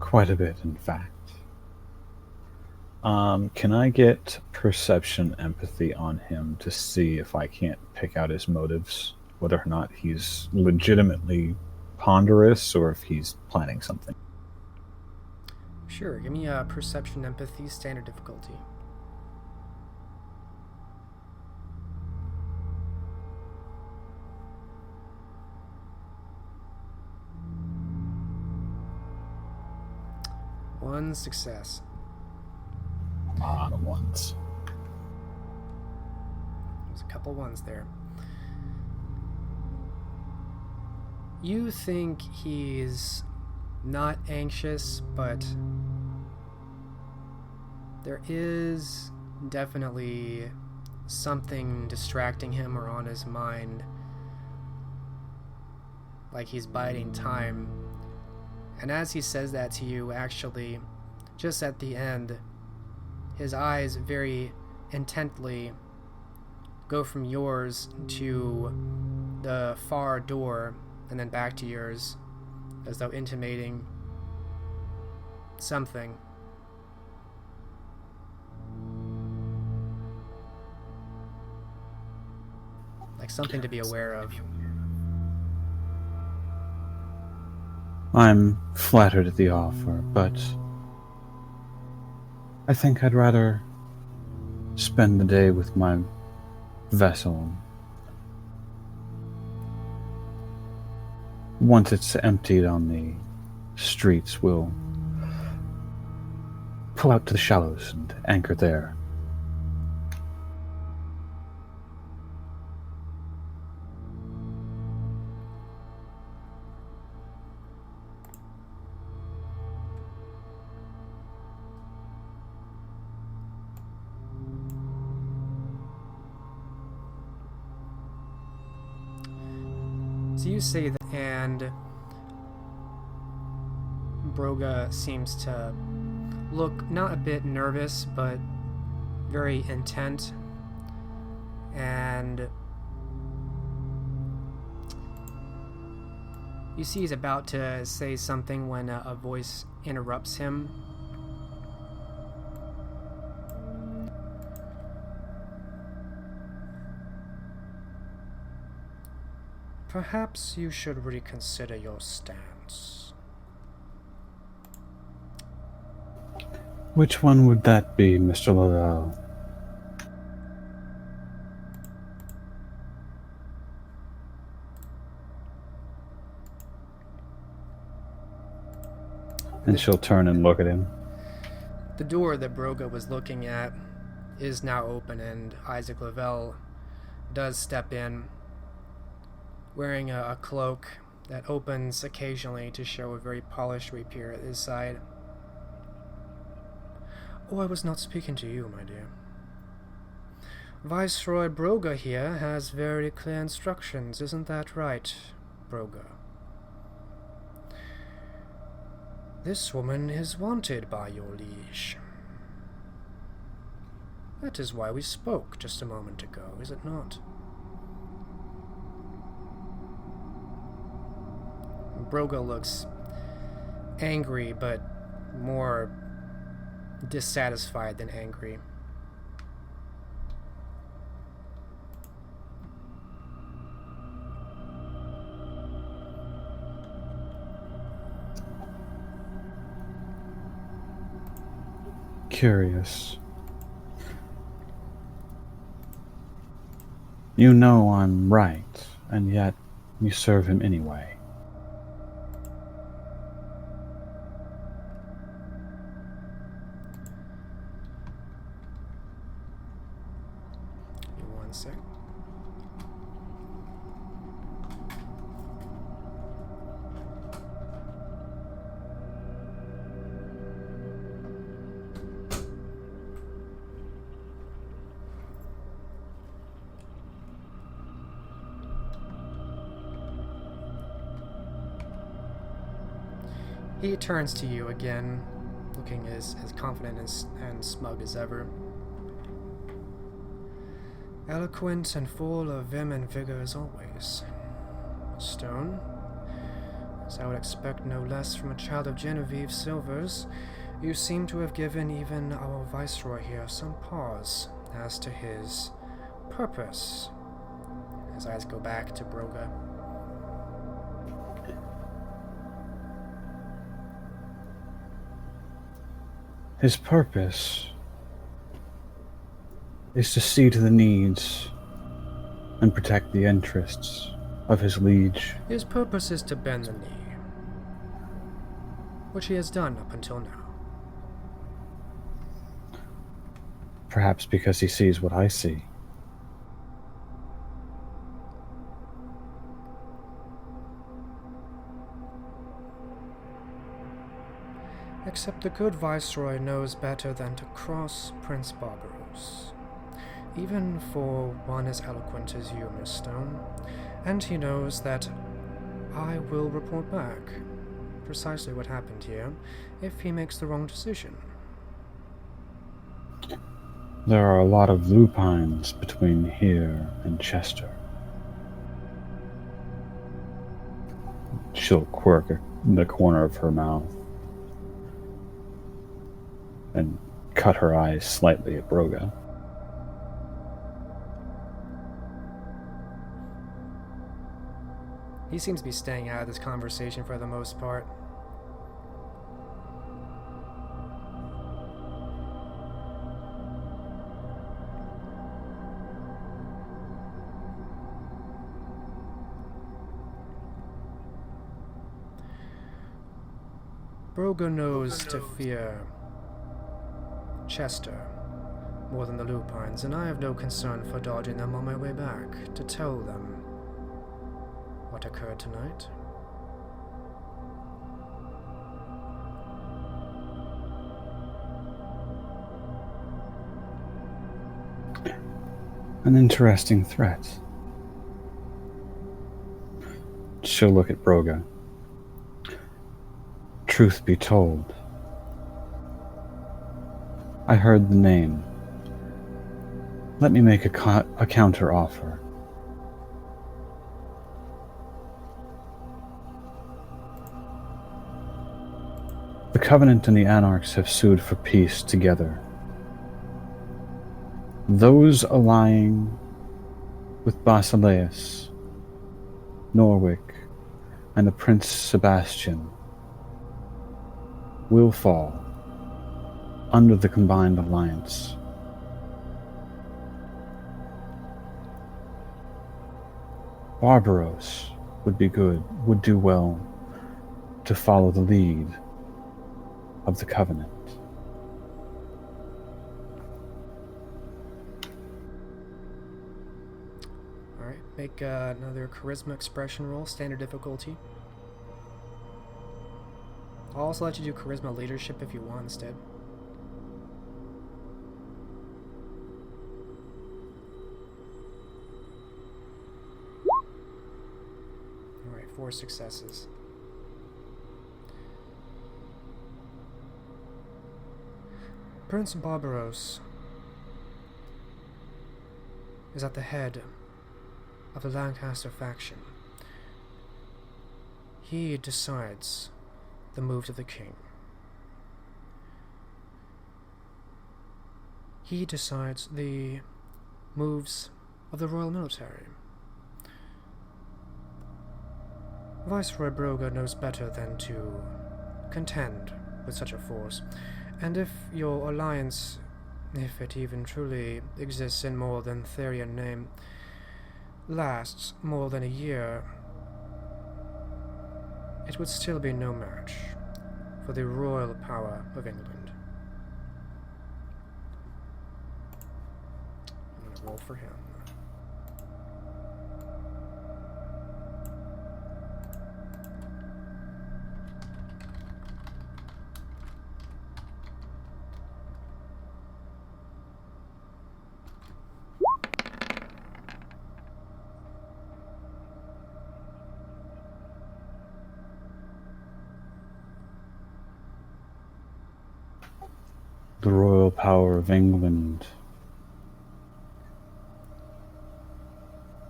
Quite a bit, in fact. Can I get perception empathy on him to see if I can't pick out his motives, whether or not he's legitimately ponderous or if he's planning something? Sure, give me a perception empathy standard difficulty. One success. A lot of ones. There's a couple ones there. You think he's not anxious, but there is definitely something distracting him or on his mind, like he's biding time. And as he says that to you, actually, just at the end, his eyes very intently go from yours to the far door and then back to yours, as though intimating something. Like something to be aware of. I'm flattered at the offer, but I think I'd rather spend the day with my vessel. Once it's emptied on the streets, we'll pull out to the shallows and anchor there. So you say that, and Broga seems to look not a bit nervous, but very intent. And you see he's about to say something when a voice interrupts him. Perhaps you should reconsider your stance. Which one would that be, Mr. Laval? And she'll turn and look at him. The door that Broga was looking at is now open, and Isaac Lavelle does step in, wearing a cloak that opens occasionally to show a very polished rapier at his side. Oh, I was not speaking to you, my dear. Viceroy Broga here has very clear instructions, isn't that right, Broga? This woman is wanted by your liege. That is why we spoke just a moment ago, is it not? Broga looks angry, but more dissatisfied than angry. Curious. You know I'm right, and yet you serve him anyway. Give me 1 sec. He turns to you again, looking as confident and smug as ever. Eloquent and full of vim and vigor as always. Stone, as I would expect no less from a child of Genevieve Silvers, You seem to have given even our Viceroy here some pause as to his purpose. His eyes go back to Broga. His purpose is to see to the needs and protect the interests of his liege. His purpose is to bend the knee, which he has done up until now. Perhaps because he sees what I see. Except the good Viceroy knows better than to cross Prince Barbaros, even for one as eloquent as you, Miss Stone. And he knows that I will report back precisely what happened here if he makes the wrong decision. There are a lot of lupines between here and Chester. She'll quirk the corner of her mouth and cut her eyes slightly at Broga. He seems to be staying out of this conversation for the most part. Broga knows to fear Chester more than the lupines, and I have no concern for dodging them on my way back to tell them what occurred tonight. An interesting threat. She'll look at Broga. Truth be told, I heard the name. Let me make a counter offer. The Covenant and the Anarchs have sued for peace together. Those allying with Basileus, Norwick, and the Prince Sebastian will fall under the combined alliance. Barbaros would do well to follow the lead of the Covenant. Alright, make another charisma expression roll, standard difficulty. I'll also let you do charisma leadership if you want instead. Alright, 4 successes. Prince Barbaros is at the head of the Lancaster faction. He decides the moves of the king. He decides the moves of the royal military. Viceroy Broga knows better than to contend with such a force, and if your alliance, if it even truly exists in more than theory and name, lasts more than a year, it would still be no match for the royal power of England. I'm going to roll for him. The royal power of England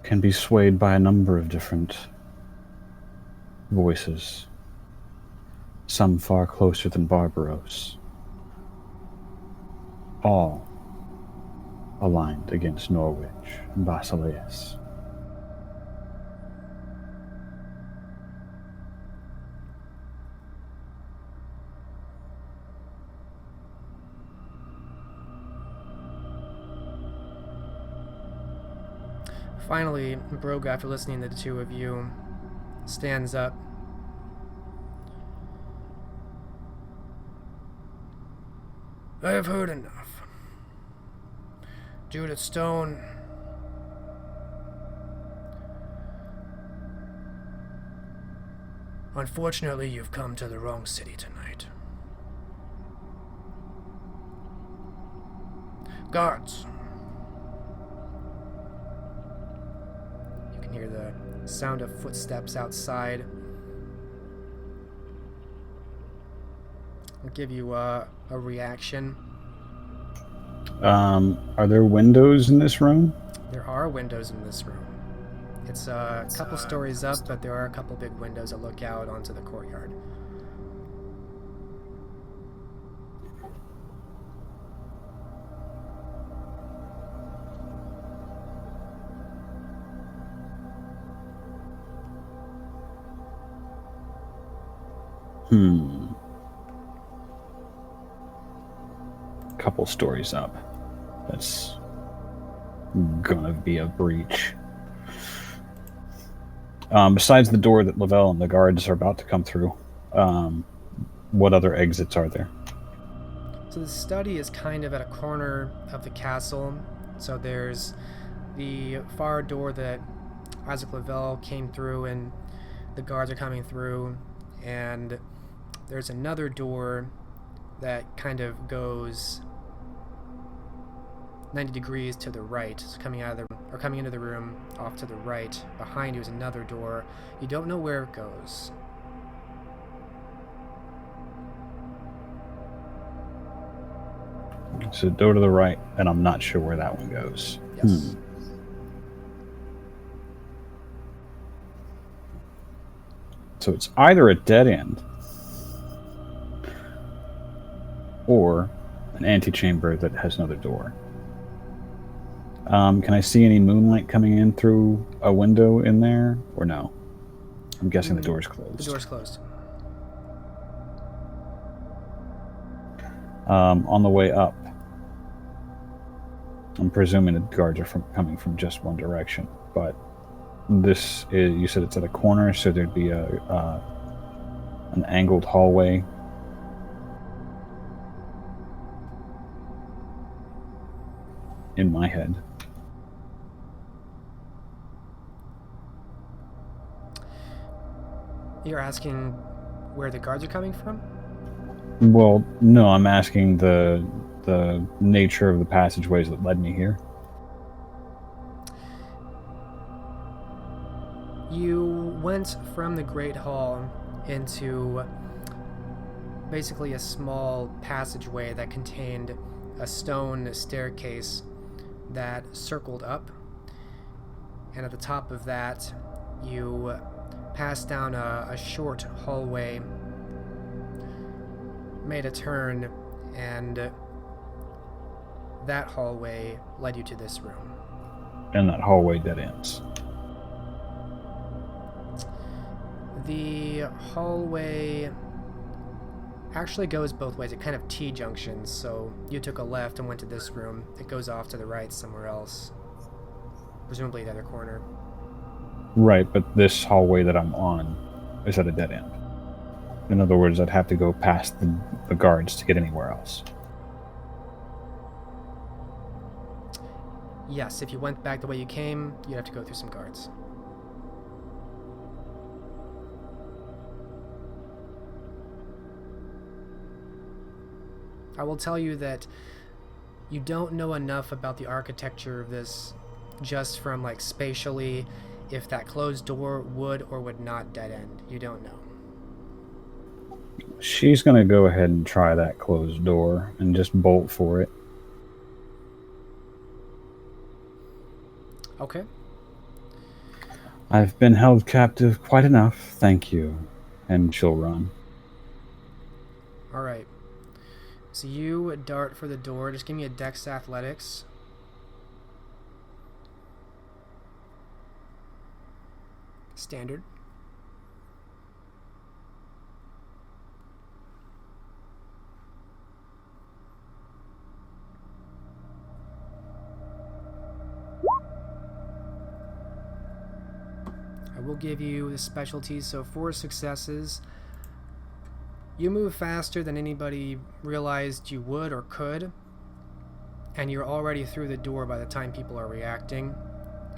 can be swayed by a number of different voices, some far closer than Barbaros, all aligned against Norwich and Basileus. Finally, Brogue, after listening to the two of you, stands up. I have heard enough. Judith Stone. Unfortunately, you've come to the wrong city tonight. Guards. You can hear the sound of footsteps outside. I'll give you a reaction. Are there windows in this room? There are windows in this room. It's a couple stories up, but there are a couple big windows that look out onto the courtyard. Couple stories up. That's gonna be a breach. Besides the door that Lavelle and the guards are about to come through, what other exits are there? So the study is kind of at a corner of the castle. So there's the far door that Isaac Lavelle came through and the guards are coming through, and there's another door that kind of goes 90 degrees to the right. So coming into the room off to the right. Behind you is another door. You don't know where it goes. So door to the right, and I'm not sure where that one goes. Yes. So it's either a dead end or an antechamber that has another door. Can I see any moonlight coming in through a window in there, or no? I'm guessing the door's closed. The door's closed. On the way up, I'm presuming the guards are coming from just one direction, but this is, you said it's at a corner, so there'd be an angled hallway. In my head. You're asking where the guards are coming from? Well, no, I'm asking the nature of the passageways that led me here. You went from the Great Hall into basically a small passageway that contained a stone staircase that circled up, and at the top of that you passed down a short hallway, made a turn, and that hallway led you to this room. And that hallway dead ends. The hallway actually goes both ways. It kind of T-junctions, so you took a left and went to this room. It goes off to the right somewhere else, presumably the other corner. Right, but this hallway that I'm on is at a dead end. In other words, I'd have to go past the guards to get anywhere else. Yes, if you went back the way you came, you'd have to go through some guards. I will tell you that you don't know enough about the architecture of this just from, like, spatially, if that closed door would or would not dead end. You don't know. She's going to go ahead and try that closed door and just bolt for it. Okay. I've been held captive quite enough, thank you. And she'll run. Alright. So you dart for the door. Just give me a Dex Athletics. Standard. I will give you the specialties, so 4 successes. You move faster than anybody realized you would or could, and you're already through the door by the time people are reacting.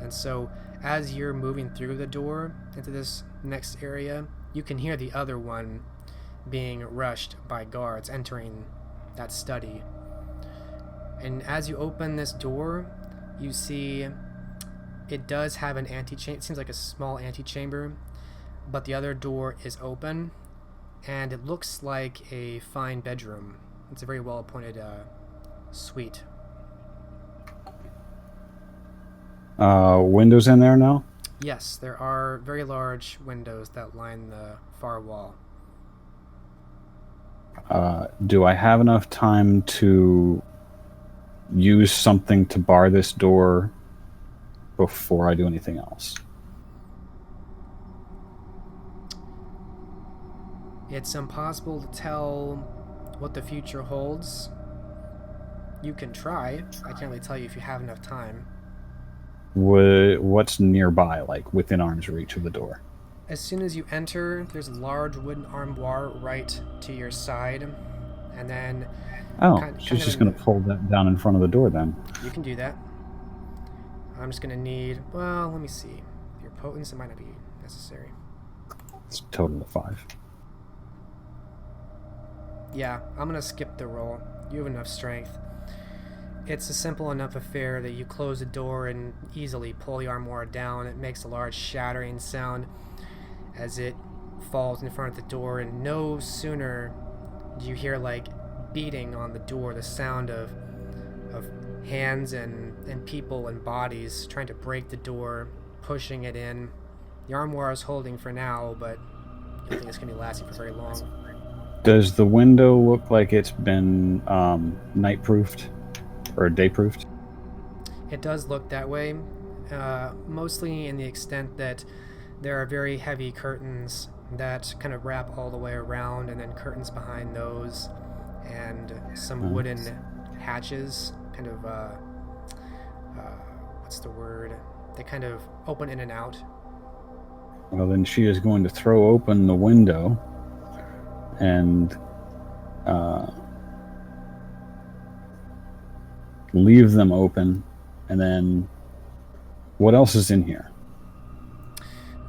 And so, as you're moving through the door into this next area, you can hear the other one being rushed by guards entering that study. And as you open this door, you see it does have an antechamber. It seems like a small antechamber, but the other door is open, and it looks like a fine bedroom. It's a very well appointed suite. Windows in there now? Yes, there are very large windows that line the far wall. Do I have enough time to use something to bar this door before I do anything else? It's impossible to tell what the future holds. You can try. I can't really tell you if you have enough time. What's nearby, like within arm's reach of the door? As soon as you enter, there's a large wooden armoire right to your side, and then... She's just going to pull that down in front of the door then. You can do that. I'm just going to need... Well, let me see. Your potence, it might not be necessary. It's a total of 5. Yeah, I'm going to skip the roll. You have enough strength. It's a simple enough affair that you close the door and easily pull the armoire down. It makes a large shattering sound as it falls in front of the door, and no sooner do you hear like beating on the door, the sound of hands and people and bodies trying to break the door, pushing it in. The armoire is holding for now, but I don't think it's going to be lasting for very long. Does the window look like it's been night-proofed or day-proofed? It does look that way, mostly in the extent that there are very heavy curtains that kind of wrap all the way around, and then curtains behind those, and some wooden hatches, kind of, what's the word? They kind of open in and out. Well, then she is going to throw open the window and leave them open, and then what else is in here?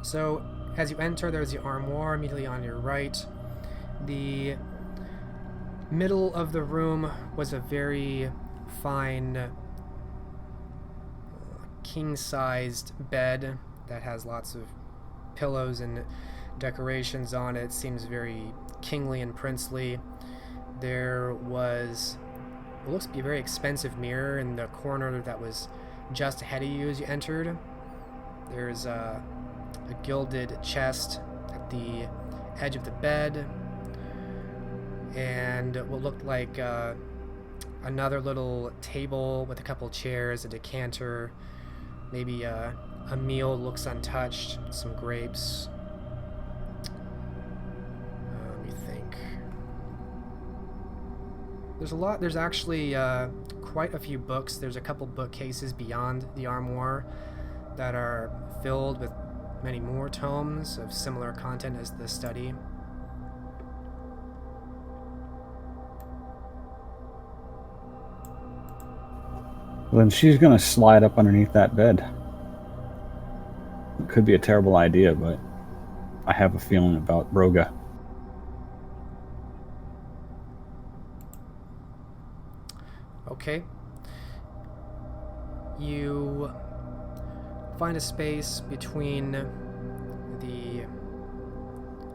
So, as you enter, there's the armoire immediately on your right. The middle of the room was a very fine king-sized bed that has lots of pillows and decorations on it. Seems very kingly and princely. There was what looks to be a very expensive mirror in the corner that was just ahead of you as you entered. There's a gilded chest at the edge of the bed, and what looked like another little table with a couple chairs, a decanter, maybe a meal looks untouched, some grapes. Let me think. There's actually quite a few books. There's a couple bookcases beyond the armoire that are filled with many more tomes of similar content as the study. Well, then she's going to slide up underneath that bed. It could be a terrible idea, but I have a feeling about Broga. Okay. You find a space between the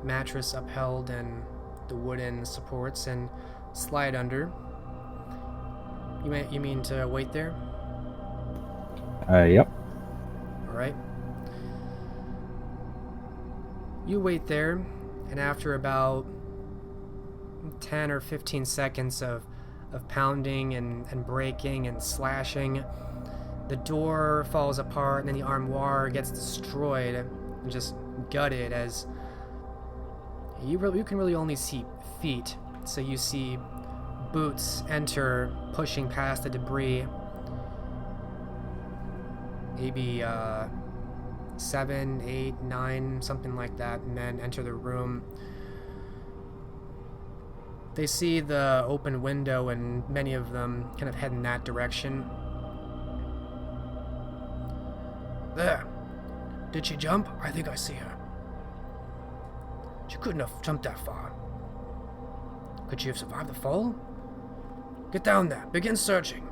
mattress upheld and the wooden supports and slide under. You mean to wait there? Yep. Alright. You wait there, and after about 10 or 15 seconds of of pounding and breaking and slashing. The door falls apart, and then the armoire gets destroyed and just gutted as you can really only see feet. So you see Boots enter, pushing past the debris. Maybe 7, 8, 9, something like that, and then enter the room. They see the open window, and many of them kind of head in that direction. There. Did she jump? I think I see her. She couldn't have jumped that far. Could she have survived the fall? Get down there. Begin searching.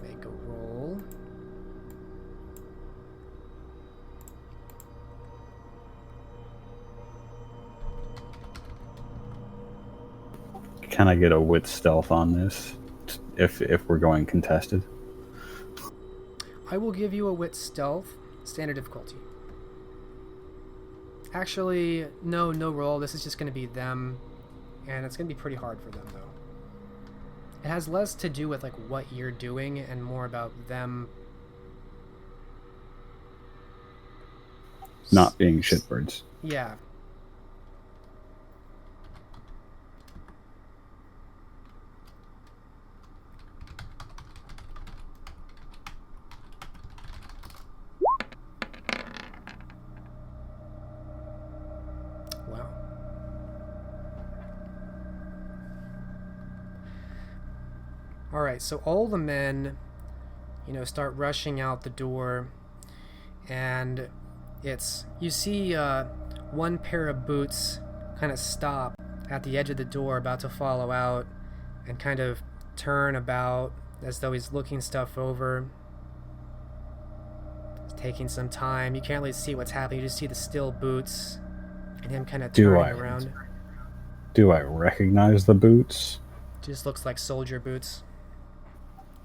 Make a roll. Can I get a wit stealth on this? If we're going contested? I will give you a wit stealth, standard difficulty. Actually, no roll. This is just going to be them, and it's going to be pretty hard for them, though. It has less to do with like what you're doing and more about them Not being shitbirds. Yeah. Wow. All right, so all the men, start rushing out the door, and you see one pair of boots kind of stop at the edge of the door, about to follow out, and kind of turn about as though he's looking stuff over. It's taking some time. You can't really see what's happening. You just see the still boots and him kind of turning around. Do I recognize the boots? Just looks like soldier boots.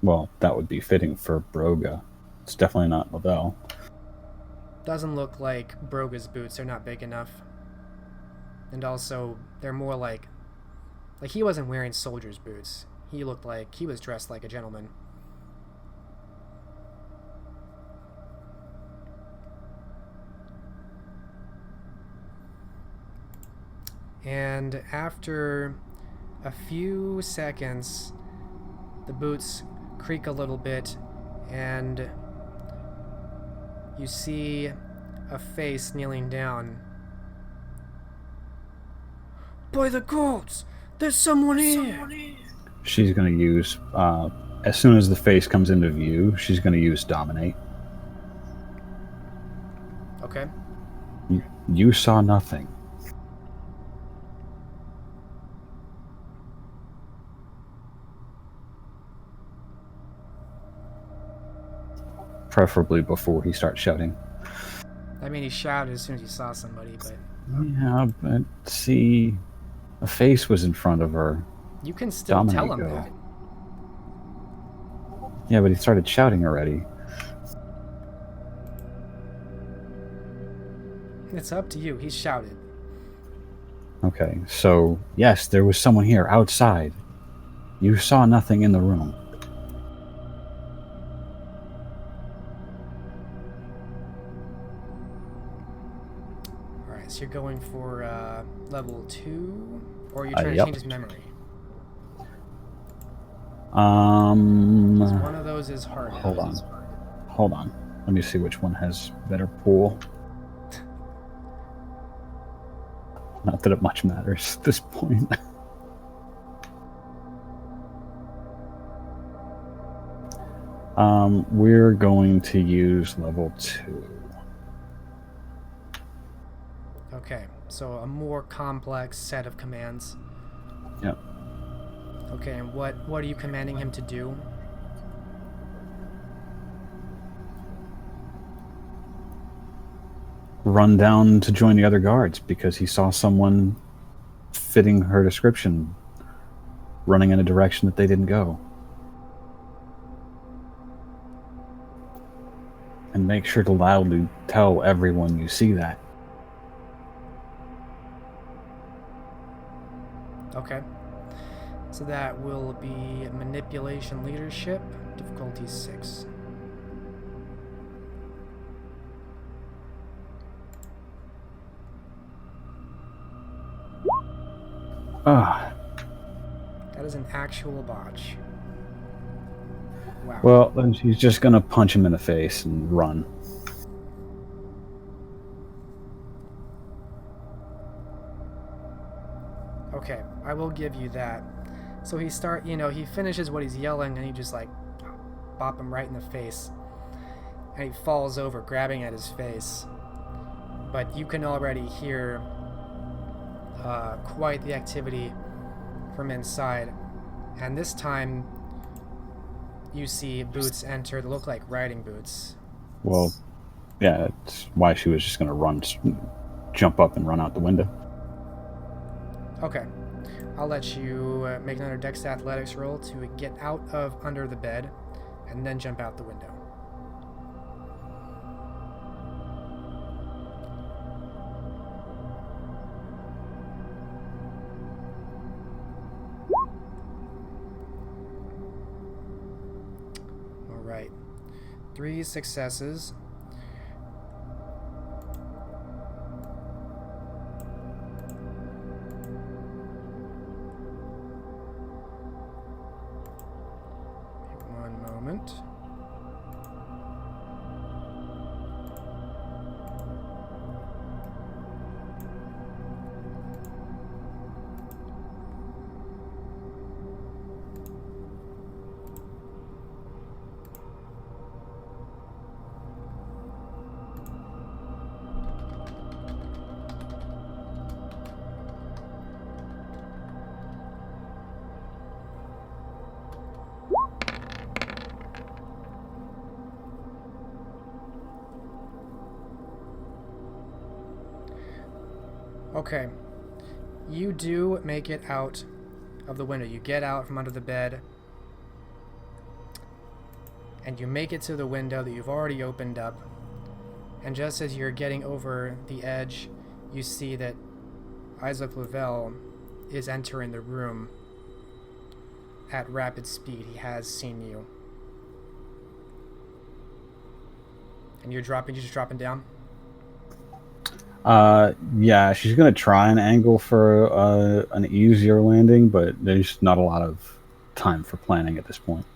Well, that would be fitting for Broga. It's definitely not Lavelle. Doesn't look like Broga's boots. They're not big enough. And also, they're more like he wasn't wearing soldier's boots. He looked like he was dressed like a gentleman. And after a few seconds, the boots creak a little bit, and you see a face kneeling down. By the gods, there's someone here! She's going to use, as soon as the face comes into view, she's going to use Dominate. Okay. You saw nothing. Preferably before he starts shouting. I mean, he shouted as soon as he saw somebody, but... Yeah, but see, a face was in front of her. You can still tell him go. that. Yeah, but he started shouting already. It's up to you. He shouted. Okay, so, yes, there was someone here, outside. You saw nothing in the room. So you're going for level 2, or you're trying to change his memory? One of those is hard. Hold on. Let me see which one has better pool. Not that it much matters at this point. We're going to use level 2. Okay, so a more complex set of commands. Yep. Okay, and what are you commanding him to do? Run down to join the other guards because he saw someone fitting her description running in a direction that they didn't go. And make sure to loudly tell everyone you see that. Okay. So that will be manipulation leadership, difficulty 6. Ah. That is an actual botch. Wow. Well, then she's just gonna punch him in the face and run. Okay, I will give you that. So he he finishes what he's yelling and he just like bop him right in the face. And he falls over, grabbing at his face. But you can already hear quite the activity from inside. And this time, you see boots enter that look like riding boots. Well, yeah, that's why she was just gonna jump up and run out the window. Okay. I'll let you make another Dex Athletics roll to get out of under the bed and then jump out the window. Alright. 3 successes. Moment. Okay. You do make it out of the window. You get out from under the bed. And you make it to the window that you've already opened up. And just as you're getting over the edge, you see that Isaac Lavelle is entering the room at rapid speed. He has seen you. And you're just dropping down? Yeah, she's gonna try and angle for an easier landing, but there's not a lot of time for planning at this point.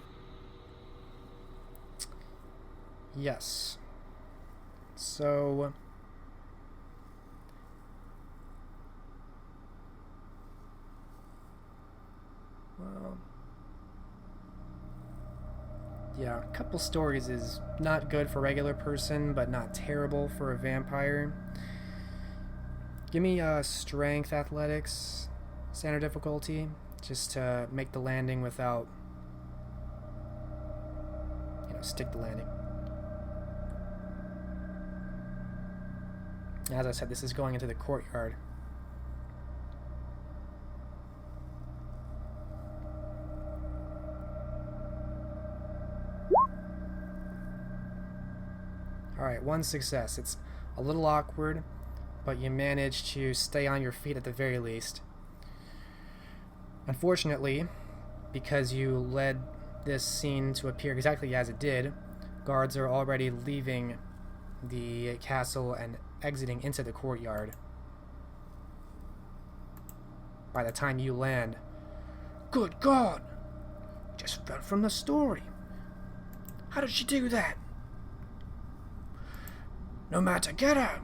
Yes. So... well... yeah, a couple stories is not good for a regular person, but not terrible for a vampire. Give me strength athletics, standard difficulty, just to make the landing without, stick the landing. As I said, this is going into the courtyard. Alright, 1 success. It's a little awkward, but you manage to stay on your feet at the very least. Unfortunately, because you led this scene to appear exactly as it did, guards are already leaving the castle and exiting into the courtyard. By the time you land, good God! Just fell from the story. How did she do that? No matter, get her!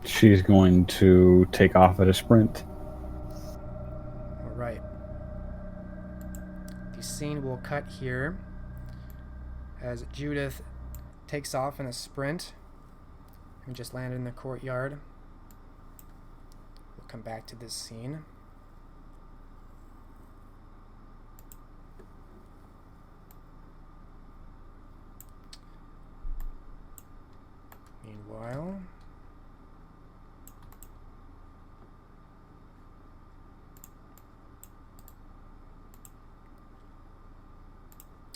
She's going to take off at a sprint. Alright. The scene will cut here as Judith takes off in a sprint and just landed in the courtyard. We'll come back to this scene. Meanwhile,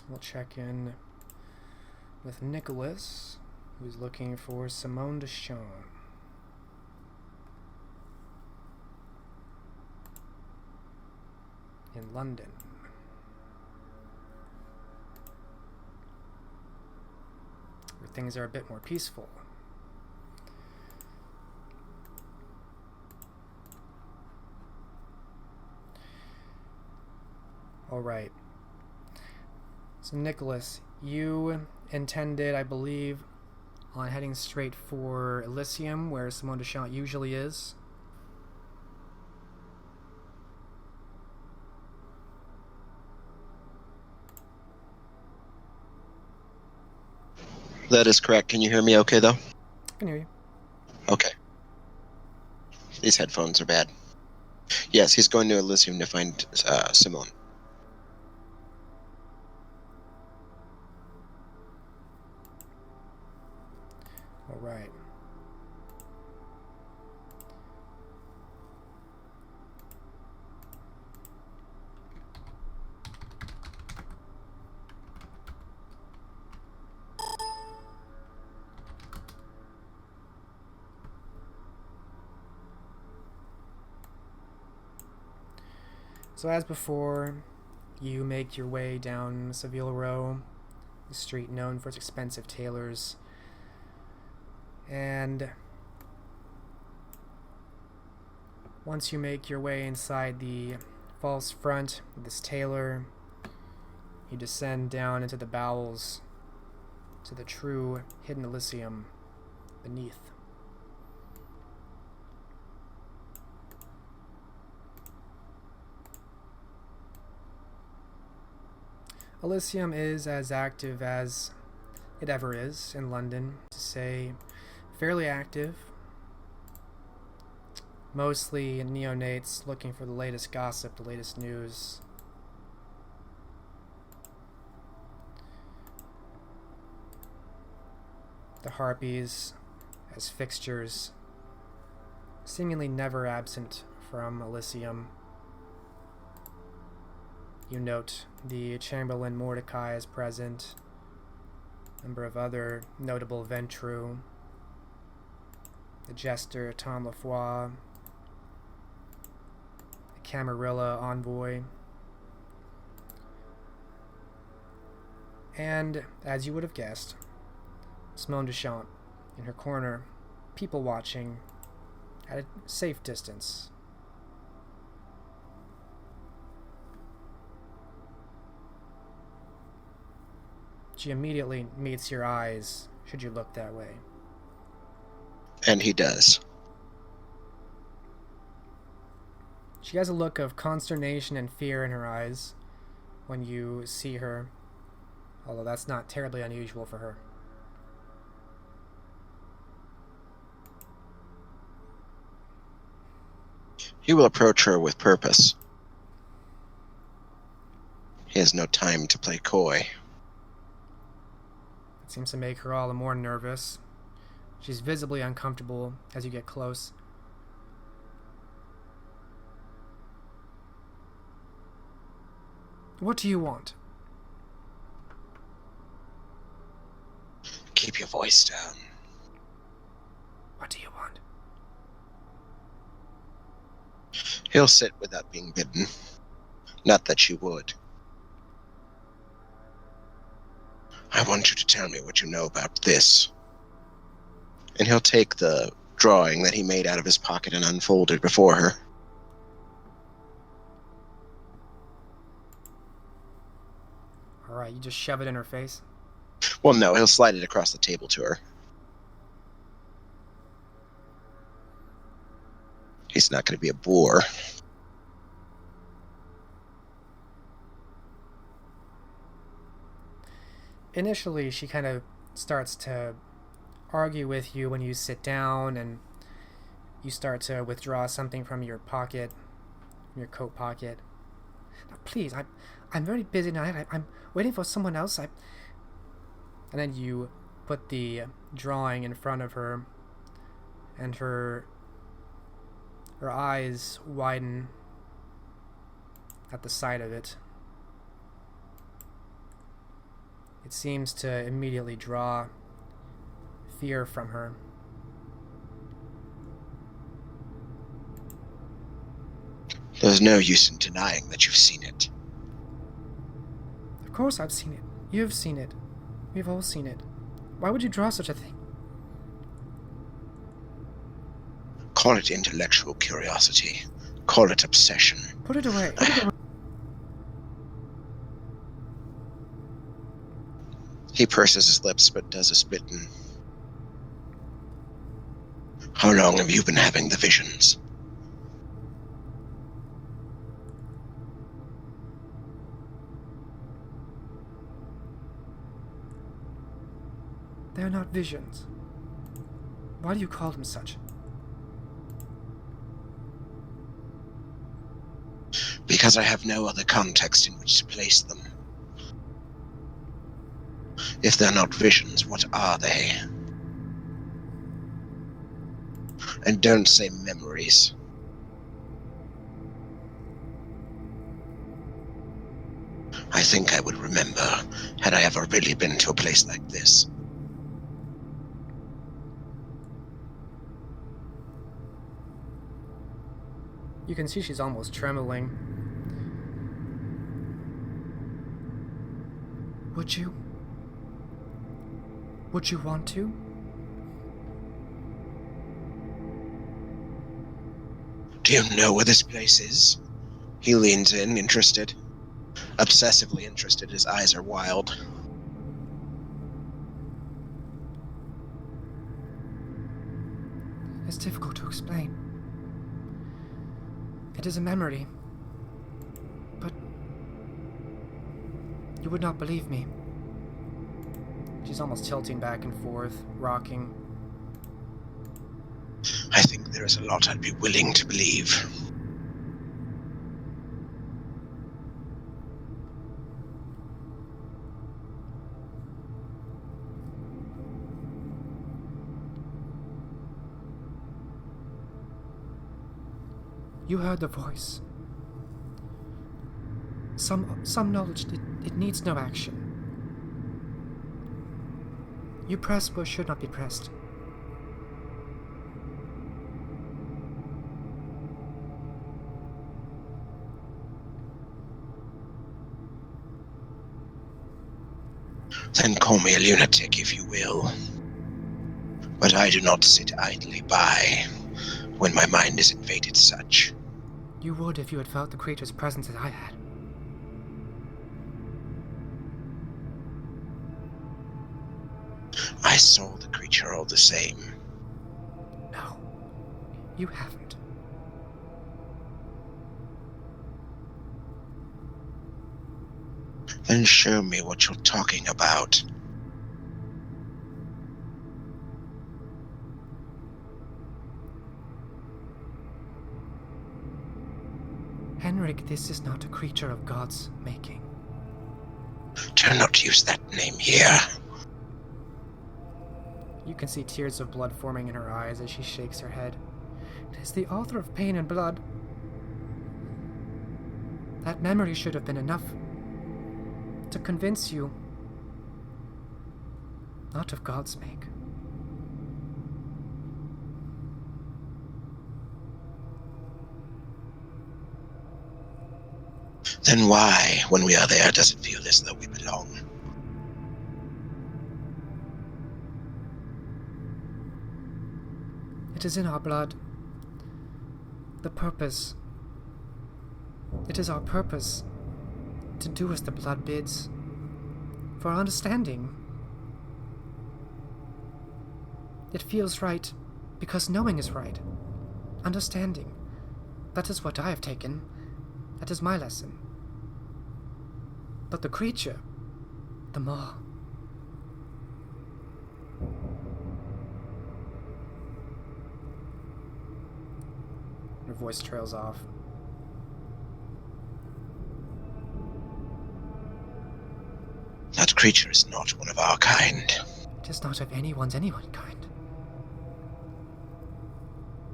we'll check in with Nicholas, who's looking for Simone Deschamps. in London. Where things are a bit more peaceful. Alright. So Nicholas, you intended, I believe, on heading straight for Elysium, where Simone Deschamps usually is. That is correct. Can you hear me okay, though? I can hear you. Okay. These headphones are bad. Yes, he's going to Elysium to find Simone. All right. So as before, you make your way down Seville Row, the street known for its expensive tailors. And once you make your way inside the false front of this tailor, you descend down into the bowels to the true hidden Elysium beneath. Elysium is as active as it ever is in London, to say fairly active. Mostly neonates looking for the latest gossip, the latest news. The harpies as fixtures, seemingly never absent from Elysium. You note the Chamberlain Mordecai is present, a number of other notable Ventru, the Jester Tom Lafoy, the Camarilla envoy, and, as you would have guessed, Simone Deschamps in her corner, people watching at a safe distance. She immediately meets your eyes, should you look that way. And he does. She has a look of consternation and fear in her eyes when you see her, although that's not terribly unusual for her. He will approach her with purpose. He has no time to play coy. It seems to make her all the more nervous. She's visibly uncomfortable as you get close. What do you want? Keep your voice down. What do you want? He'll sit without being bidden. Not that you would. I want you to tell me what you know about this. And he'll take the drawing that he made out of his pocket and unfold it before her. Alright, you just shove it in her face? Well, no, he'll slide it across the table to her. He's not going to be a bore. Initially, she kind of starts to argue with you when you sit down, and you start to withdraw something from your pocket, from your coat pocket. Now, please, I'm very busy now. I'm waiting for someone else. And then you put the drawing in front of her, and her eyes widen at the sight of it. It seems to immediately draw fear from her. There's There's no use in denying that you've seen it. Of course I've seen it. You've seen it. We've all seen it. Why would you draw such a thing? Call it intellectual curiosity. Call it obsession. Put it away. He purses his lips but does a spitting. How long have you been having the visions? They're not visions. Why do you call them such? Because I have no other context in which to place them. If they're not visions, what are they? And don't say memories. I think I would remember, had I ever really been to a place like this. You can see she's almost trembling. Would you? Would you want to? Do you know where this place is? He leans in, interested. Obsessively interested, his eyes are wild. It's difficult to explain. It is a memory. But you would not believe me. She's almost tilting back and forth, rocking. I think there is a lot I'd be willing to believe. You heard the voice. Some knowledge, it needs no action. You press what should not be pressed. Then call me a lunatic if you will. But I do not sit idly by when my mind is invaded such. You would if you had felt the creature's presence as I had. I saw the creature all the same. No, you haven't. Then show me what you're talking about. Henrik, this is not a creature of God's making. Do not use that name here. You can see tears of blood forming in her eyes as she shakes her head. It is the author of pain and blood. That memory should have been enough to convince you not of God's make. Then why, when we are there, does it feel as though we belong? It is in our blood. The purpose. It is our purpose to do as the blood bids. For our understanding. It feels right because knowing is right. Understanding. That is what I have taken. That is my lesson. But the creature, the maw. Her voice trails off. That creature is not one of our kind. It is not of anyone's kind.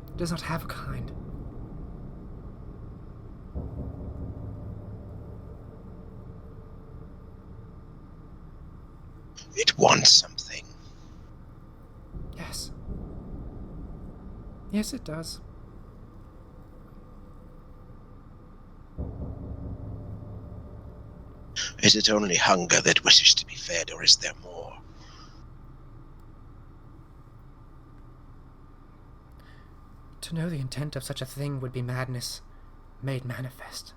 It does not have a kind. It wants something. Yes. Yes, it does. Is it only hunger that wishes to be fed, or is there more? To know the intent of such a thing would be madness, made manifest.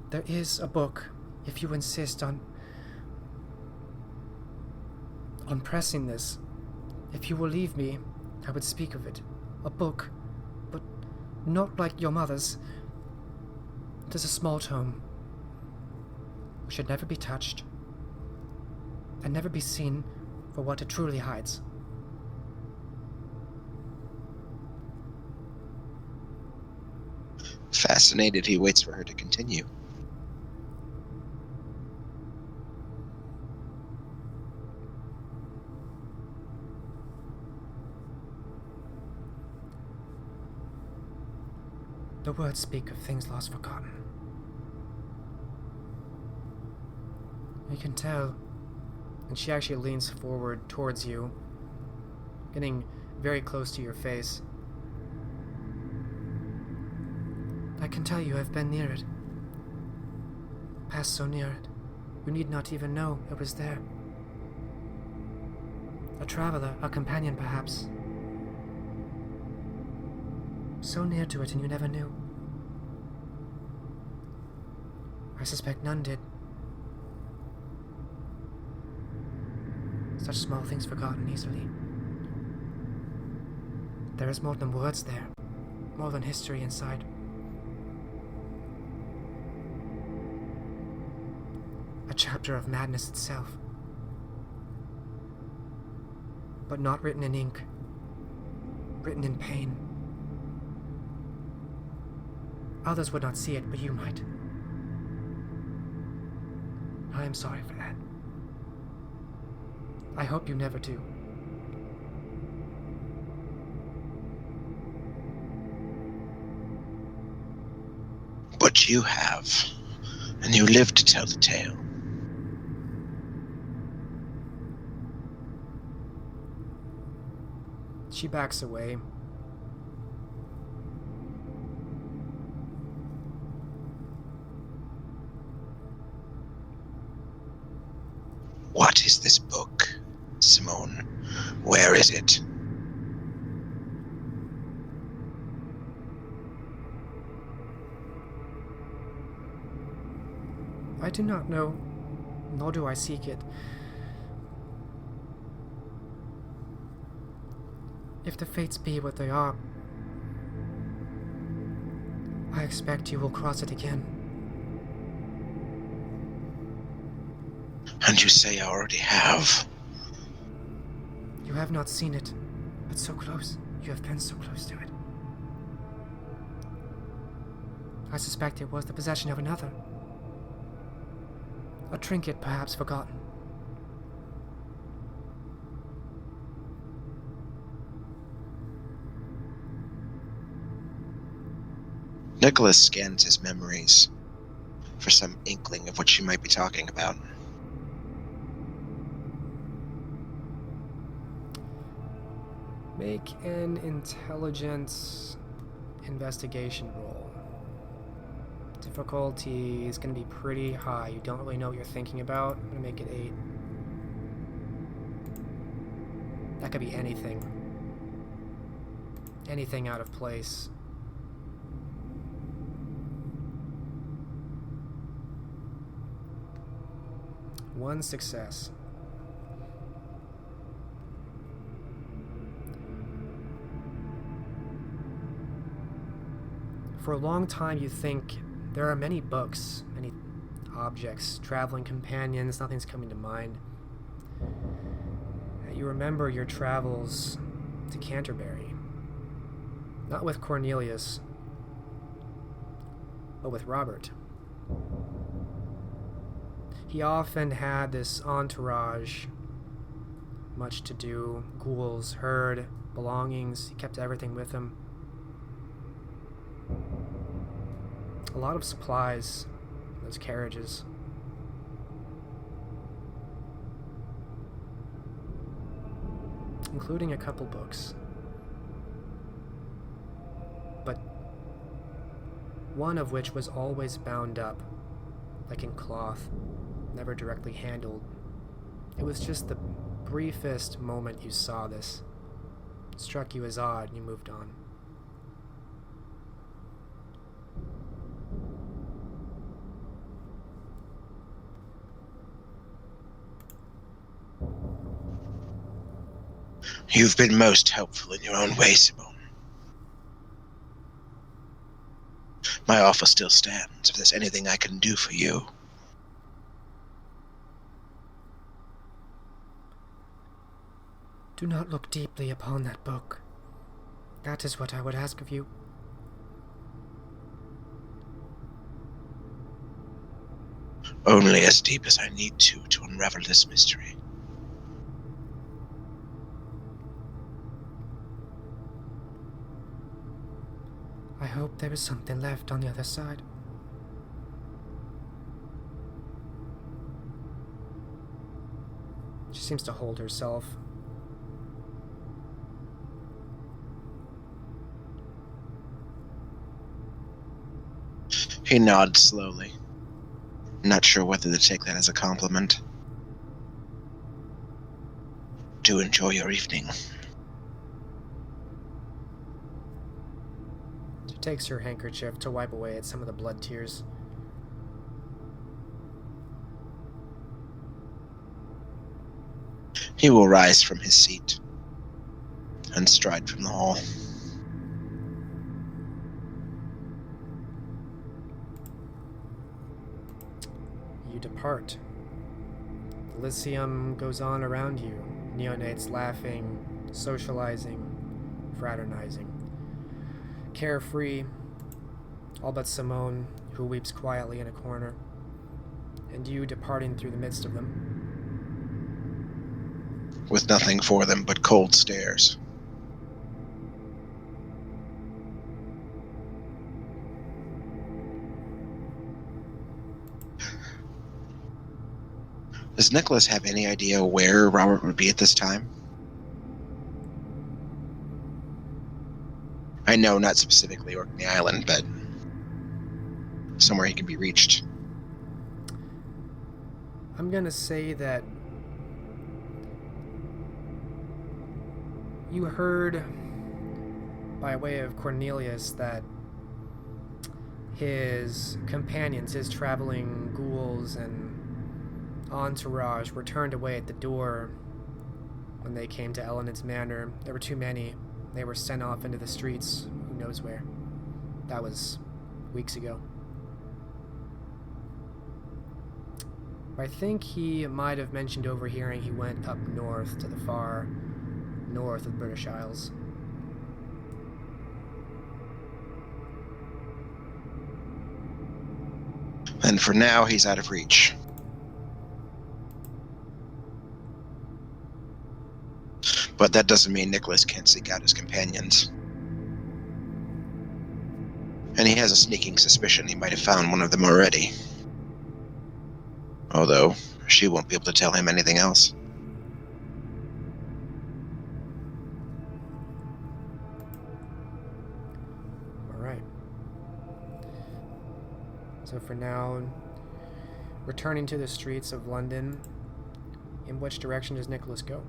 There is a book, if you insist on pressing this. If you will leave me, I would speak of it. A book, but not like your mother's. It is a small tome, which should never be touched, and never be seen for what it truly hides. Fascinated, he waits for her to continue. The words speak of things lost forgotten. You can tell. And she actually leans forward towards you, getting very close to your face. I can tell you have been near it. Passed so near it, you need not even know it was there. A traveler, a companion perhaps. So near to it and you never knew. I suspect none did. Such small things forgotten easily. There is more than words there, more than history inside. A chapter of madness itself. But not written in ink, written in pain. Others would not see it, but you might. I am sorry for that. I hope you never do. But you have, and you live to tell the tale. She backs away. What is this book, Simone? Where is it? I do not know, nor do I seek it. If the fates be what they are, I expect you will cross it again. And you say I already have. You have not seen it, but so close. You have been so close to it. I suspect it was the possession of another. A trinket, perhaps forgotten. Nicholas scans his memories for some inkling of what she might be talking about. Make an intelligence investigation roll. Difficulty is going to be pretty high. You don't really know what you're thinking about. I'm going to make it 8. That could be anything. Anything out of place. One success. For a long time you think there are many books, many objects, traveling companions, nothing's coming to mind. You remember your travels to Canterbury. Not with Cornelius, but with Robert. He often had this entourage, much to do, ghouls, herd, belongings. He kept everything with him. A lot of supplies, those carriages. Including a couple books. one of which was always bound up, like in cloth, never directly handled. It was just the briefest moment you saw this. It struck you as odd, and you moved on. You've been most helpful in your own way, Simone. My offer still stands if there's anything I can do for you. Do not look deeply upon that book. That is what I would ask of you. Only as deep as I need to unravel this mystery. I hope there is something left on the other side. She seems to hold herself. He nods slowly. Not sure whether to take that as a compliment. Do enjoy your evening. She takes her handkerchief to wipe away at some of the blood tears. He will rise from his seat and stride from the hall. You depart. The Lyceum goes on around you. Neonates laughing, socializing, fraternizing. Carefree, all but Simone, who weeps quietly in a corner, and you departing through the midst of them. With nothing for them but cold stares. Does Nicholas have any idea where Robert would be at this time? I know not specifically Orkney Island, but somewhere he can be reached. I'm gonna say that you heard by way of Cornelius that his companions, his traveling ghouls and entourage, were turned away at the door when they came to Elined's manor. There were too many. They were sent off into the streets, who knows where. That was weeks ago. I think he might have mentioned overhearing he went up north to the far north of the British Isles. And for now, he's out of reach. But that doesn't mean Nicholas can't seek out his companions. And he has a sneaking suspicion he might have found one of them already. Although, she won't be able to tell him anything else. Alright. So for now, returning to the streets of London, in which direction does Nicholas go?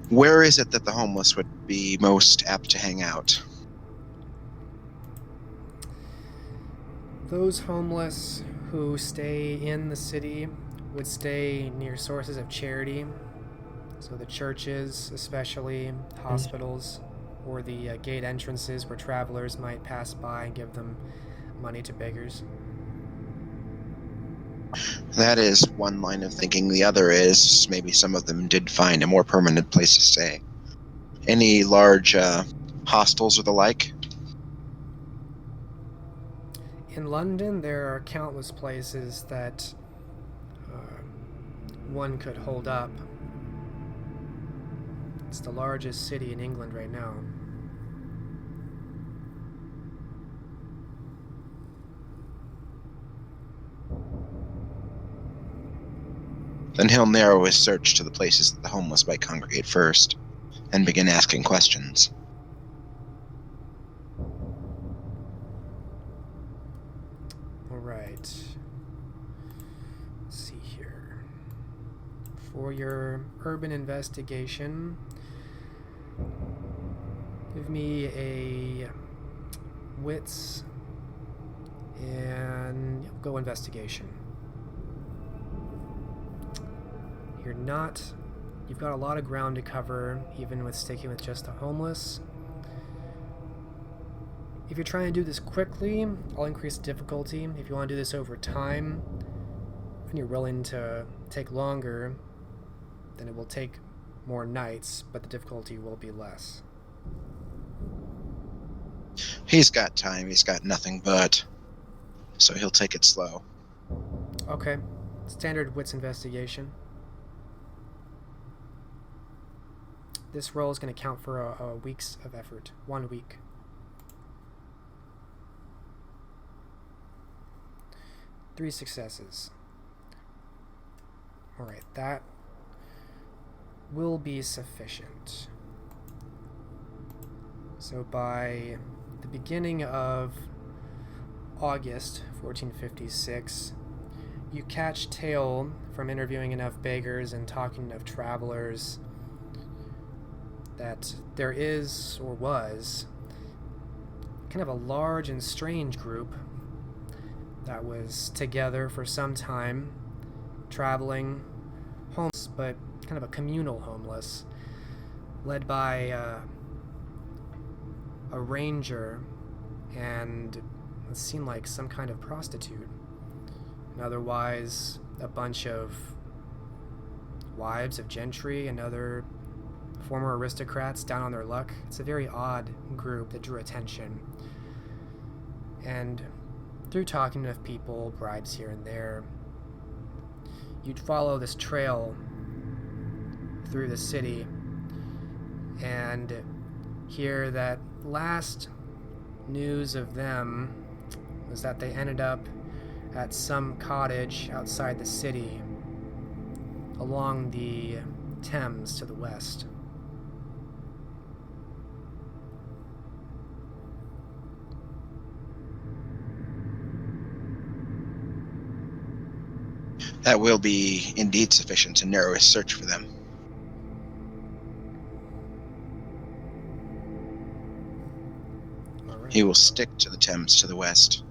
Where is it that the homeless would be most apt to hang out? Those homeless who stay in the city would stay near sources of charity. So the churches, especially hospitals, or the gate entrances where travelers might pass by and give them money to beggars. That is one line of thinking. The other is maybe some of them did find a more permanent place to stay. Any large hostels or the like? In London, there are countless places that one could hold up. It's the largest city in England right now. Then he'll narrow his search to the places that the homeless might congregate first, and begin asking questions. Let's see here. For your urban investigation, give me a wits and go investigation. You've got a lot of ground to cover, even with sticking with just the homeless. If you're trying to do this quickly, I'll increase the difficulty. If you want to do this over time, and you're willing to take longer, then it will take more nights, but the difficulty will be less. He's got time. He's got nothing but. So he'll take it slow. Okay. Standard wits investigation. This roll is going to count for a week's of effort. 1 week. Three successes. Alright, that will be sufficient. So by the beginning of August 1456, you catch tale from interviewing enough beggars and talking to enough travelers that there is, or was, kind of a large and strange group that was together for some time, traveling, homeless, but kind of a communal homeless, led by a ranger and it seemed like some kind of prostitute, and otherwise a bunch of wives of gentry and other former aristocrats down on their luck. It's a very odd group that drew attention. And through talking to people, bribes here and there, you'd follow this trail through the city and hear that last news of them was that they ended up at some cottage outside the city along the Thames to the west. That will be indeed sufficient to narrow his search for them. All right. He will stick to the Thames to the west.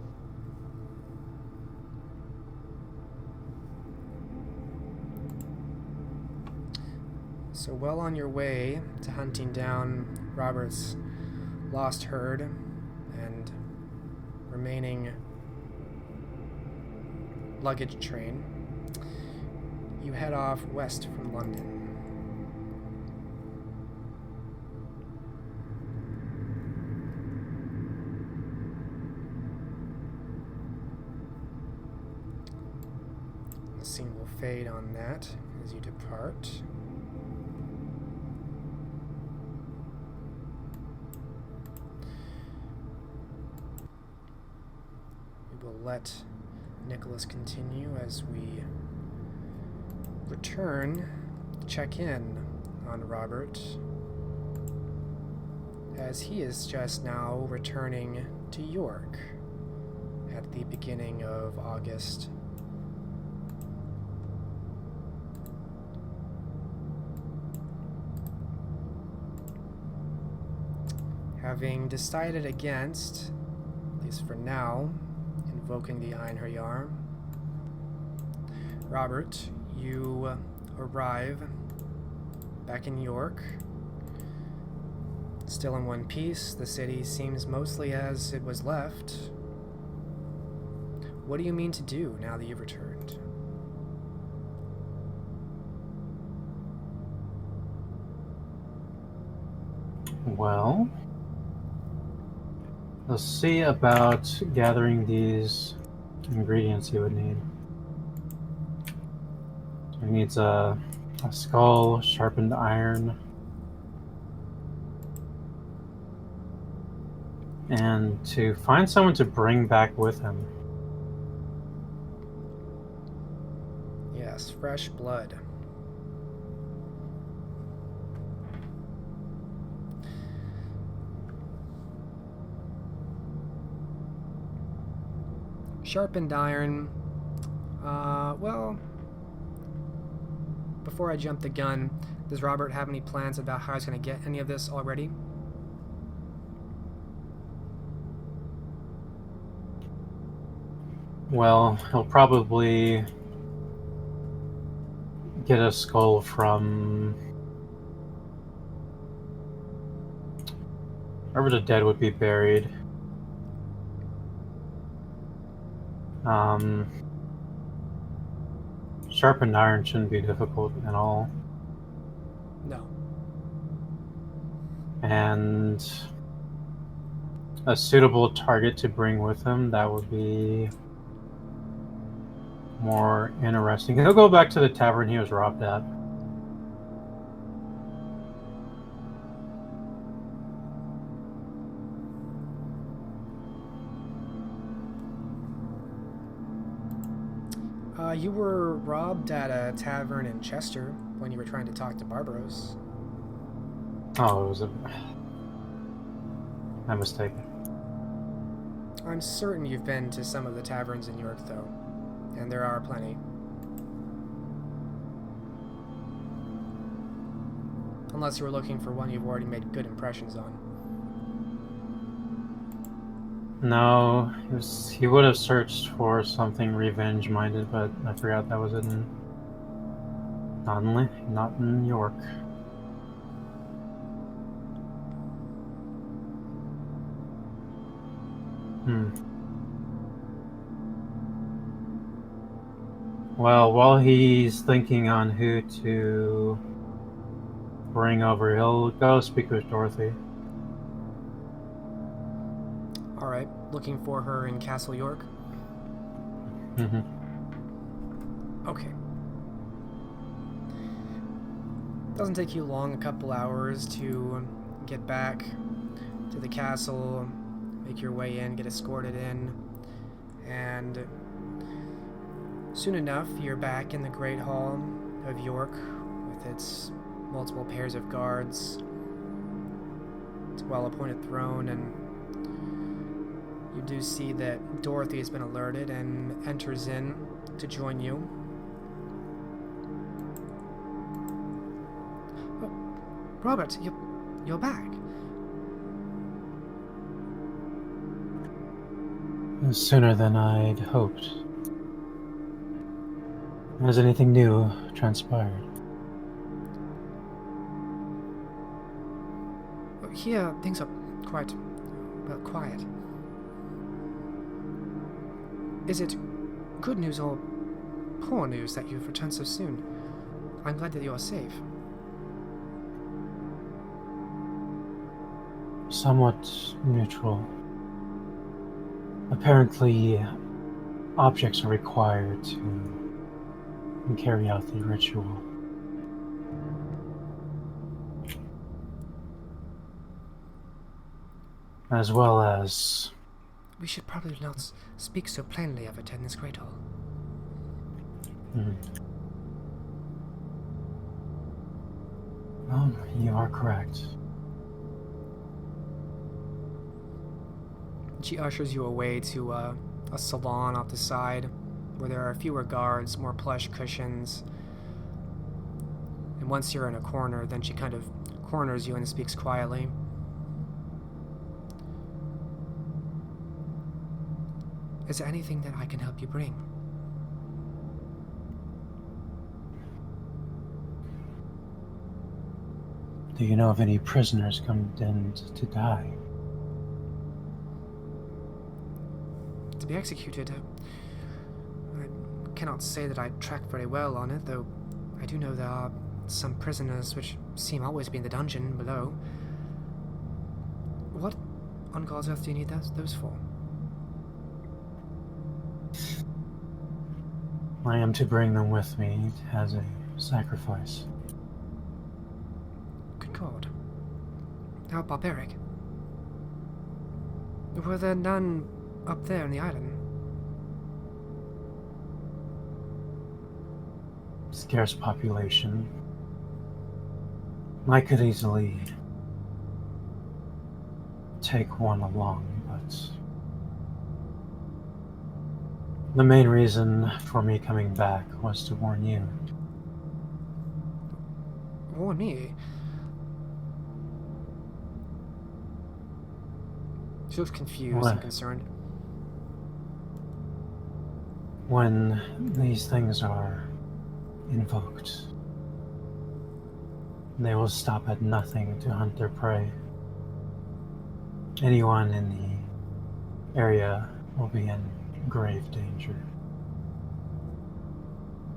So well on your way to hunting down Robert's lost herd and remaining luggage train, you head off west from London. The scene will fade on that as you depart. We will let Nicholas continue as we return, check in on Robert, as he is just now returning to York at the beginning of August. Having decided against, at least for now, invoking the Einherjar, Robert, you arrive back in York, still in one piece. The city seems mostly as it was left. What do you mean to do now that you've returned? Well, let's see about gathering these ingredients you would need. He needs a skull, sharpened iron, and to find someone to bring back with him. Yes, fresh blood. Sharpened iron. Well, before I jump the gun, does Robert have any plans about how he's going to get any of this already? Well, he'll probably get a skull from wherever the dead would be buried. Sharpened iron shouldn't be difficult at all. No. And a suitable target to bring with him, that would be more interesting. He'll go back to the tavern he was robbed at. You were robbed at a tavern in Chester when you were trying to talk to Barbaros. Oh, it was my mistake. I'm certain you've been to some of the taverns in York, though, and there are plenty. Unless you were looking for one you've already made good impressions on. No, he would have searched for something revenge-minded, but I forgot that was not in York. Well, while he's thinking on who to bring over, he'll go speak with Dorothy. Alright, looking for her in Castle York? Mm-hmm. Okay. Doesn't take you long, a couple hours to get back to the castle, make your way in, get escorted in, and soon enough you're back in the Great Hall of York with its multiple pairs of guards, its well-appointed throne, and you do see that Dorothy has been alerted and enters in to join you. Oh, Robert, you're back. Sooner than I'd hoped. Has anything new transpired? Here, things are quite, well, quiet. Is it good news or poor news that you've returned so soon? I'm glad that you're safe. Somewhat neutral. Apparently, objects are required to carry out the ritual. As well as... We should probably not speak so plainly of it in this great hall. Well, you are correct. She ushers you away to a salon off the side, where there are fewer guards, more plush cushions. And once you're in a corner, then she kind of corners you and speaks quietly. Is there anything that I can help you bring? Do you know of any prisoners condemned to die? To be executed? I cannot say that I track very well on it, though I do know there are some prisoners which seem always to be in the dungeon below. What on God's earth do you need those for? I am to bring them with me as a sacrifice. Good God. How barbaric. Were there none up there in the island? Scarce population. I could easily take one along, but The main reason for me coming back was to warn you. Warn me? She looks confused and concerned. When these things are invoked, they will stop at nothing to hunt their prey. Anyone in the area will be in grave danger.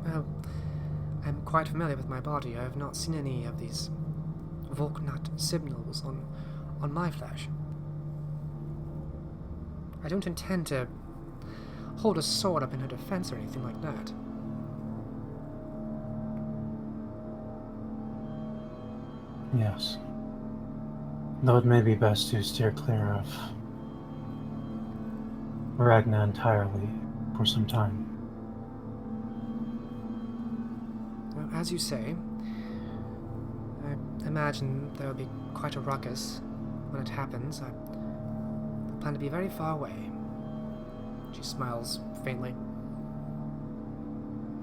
Well, I'm quite familiar with my body. I have not seen any of these Volknut signals on my flesh. I don't intend to hold a sword up in her defense or anything like that. Yes. Though it may be best to steer clear of Ragna entirely for some time. Well, as you say, I imagine there will be quite a ruckus when it happens. I plan to be very far away. She smiles faintly.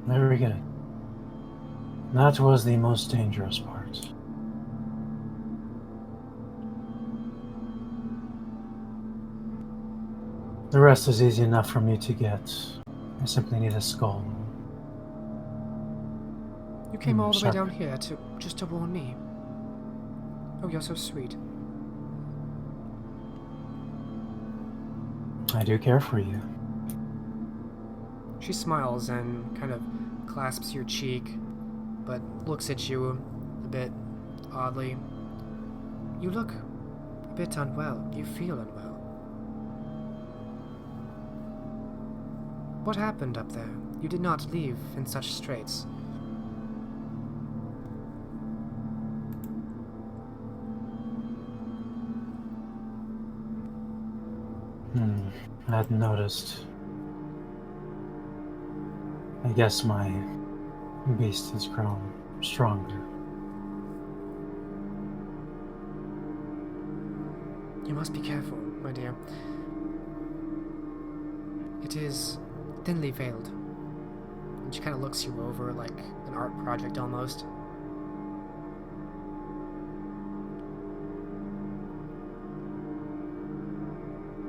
Very good. That was the most dangerous part. The rest is easy enough for me to get. I simply need a skull. You came all the way down here just to warn me. Oh, you're so sweet. I do care for you. She smiles and kind of clasps your cheek, but looks at you a bit oddly. You look a bit unwell. You feel unwell. What happened up there? You did not leave in such straits. I hadn't noticed. I guess my beast has grown stronger. You must be careful, my dear. It is thinly veiled. And she kind of looks you over like an art project almost.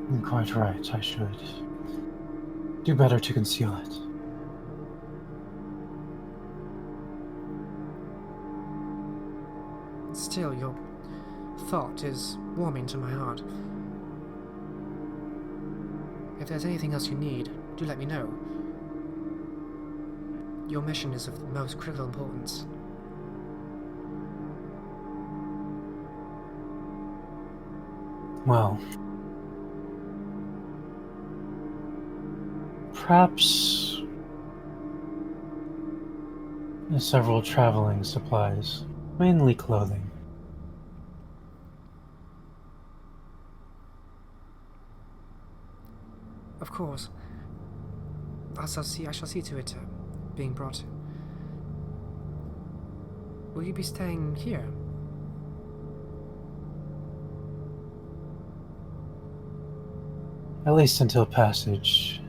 You're quite right, I should do better to conceal it. Still, your thought is warming to my heart. If there's anything else you need, do let me know. Your mission is of the most critical importance. Well, perhaps several traveling supplies, mainly clothing. Of course. I shall see to it being brought. Will you be staying here? At least until passage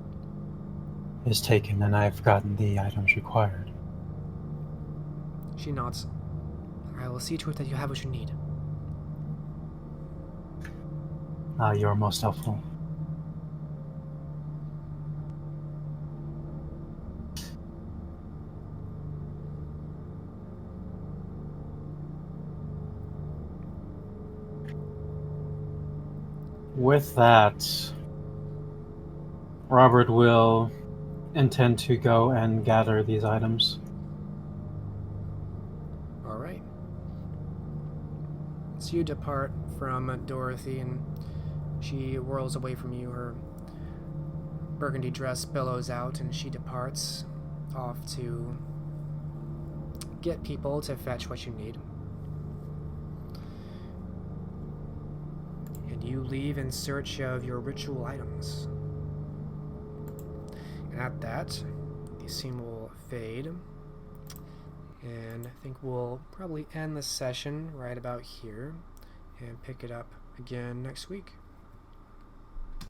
is taken and I've gotten the items required. She nods. I will see to it that you have what you need. You're most helpful. With that, Robert will intend to go and gather these items. Alright. So you depart from Dorothy, and she whirls away from you. Her burgundy dress billows out, and she departs off to get people to fetch what you need. And you leave in search of your ritual items. And at that, the scene will fade. And I think we'll probably end the session right about here and pick it up again next week.